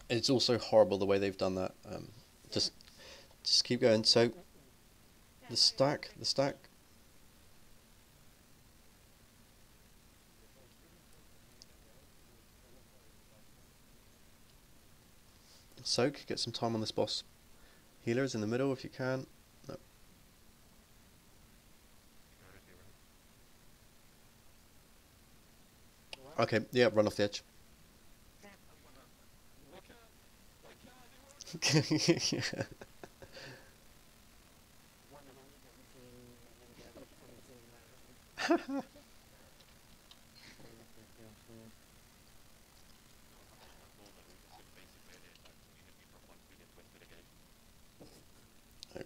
It's also horrible the way they've done that. Just keep going. So the stack. Soak. Get some time on this boss. Healers in the middle if you can. No. Okay. Yeah. Run off the edge. Yeah.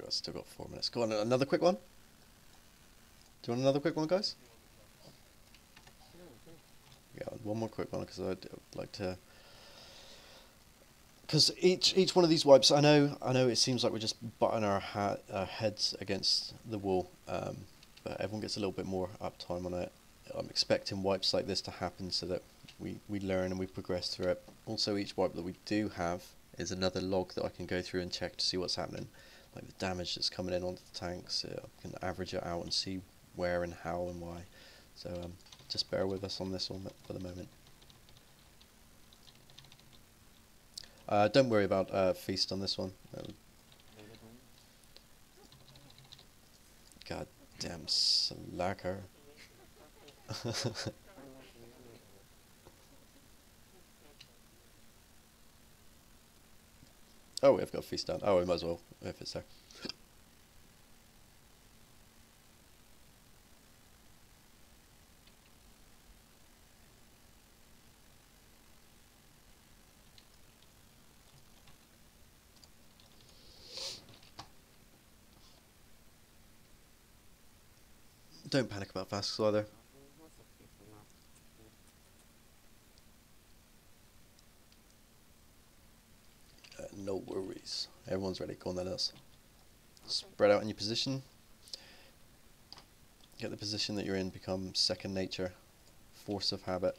I've still got 4 minutes. Go on, another quick one. Do you want another quick one, guys? Yeah, one more quick one because I'd like to. Because each one of these wipes, I know it seems like we're just butting our heads against the wall, but everyone gets a little bit more uptime on it. I'm expecting wipes like this to happen so that we learn and we progress through it. Also, each wipe that we do have is another log that I can go through and check to see what's happening, like the damage that's coming in onto the tanks. I can average it out and see where and how and why. So just bear with us on this one for the moment. Don't worry about feast on this one. God damn slacker. Oh, we've got feast down. Oh, we might as well if it's there. Don't panic about flasks either. No worries. Everyone's ready. Go on then, us. Spread out in your position. Get the position that you're in become second nature. Force of habit.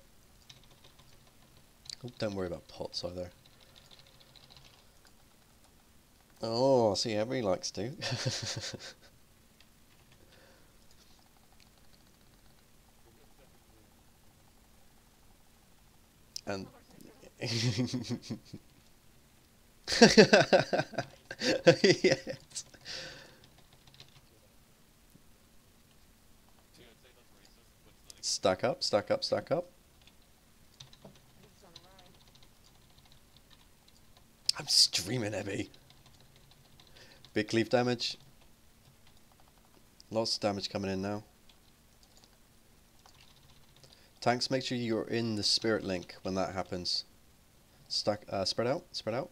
Oh, don't worry about pots either. Oh, see, everybody likes to. And yes. Stack up, stack up, stack up. I'm streaming heavy. Big cleave damage. Lots of damage coming in now. Tanks, make sure you're in the spirit link when that happens. Stack, spread out, spread out.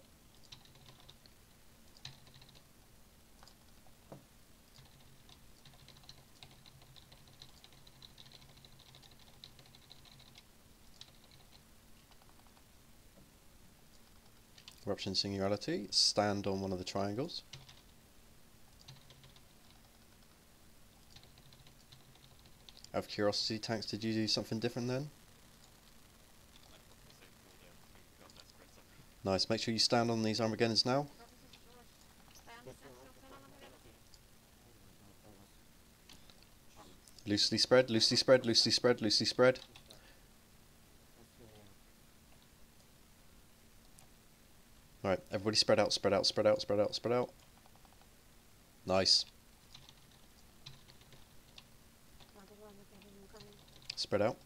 Eruption Singularity, stand on one of the triangles. Out of curiosity, tanks, did you do something different then? Nice, make sure you stand on these Armageddons now. Loosely spread, loosely spread, loosely spread, loosely spread. Alright, everybody spread out, spread out, spread out, spread out, spread out. Nice. Spread out.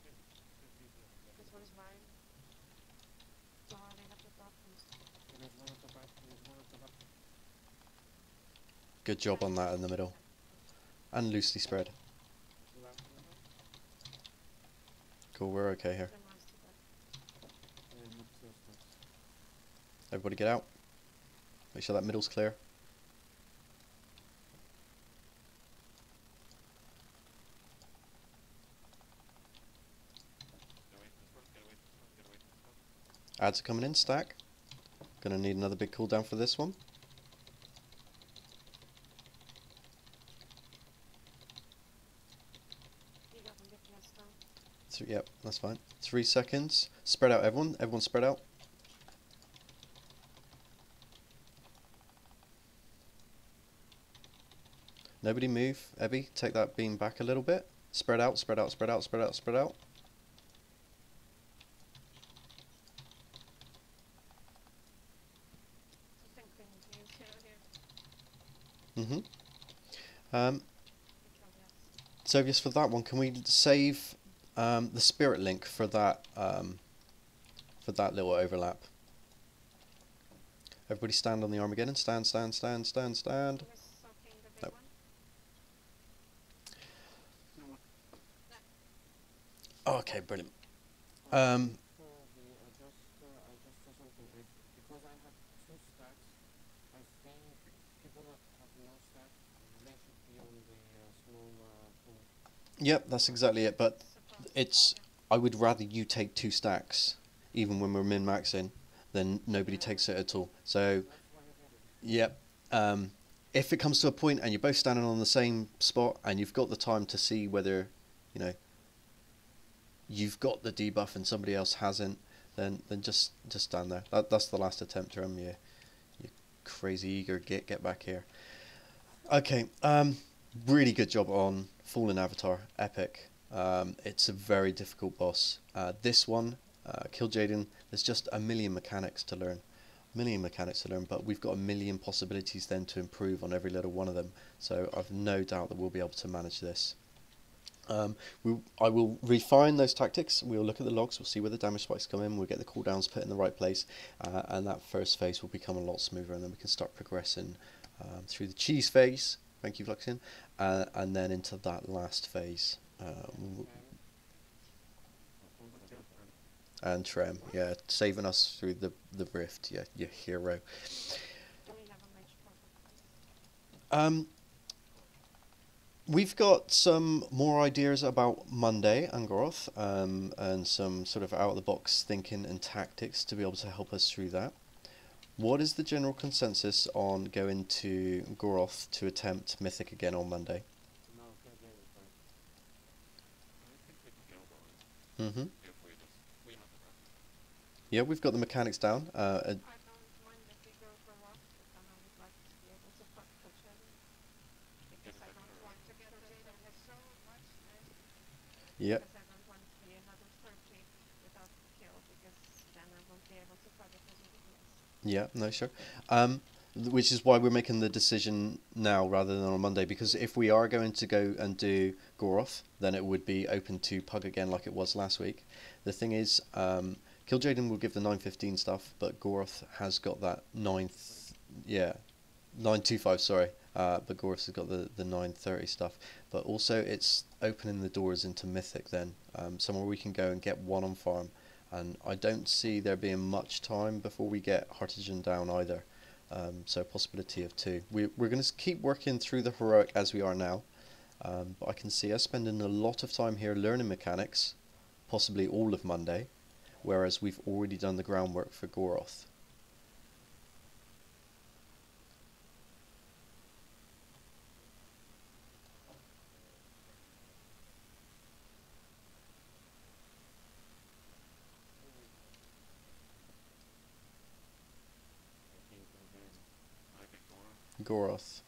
Good job on that in the middle. And loosely spread. Cool, we're okay here. Everybody get out. Make sure that middle's clear. Ads are coming in, stack. Gonna need another big cooldown for this one. Yep, that's fine. 3 seconds. Spread out, everyone. Everyone spread out. Nobody move. Ebby, take that beam back a little bit. Spread out, spread out, spread out, spread out, spread out. So just for that one, can we save the spirit link for that little overlap? Everybody stand on the Armageddon. Stand, stand, stand, stand, stand. No. Oh, okay, brilliant. I just saw something. Because I have 2 stacks, I think people that have no stack, they should be on the small pool. Yep, that's exactly it. But I would rather you take 2 stacks, even when we're min-maxing, than nobody takes it at all. So, yep. If it comes to a point and you're both standing on the same spot and you've got the time to see whether, you know, you've got the debuff and somebody else hasn't, then just stand there. That's the last attempt, Jerem. You crazy eager get back here. Okay, really good job on Fallen Avatar, epic. It's a very difficult boss. This one, Kill Jaden, there's just a million mechanics to learn. But we've got a million possibilities then to improve on every little one of them. So I've no doubt that we'll be able to manage this. I will refine those tactics. We'll look at the logs, we'll see where the damage spikes come in, we'll get the cooldowns put in the right place, and that first phase will become a lot smoother, and then we can start progressing through the cheese phase, thank you Fluxion, and then into that last phase. And Trem, yeah, saving us through the rift, yeah, your hero. Do we have a mage protocol? We've got some more ideas about Monday and Goroth, and some sort of out-of-the-box thinking and tactics to be able to help us through that. What is the general consensus on going to Goroth to attempt Mythic again on Monday? No, Kill Jaden first. I think we can go on Mm-hmm. if we just clean up the rest. Yeah, we've got the mechanics down. I don't mind if we go for rock, but then I would like to be able to fuck the Jaden. Because I don't want to get Jaden has so much strength. Yeah, Because I don't want to be another 30 without the kill, because then I won't be able to fuck it as a weakness. yeah, no, sure. Which is why we're making the decision now rather than on Monday, because if we are going to go and do Goroth, then it would be open to Pug again like it was last week. The thing is, Kill Jaden will give the 915 stuff, but Goroth has got that 925, sorry. But Goroth has got the 930 stuff. But also it's opening the doors into Mythic then, somewhere we can go and get one on farm. And I don't see there being much time before we get Heartigen down either. So possibility of two. We're going to keep working through the heroic as we are now. But I can see us spending a lot of time here learning mechanics, possibly all of Monday, whereas we've already done the groundwork for Goroth. I think Goroth. Goroth.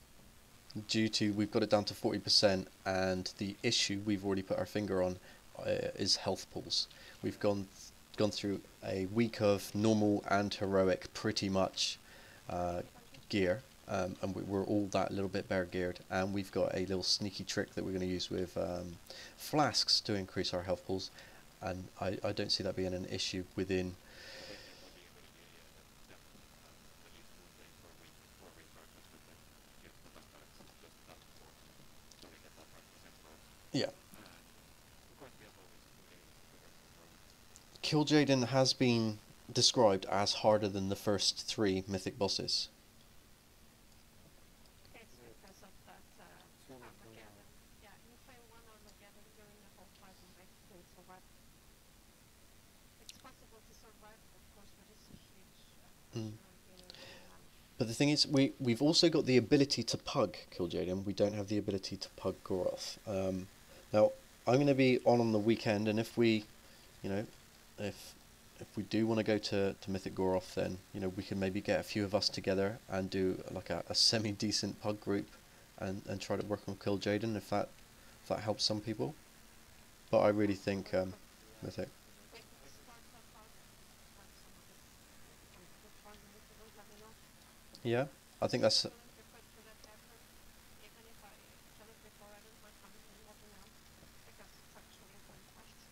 Due to we've got it down to 40%, and the issue we've already put our finger on is health pools. We've gone through a week of normal and heroic pretty much gear, and we're all that little bit better geared, and we've got a little sneaky trick that we're going to use with flasks to increase our health pools, and I don't see that being an issue within. Yeah. Kill Jaden has been described as harder than the first 3 mythic bosses. It's because of that Armageddon. Yeah, you fail one Armageddon during the whole fight and they can survive. It's possible to survive, of course, but it's a huge But the thing is, we've also got the ability to pug Kill Jaden. We don't have the ability to pug Goroth. Now, I'm going to be on the weekend, and if we, if we do want to go to Mythic Goroth, then we can maybe get a few of us together and do like a semi-decent pug group, and try to work on Kill Jaden if that helps some people. But I really think Mythic. Yeah, I think that's.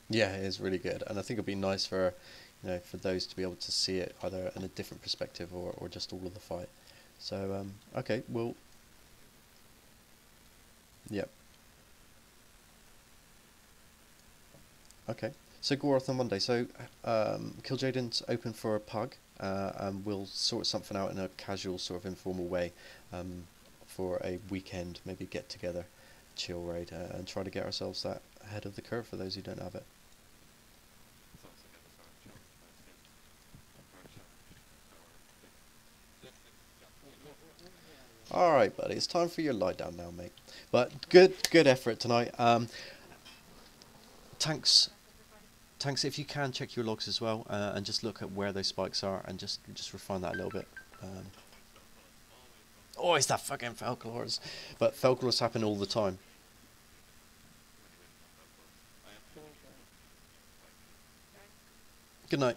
Yeah, it is really good, and I think it'd be nice for, for those to be able to see it either in a different perspective or just all of the fight. So okay, well, yep. Okay, so Goroth on Monday. So Kill Jaden's open for a pug, and we'll sort something out in a casual, sort of informal way, for a weekend, maybe get together, chill raid, and try to get ourselves that ahead of the curve for those who don't have it. Alright, buddy, it's time for your lie down now, mate. But good effort tonight. Tanks Tanks, if you can, check your logs as well, and just look at where those spikes are, and just refine that a little bit. Oh, it's that fucking Falcalors. But Falcalors happen all the time. Good night.